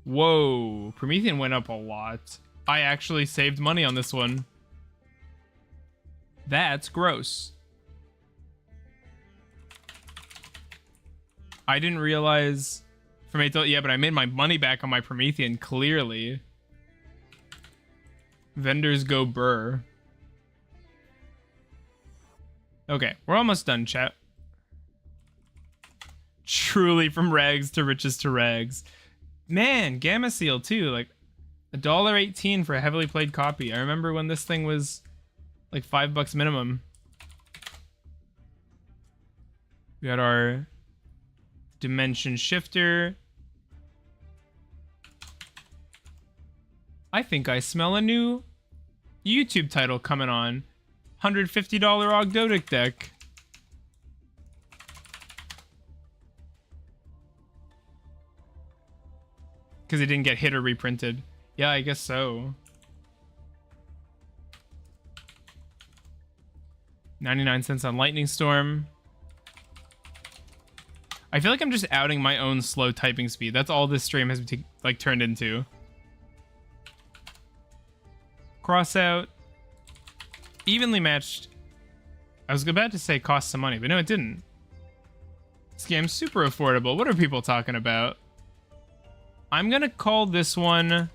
whoa, Promethean went up a lot. I actually saved money on this one. That's gross. I didn't realize from 8 to... Yeah, but I made my money back on my Promethean, clearly. Vendors go burr. Okay, we're almost done, chat. Truly from rags to riches to rags. Man, Gamma Seal, too. Like, $1.18 for a heavily played copy. I remember when this thing was... like $5 minimum. We got our Dimension Shifter. I think I smell a new YouTube title coming on. $150 Ogdoadic deck. Because it didn't get hit or reprinted. Yeah, I guess so. 99 cents on Lightning Storm. I feel like I'm just outing my own slow typing speed. That's all this stream has like turned into. Cross out. Evenly matched. I was about to say cost some money, but no, it didn't. This game's super affordable. What are people talking about? I'm gonna call this one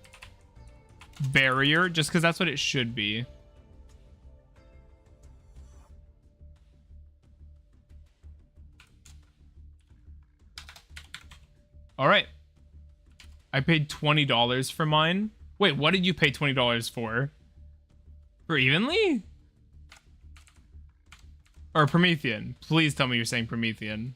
Barrier, just because that's what it should be. All right. I paid $20 for mine. Wait, what did you pay $20 for? For Evenly? Or Promethean? Please tell me you're saying Promethean.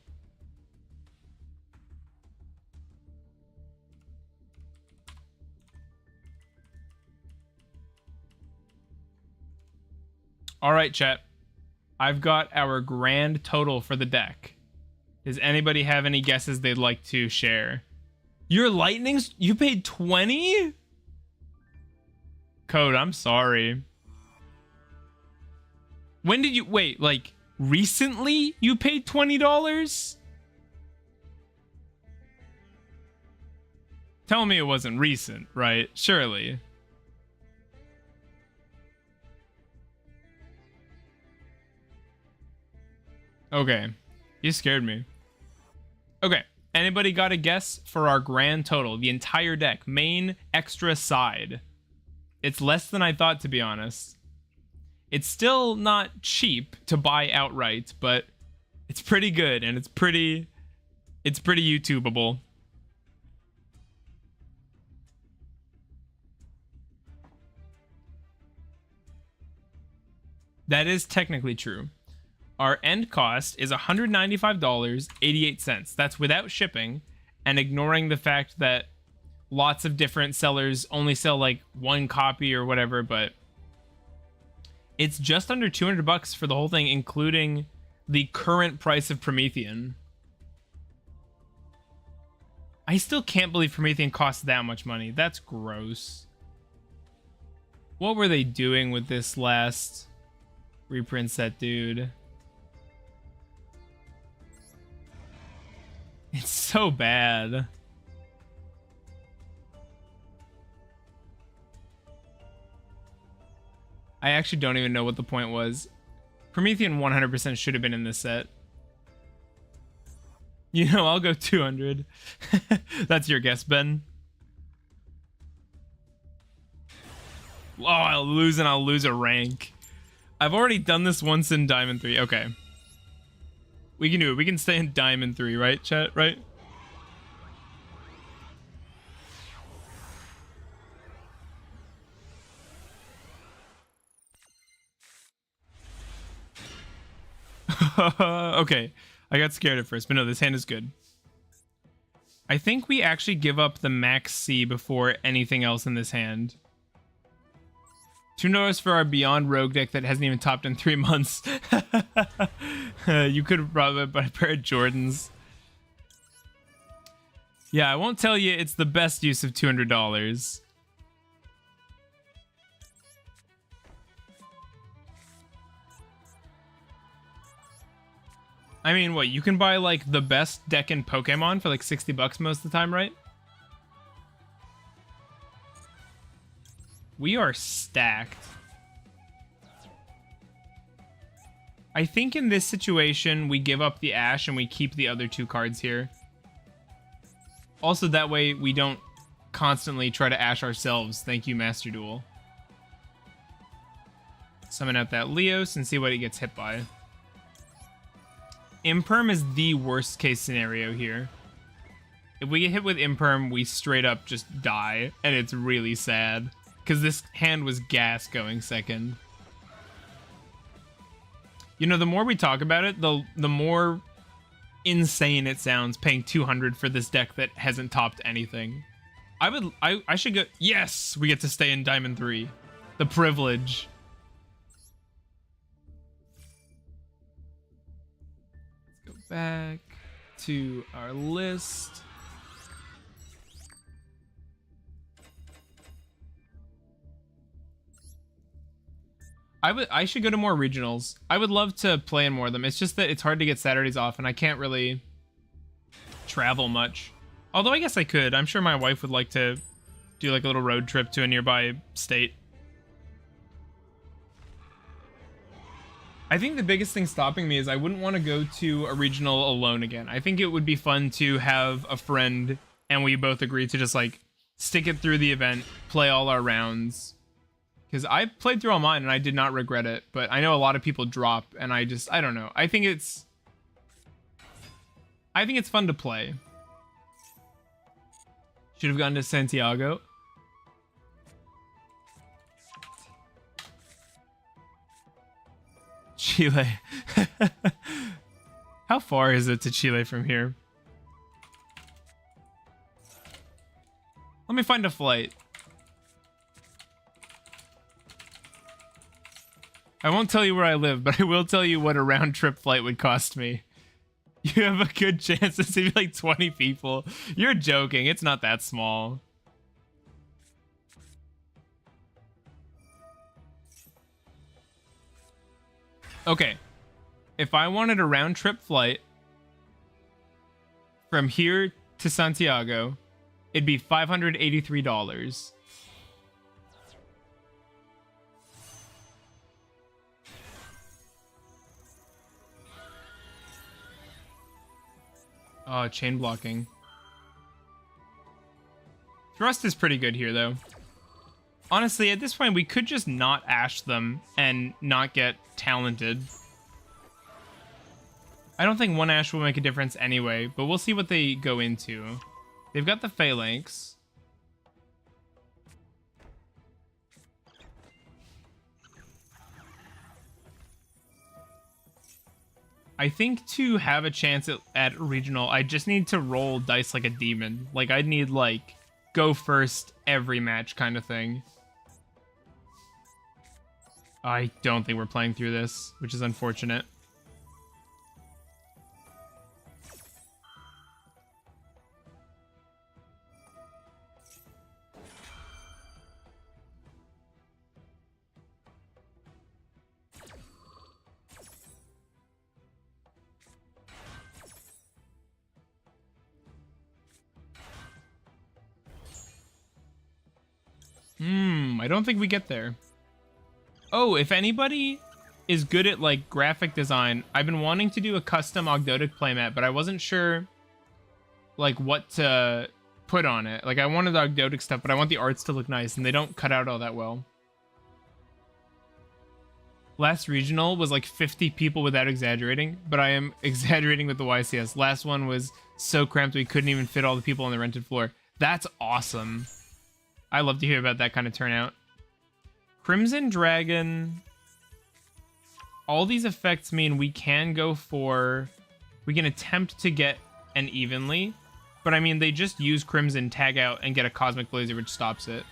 All right, chat. I've got our grand total for the deck. Does anybody have any guesses they'd like to share? Your Lightnings, you paid 20? Code, I'm sorry. When did you, wait, like recently you paid $20? Tell me it wasn't recent, right? Surely. Okay. You scared me. Okay. Anybody got a guess for our grand total? The entire deck. Main, extra, side. It's less than I thought, to be honest. It's still not cheap to buy outright, but it's pretty good and it's pretty YouTubeable. That is technically true. Our end cost is $195.88. That's without shipping and ignoring the fact that lots of different sellers only sell like one copy or whatever, but it's just under 200 bucks for the whole thing, including the current price of Promethean. I still can't believe Promethean costs that much money. That's gross. What were they doing with this last reprint set, dude? It's so bad. I actually don't even know what the point was. Promethean 100% should have been in this set. You know, I'll go 200. That's your guess, Ben. Oh, I'll lose and I'll lose a rank. I've already done this once in Diamond 3. Okay. We can do it. We can stay in Diamond 3, right, chat? Right? Okay. I got scared at first, but no, this hand is good. I think we actually give up the max C before anything else in this hand. $2 for our Beyond Rogue deck that hasn't even topped in 3 months. You could rob it by a pair of Jordans. Yeah, I won't tell you it's the best use of $200. I mean, what, you can buy like the best deck in Pokemon for like 60 bucks most of the time, right? We are stacked. I think in this situation, we give up the Ash and we keep the other 2 cards here. Also, that way we don't constantly try to Ash ourselves. Thank you, Master Duel. Summon out that Leos and see what he gets hit by. Imperm is the worst case scenario here. If we get hit with Imperm, we straight up just die, and it's really sad. Because this hand was gas going second. You know, the more we talk about it, the more insane it sounds paying 200 for this deck that hasn't topped anything. I should go. Yes, we get to stay in Diamond 3. The privilege. Let's go back to our list. I should go to more regionals. I would love to play in more of them. It's just that it's hard to get Saturdays off, and I can't really travel much. Although I guess I could. I'm sure my wife would like to do like a little road trip to a nearby state. I think the biggest thing stopping me is I wouldn't want to go to a regional alone again. I think it would be fun to have a friend, and we both agree to just like stick it through the event, play all our rounds. Because I played through all mine and I did not regret it, but I know a lot of people drop, and I don't know. I think it's fun to play. Should have gone to Santiago. Chile. How far is it to Chile from here? Let me find a flight. I won't tell you where I live, but I will tell you what a round-trip flight would cost me. You have a good chance to see like 20 people. You're joking. It's not that small. Okay. If I wanted a round-trip flight from here to Santiago, it'd be $583. Oh, chain blocking. Thrust is pretty good here, though. Honestly, at this point, we could just not Ash them and not get talented. I don't think one Ash will make a difference anyway, but we'll see what they go into. They've got the Phalanx. I think to have a chance at regional, I just need to roll dice like a demon. Like, I'd need, like, go first every match kind of thing. I don't think we're playing through this, which is unfortunate. I don't think we get there. Oh, if anybody is good at like graphic design, I've been wanting to do a custom Ogdoadic playmat, but I wasn't sure like what to put on it. Like I wanted the Ogdoadic stuff, but I want the arts to look nice, and they don't cut out all that well. Last regional was like 50 people without exaggerating, but I am exaggerating with the YCS. Last one was so cramped we couldn't even fit all the people on the rented floor. That's awesome. I love to hear about that kind of turnout. Crimson Dragon. All these effects mean we can go for... We can attempt to get an evenly. But I mean, they just use Crimson, tag out, and get a Cosmic Blazer, which stops it.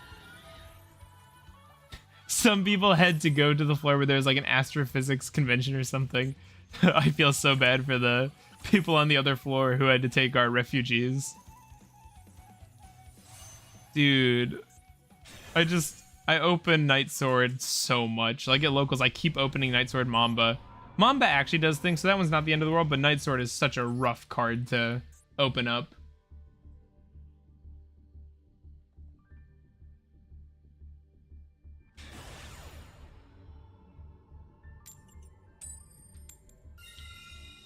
Some people had to go to the floor where there's like an astrophysics convention or something. I feel so bad for the people on the other floor who had to take our refugees. Dude, I open Night Sword so much. Like at locals, I keep opening Night Sword Mamba. Mamba actually does things, so that one's not the end of the world, but Night Sword is such a rough card to open up.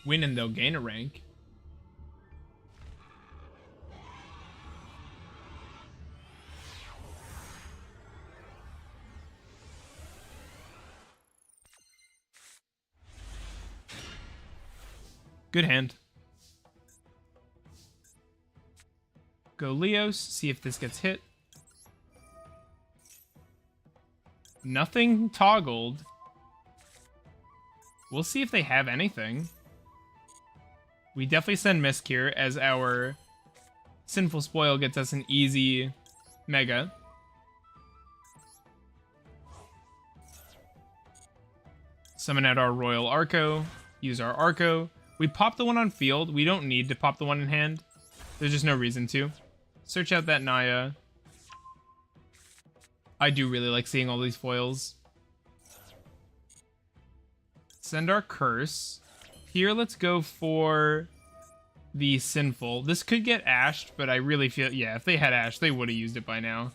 Win and they'll gain a rank. Good hand. Go Leos, see if this gets hit. Nothing toggled. We'll see if they have anything. We definitely send Misk here, as our Sinful Spoil gets us an easy Mega. Summon out our Royal Arco. Use our Arco. We pop the one on field. We don't need to pop the one in hand. There's just no reason to. Search out that Naya. I do really like seeing all these foils. Send our Curse. Here, let's go for the Sinful. This could get ashed, but I really feel... Yeah, if they had ash, they would have used it by now.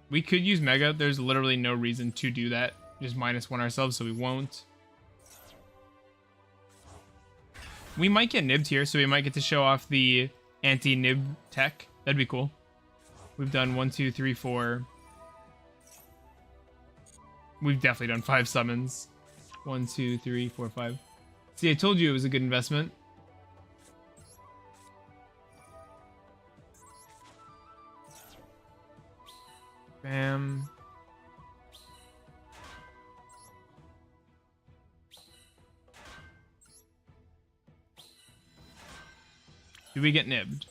We could use Mega. There's literally no reason to do that. Just -1 ourselves, so we won't. We might get nibbed here, so we might get to show off the anti-nib tech. That'd be cool. We've done 1, 2, 3, 4. We've definitely done 5 summons. 1, 2, 3, 4, 5. See, I told you it was a good investment. Bam. Do we get nibbed?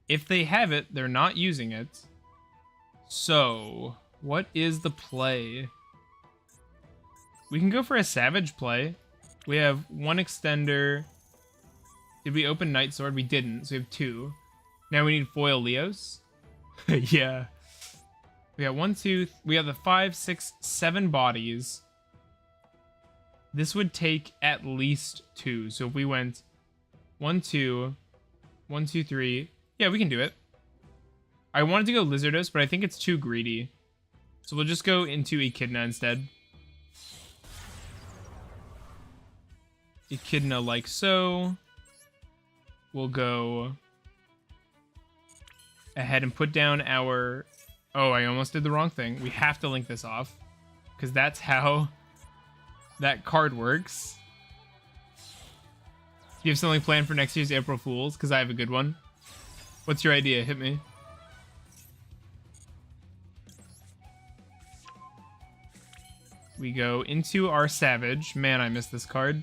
If they have it, they're not using it. So, what is the play? We can go for a Savage play. We have 1 extender. Did we open Night Sword? We didn't, so we have 2. Now we need foil Leos. Yeah. We got 1, 2, we have the 5, 6, 7 bodies. This would take at least 2. So if we went 1, 2, 1, 2, 3. Yeah, we can do it. I wanted to go Lizardos, but I think it's too greedy. So we'll just go into Echidna instead. Echidna like so. We'll go ahead and put down our... Oh, I almost did the wrong thing. We have to link this off, because that's how that card works. Do you have something planned for next year's April Fools? Because I have a good one. What's your idea? Hit me. We go into our Savage. Man, I missed this card.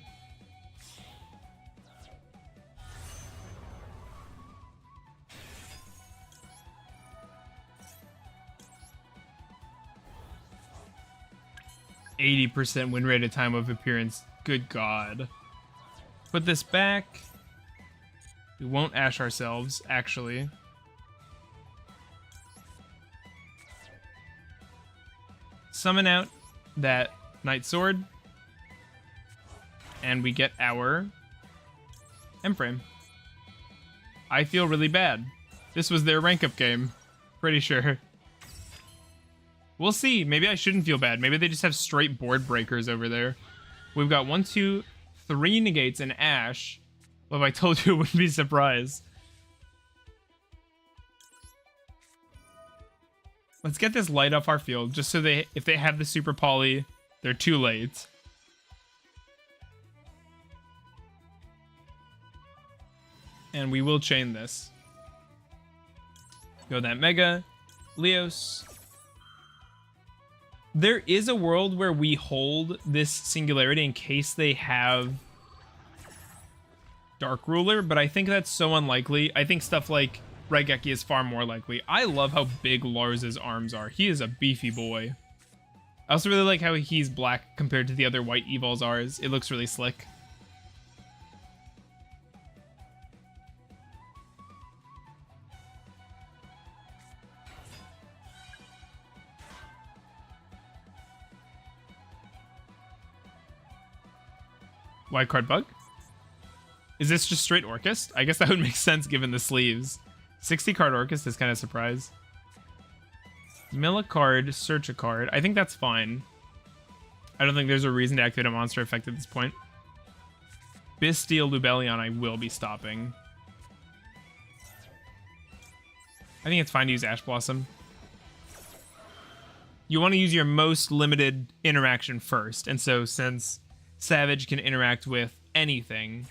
80% win rate at time of appearance. Good God. Put this back. We won't ash ourselves, actually. Summon out that Knight Sword. And we get our M-Frame. I feel really bad. This was their rank up game. Pretty sure. We'll see. Maybe I shouldn't feel bad. Maybe they just have straight board breakers over there. We've got 1, 2, 3 negates and Ash. Well, if I told you, it wouldn't be surprised. Let's get this light off our field, just so if they have the super poly, they're too late. And we will chain this. Go that Mega. Leos. There is a world where we hold this Singularity in case they have Dark Ruler, but I think that's so unlikely. I think stuff like Raigeki is far more likely. I love how big Lars's arms are. He is a beefy boy. I also really like how he's black compared to the other white Evols ours. It looks really slick. White card bug? Is this just straight Orcust? I guess that would make sense given the sleeves. 60 card Orcust is kind of surprise. Mill a card, search a card. I think that's fine. I don't think there's a reason to activate a monster effect at this point. Bisteel Lubellion I will be stopping. I think it's fine to use Ash Blossom. You want to use your most limited interaction first, and so since Savage can interact with anything.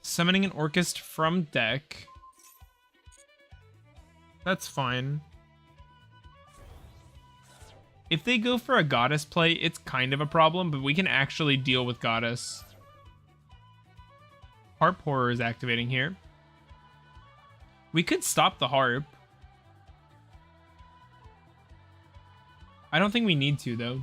Summoning an Orcust from deck. That's fine. If they go for a Goddess play, it's kind of a problem, but we can actually deal with Goddess. Harp Horror is activating here. We could stop the Harp. I don't think we need to, though.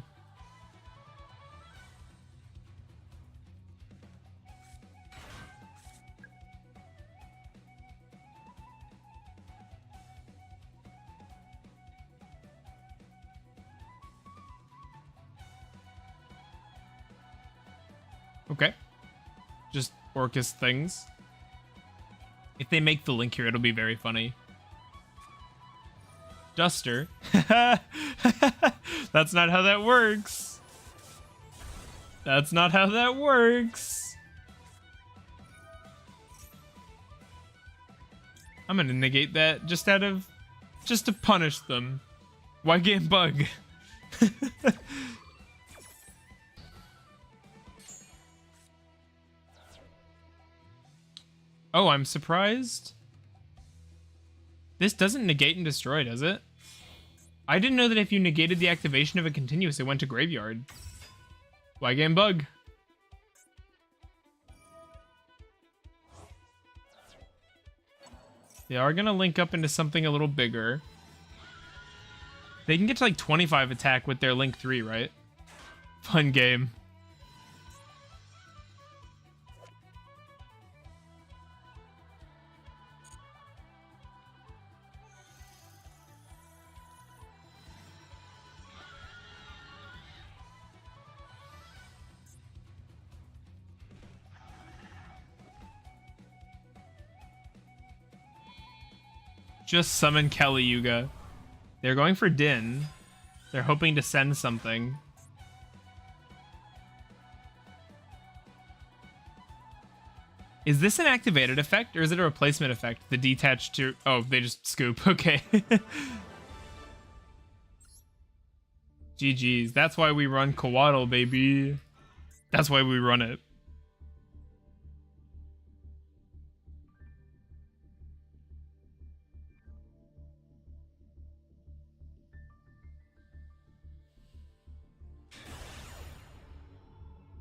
Okay. Just Orcust things. If they make the link here, it'll be very funny. Duster. That's not how that works. That's not how that works. I'm gonna negate that just to punish them. Why game bug? Oh, I'm surprised. This doesn't negate and destroy, does it? I didn't know that if you negated the activation of a continuous, it went to graveyard. Why game bug? They are gonna link up into something a little bigger. They can get to like 25 attack with their Link 3, right? Fun game. Just summon Kelly Yuga. They're going for Din. They're hoping to send something. Is this an activated effect or is it a replacement effect? The detached to... Oh, they just scoop. Okay. GG's. That's why we run Coatl, baby. That's why we run it.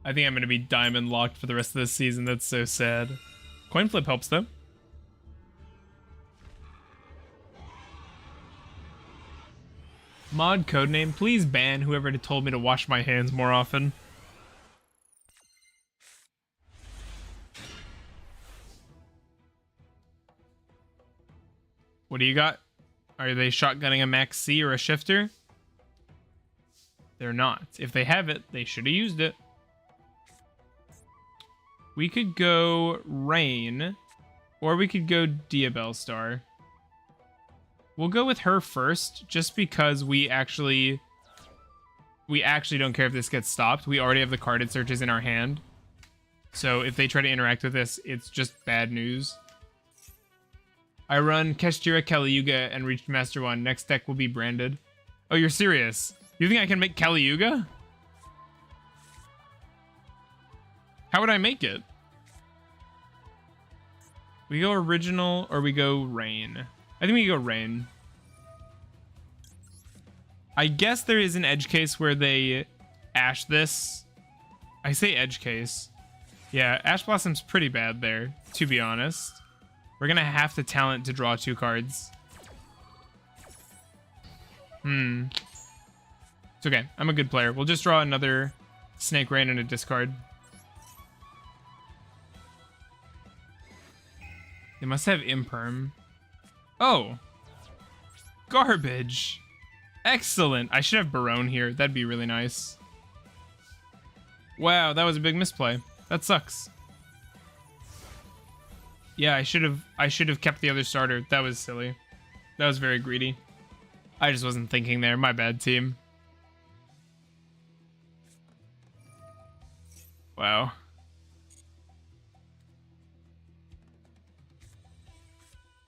I think I'm going to be diamond locked for the rest of this season. That's so sad. Coin flip helps though. Mod codename, please ban whoever told me to wash my hands more often. What do you got? Are they shotgunning a Max C or a shifter? They're not. If they have it, they should have used it. We could go Rain, or we could go Diabell Star. We'll go with her first, just because we actually don't care if this gets stopped. We already have the carded searches in our hand. So if they try to interact with this, it's just bad news. I run Keshtira Kali-Yuga and reached Master 1. Next deck will be branded. Oh, you're serious? You think I can make Kali-Yuga? How would I make it? We go original or we go Rain? I think we go Rain. I guess there is an edge case where they Ash this. I say edge case. Yeah, Ash Blossom's pretty bad there, to be honest. We're gonna have to talent to draw 2 cards. It's okay. I'm a good player. We'll just draw another Snake Rain and a discard. They must have Imperm. Oh! Garbage! Excellent! I should have Barone here. That'd be really nice. Wow, that was a big misplay. That sucks. Yeah, I should have kept the other starter. That was silly. That was very greedy. I just wasn't thinking there. My bad, team. Wow.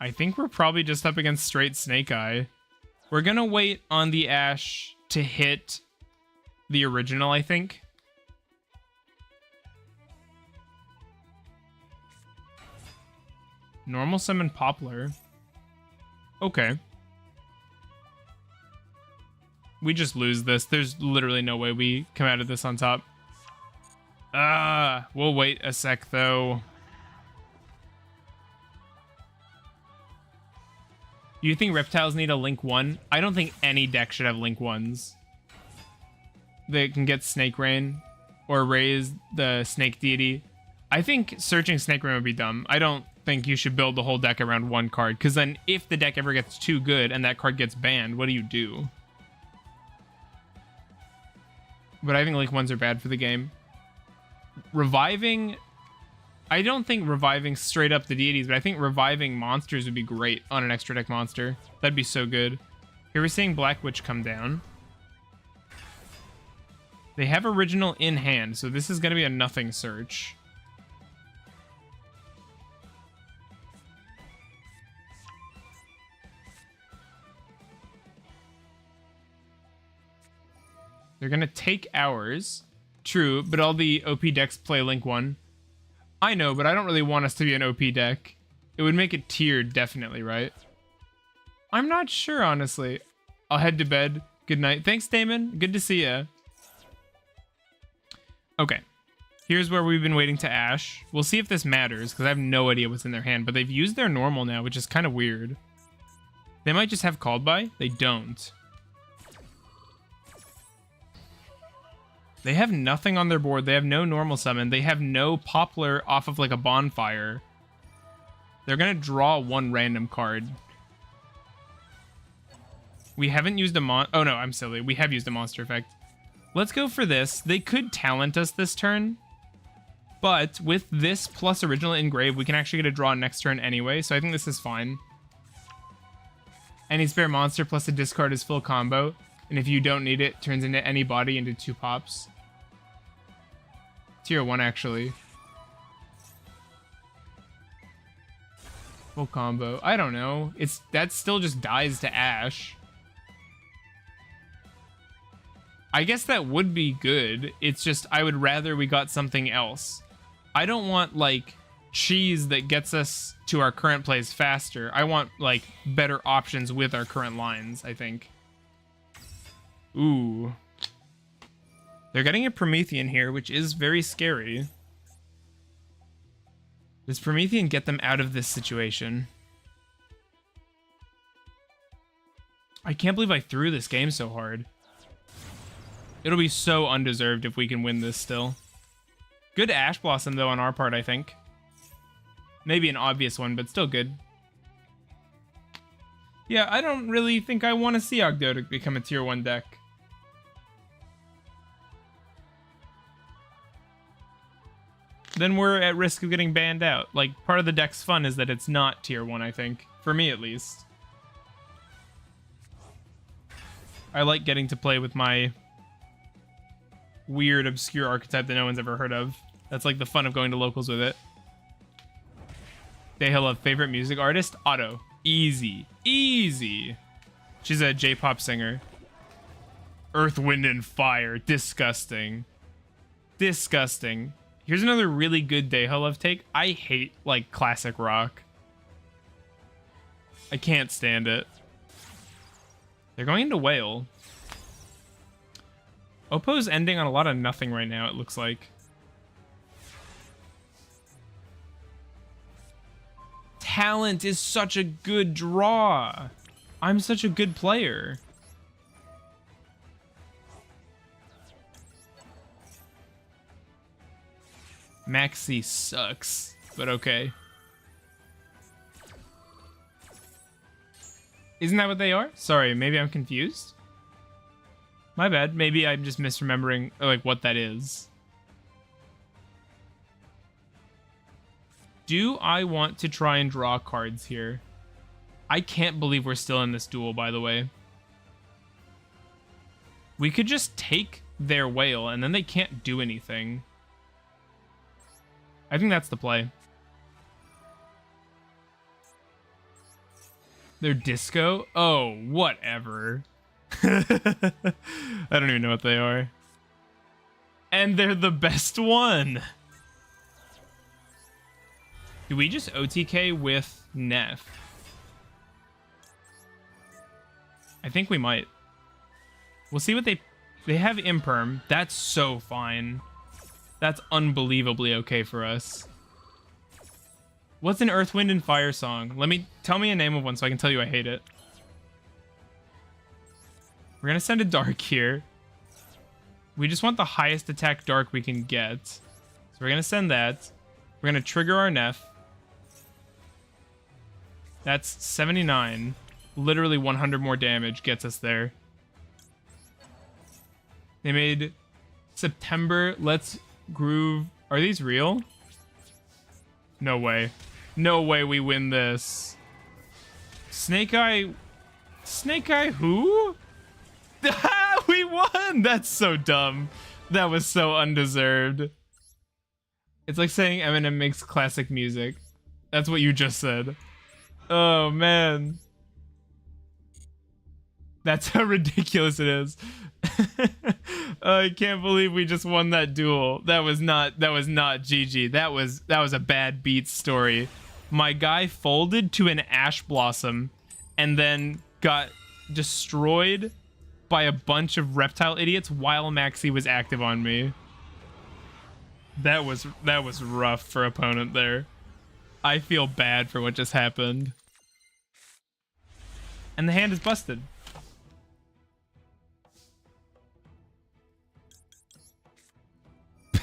I think we're probably just up against straight Snake Eye. We're gonna wait on the Ash to hit the original, I think. Normal summon Poplar. Okay. We just lose this. There's literally no way we come out of this on top. We'll wait a sec though. You think reptiles need a Link 1? I don't think any deck should have Link 1s. They can get Snake Rain or raise the Snake Deity. I think searching Snake Rain would be dumb. I don't think you should build the whole deck around one card, because then if the deck ever gets too good and that card gets banned, what do you do? But I think Link 1s are bad for the game. Reviving... I don't think reviving straight up the deities, but I think reviving monsters would be great on an extra deck monster. That'd be so good. Here we're seeing Black Witch come down. They have original in hand, so this is going to be a nothing search. They're going to take ours. True, but all the OP decks play Link 1. I know, but I don't really want us to be an OP deck. It would make it tiered, definitely, right? I'm not sure, honestly. I'll head to bed. Good night. Thanks, Damon. Good to see ya. Okay. Here's where we've been waiting to Ash. We'll see if this matters, because I have no idea what's in their hand, but they've used their normal now, which is kind of weird. They might just have Called By. They don't. They have nothing on their board. They have no normal summon. They have no Poplar off of like a bonfire. They're going to draw one random card. We haven't used a oh no, I'm silly. We have used a monster effect. Let's go for this. They could talent us this turn. But with this plus original engrave, we can actually get a draw next turn anyway. So I think this is fine. Any spare monster plus a discard is full combo. And if you don't need it, turns into any body into 2 pops. Tier 1, actually. Full combo. I don't know. That still just dies to Ash. I guess that would be good. It's just, I would rather we got something else. I don't want, like, cheese that gets us to our current plays faster. I want, like, better options with our current lines, I think. Ooh. They're getting a Promethean here, which is very scary. Does Promethean get them out of this situation? I can't believe I threw this game so hard. It'll be so undeserved if we can win this still. Good Ash Blossom, though, on our part, I think. Maybe an obvious one, but still good. Yeah, I don't really think I want to see Ogdoadic become a tier 1 deck. Then we're at risk of getting banned out. Like, part of the deck's fun is that it's not tier 1, I think. For me, at least. I like getting to play with my weird, obscure archetype that no one's ever heard of. That's like the fun of going to locals with it. They love favorite music artist? Otto. Easy. Easy. She's a J-pop singer. Earth, Wind, and Fire. Disgusting. Disgusting. Here's another really good Dehalov take. I hate, like, classic rock. I can't stand it. They're going into Whale. Oppo's ending on a lot of nothing right now, it looks like. Talent is such a good draw. I'm such a good player. Maxi sucks, but okay. Isn't that what they are? Sorry, maybe I'm confused. My bad. Maybe I'm just misremembering like what that is. Do I want to try and draw cards here? I can't believe we're still in this duel, by the way. We could just take their whale and then they can't do anything. I think that's the play. Their disco? Oh, whatever. I don't even know what they are. And they're the best one. Do we just OTK with Neff? I think we might. We'll see what they have imperm. That's so fine. That's unbelievably okay for us. What's an Earth, Wind, and Fire song? Tell me a name of one so I can tell you I hate it. We're gonna send a Dark here. We just want the highest attack Dark we can get. So we're gonna send that. We're gonna trigger our Neff. That's 79. Literally 100 more damage gets us there. They made September. Let's groove. Are these real? No way. No way we win this. Snake Eye. Snake Eye who? We won! That's so dumb. That was so undeserved. It's like saying Eminem makes classic music. That's what you just said. Oh, man. That's how ridiculous it is. I can't believe we just won that duel. That was not GG. That was a bad beat story. My guy folded to an Ash Blossom and then got destroyed by a bunch of reptile idiots while Maxi was active on me. That was rough for opponent there. I feel bad for what just happened. And the hand is busted.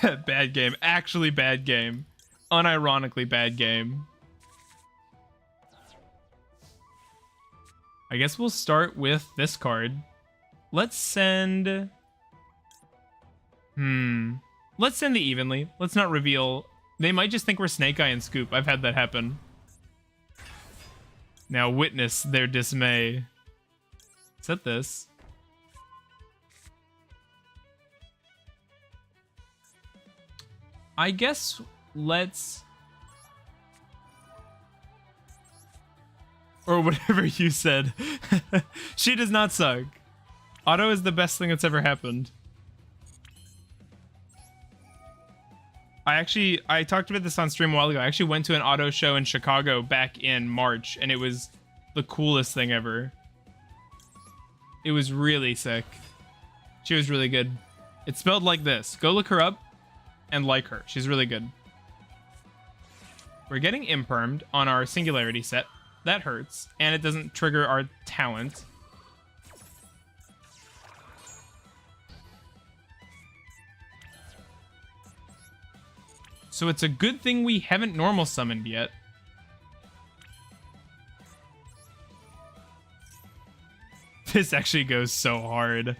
Bad game. Actually bad game. Unironically bad game. I guess we'll start with this card. Let's send... Let's send the evenly. Let's not reveal... They might just think we're Snake Eye and Scoop. I've had that happen. Now witness their dismay. Set this. I guess let's... Or whatever you said. She does not suck. Otto is the best thing that's ever happened. I talked about this on stream a while ago. I actually went to an Otto show in Chicago back in March, and it was the coolest thing ever. It was really sick. She was really good. It's spelled like this. Go look her up and like her. She's really good. We're getting impermed on our Singularity set. That hurts, and it doesn't trigger our talent. So it's a good thing we haven't normal summoned yet. This actually goes so hard.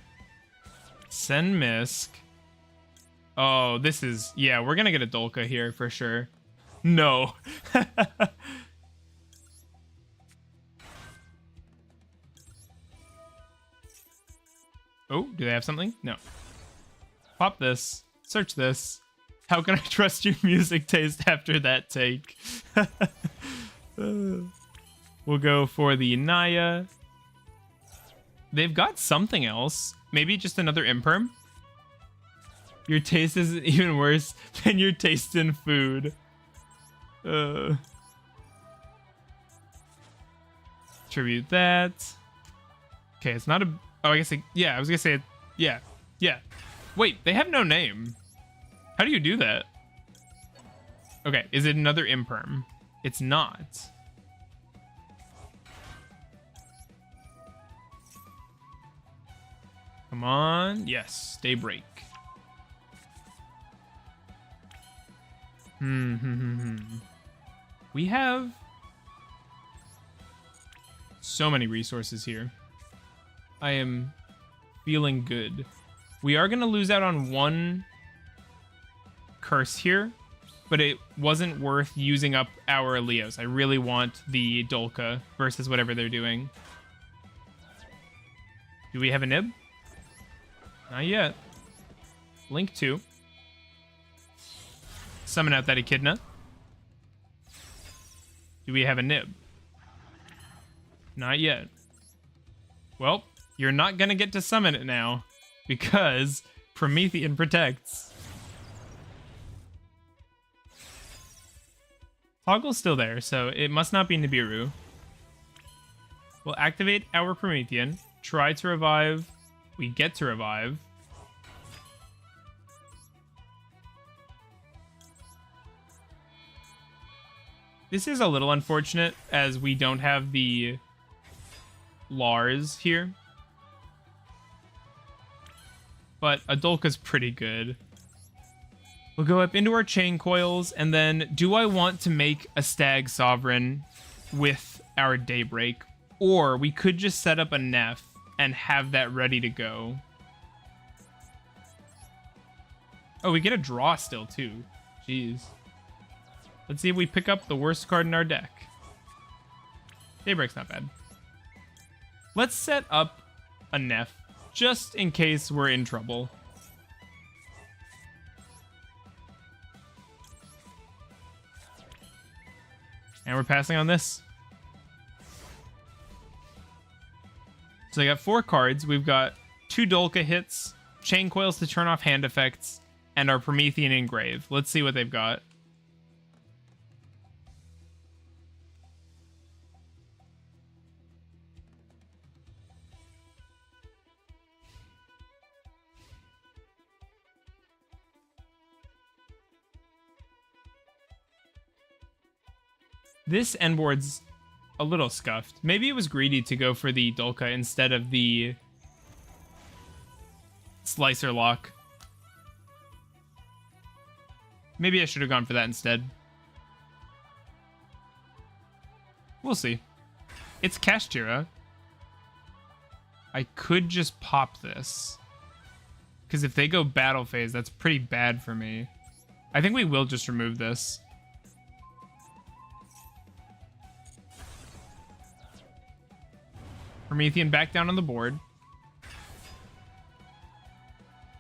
Send Misk. Oh, this is... Yeah, we're gonna get a Dolka here for sure. No. Oh, do they have something? No. Pop this. Search this. How can I trust your music taste after that take? We'll go for the Naya. They've got something else. Maybe just another Imperm. Your taste is even worse than your taste in food. Tribute that. Okay, it's not a... Oh, I guess... Yeah, I was gonna say... Yeah. Yeah. Wait, they have no name. How do you do that? Okay, is it another Imperm? It's not. Come on. Yes, Daybreak. We have so many resources here. I am feeling good. We are going to lose out on one curse here, but it wasn't worth using up our Leos. I really want the Dolka versus whatever they're doing. Do we have a nib? Not yet. Link 2. Summon out that Echidna. Do we have a nib? Not yet. Well, you're not going to get to summon it now because Promethean protects. Toggle's still there, so it must not be Nibiru. We'll activate our Promethean, try to revive. We get to revive. This is a little unfortunate as we don't have the Lars here. But Adolka's pretty good. We'll go up into our chain coils, and then do I want to make a Stag Sovereign with our Daybreak? Or we could just set up a Neff and have that ready to go. Oh, we get a draw still, too. Jeez. Let's see if we pick up the worst card in our deck. Daybreak's not bad. Let's set up a Neff, just in case we're in trouble. And we're passing on this. So I got 4 cards. We've got 2 Dolka hits, Chain Coils to turn off hand effects, and our Promethean Engrave. Let's see what they've got. This end board's a little scuffed. Maybe it was greedy to go for the Dolka instead of the Slicer Lock. Maybe I should have gone for that instead. We'll see. It's Kashtira. I could just pop this. Because if they go battle phase, that's pretty bad for me. I think we will just remove this. Promethean back down on the board.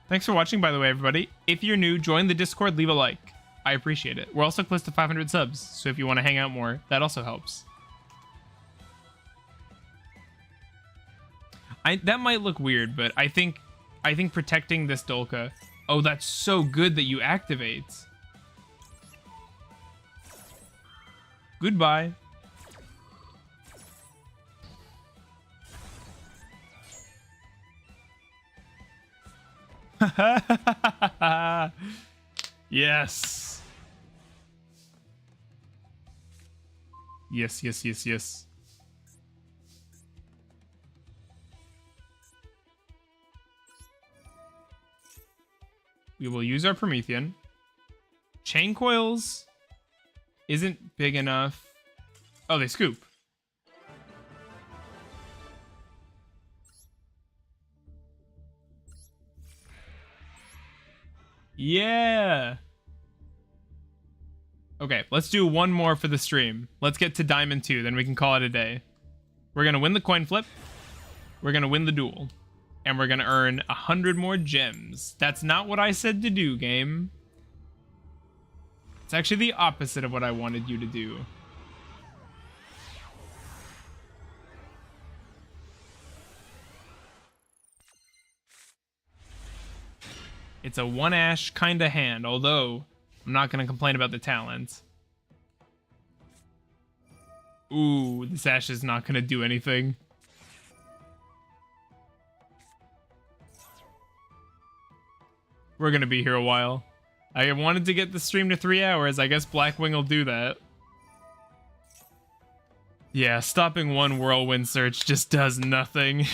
Thanks for watching, by the way, everybody. If you're new, join the Discord, leave a like. I appreciate it. We're also close to 500 subs, so if you want to hang out more, that also helps. That might look weird, but I think protecting this Dolka... Oh, that's so good that you activate. Goodbye. Yes. Yes, yes, yes, yes. We will use our Promethean. Chain coils isn't big enough. Oh, they scoop. Yeah. Okay, let's do one more for the stream. Let's get to Diamond 2, then we can call it a day. We're going to win the coin flip. We're going to win the duel. And we're going to earn 100 more gems. That's not what I said to do, game. It's actually the opposite of what I wanted you to do. It's a one ash kind of hand, although I'm not going to complain about the talent. Ooh, this ash is not going to do anything. We're going to be here a while. I wanted to get the stream to 3 hours. I guess Blackwing will do that. Yeah, stopping one whirlwind search just does nothing.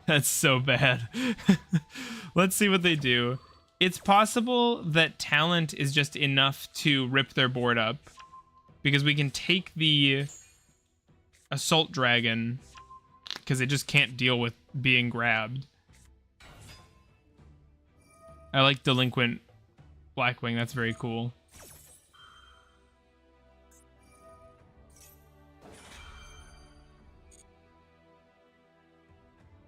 That's so bad. Let's see what they do. It's possible that talent is just enough to rip their board up, because we can take the assault dragon because it just can't deal with being grabbed. I like delinquent Blackwing. That's very cool.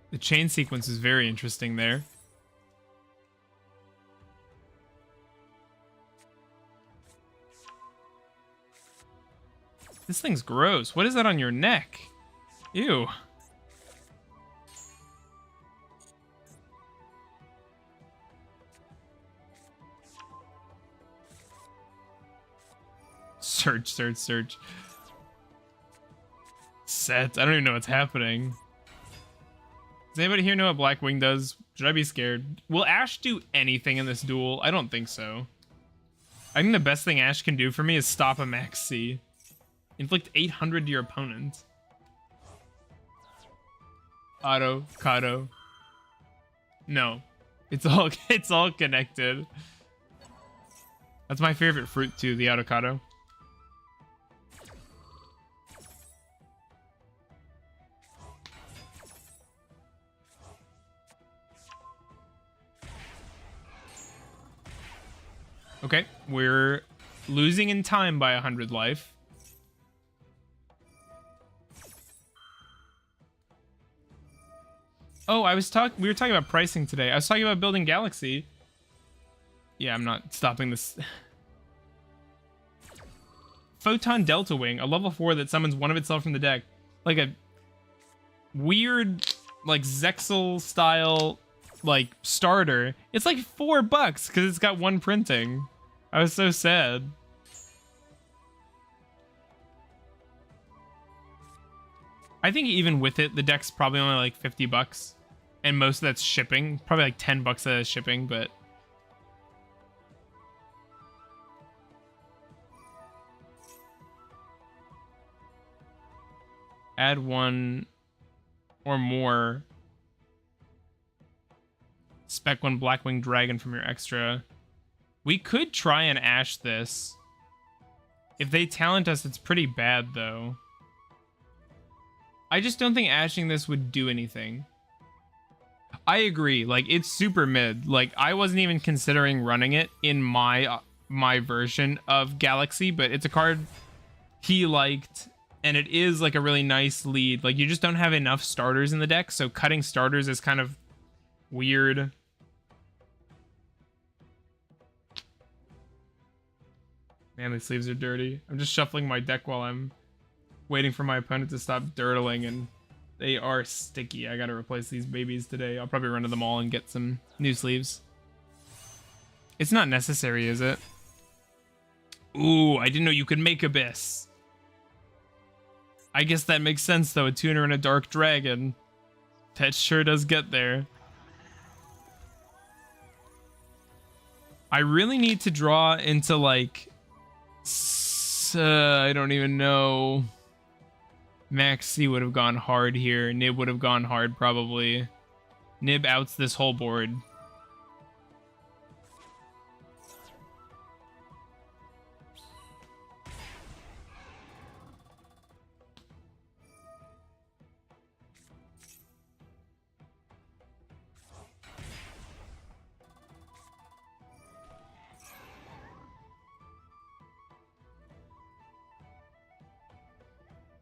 The chain sequence is very interesting there. This thing's gross. What is that on your neck? Ew. Search, search, search. Set. I don't even know what's happening. Does anybody here know what Blackwing does? Should I be scared? Will Ash do anything in this duel? I don't think so. I think the best thing Ash can do for me is stop a max C. Inflict 800 to your opponent. Auto, Kato. No. It's all connected. That's my favorite fruit too, the avocado. Okay, we're losing in time by 100 life. Oh, we were talking about pricing today. I was talking about building Galaxy. Yeah, I'm not stopping this. Photon Delta Wing, a level 4 that summons one of itself from the deck. Like a weird, like Zexal style, like starter. It's like $4 because it's got one printing. I was so sad. I think even with it, the deck's probably only like $50. And most of that's shipping. Probably like $10 of that is shipping, but... Add one or more. Spec one Blackwing Dragon from your extra. We could try and Ash this. If they talent us, it's pretty bad, though. I just don't think ashing this would do anything. I agree. Like, it's super mid. Like, I wasn't even considering running it in my version of Galaxy, but it's a card he liked, and it is, like, a really nice lead. Like, you just don't have enough starters in the deck, so cutting starters is kind of weird. Man, these sleeves are dirty. I'm just shuffling my deck while I'm waiting for my opponent to stop dirtling, and they are sticky. I gotta replace these babies today. I'll probably run to the mall and get some new sleeves. It's not necessary, is it? Ooh, I didn't know you could make Abyss. I guess that makes sense, though. A tuner and a dark dragon. That sure does get there. I really need to draw into, like... I don't even know. Max C would have gone hard here. Nib would have gone hard, probably. Nib outs this whole board.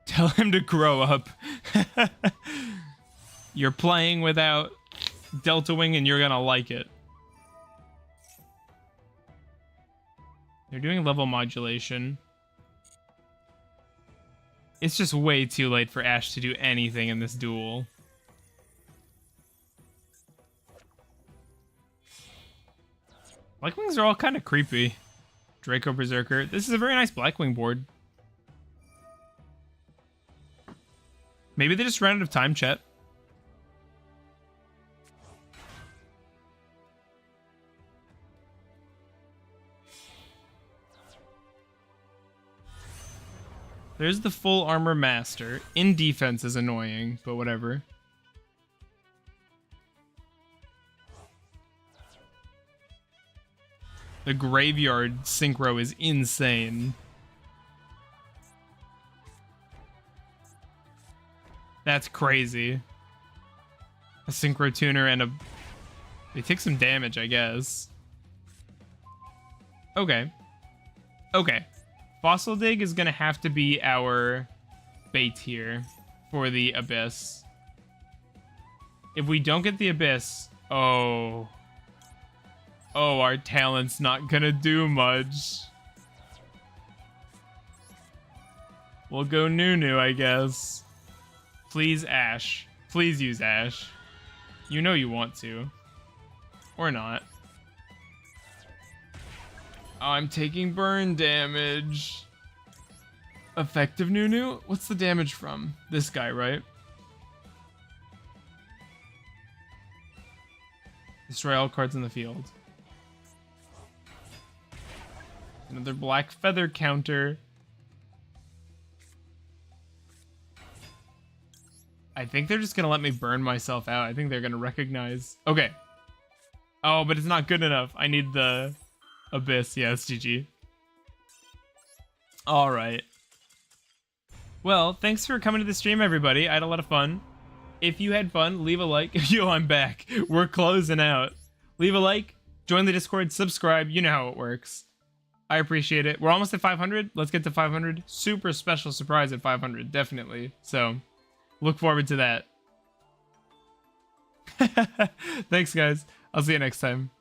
Tell him to grow up. You're playing without Delta Wing and you're gonna like it. They're doing level modulation. It's just way too late for Ash to do anything in this duel. Blackwings are all kind of creepy. Draco Berserker. This is a very nice Blackwing board. Maybe they just ran out of time, chat. There's the full armor master. In defense is annoying, but whatever. The graveyard synchro is insane. That's crazy. A synchro tuner and a... They take some damage, I guess. Okay. Okay. Fossil Dig is gonna have to be our bait here for the Abyss. If we don't get the Abyss... Oh... Oh, our talent's not gonna do much. We'll go Nunu, I guess. Please, Ash. Please use Ash. You know you want to. Or not. Oh, I'm taking burn damage. Effective Nunu? What's the damage from? This guy, right? Destroy all cards in the field. Another black feather counter. I think they're just gonna let me burn myself out. I think they're gonna recognize. Okay. Oh, but it's not good enough. I need the Abyss. Yes, GG. All right. Well, thanks for coming to the stream, everybody. I had a lot of fun. If you had fun, leave a like. Yo, I'm back. We're closing out. Leave a like, join the Discord, subscribe. You know how it works. I appreciate it. We're almost at 500. Let's get to 500. Super special surprise at 500, definitely. So, look forward to that. Thanks, guys. I'll see you next time.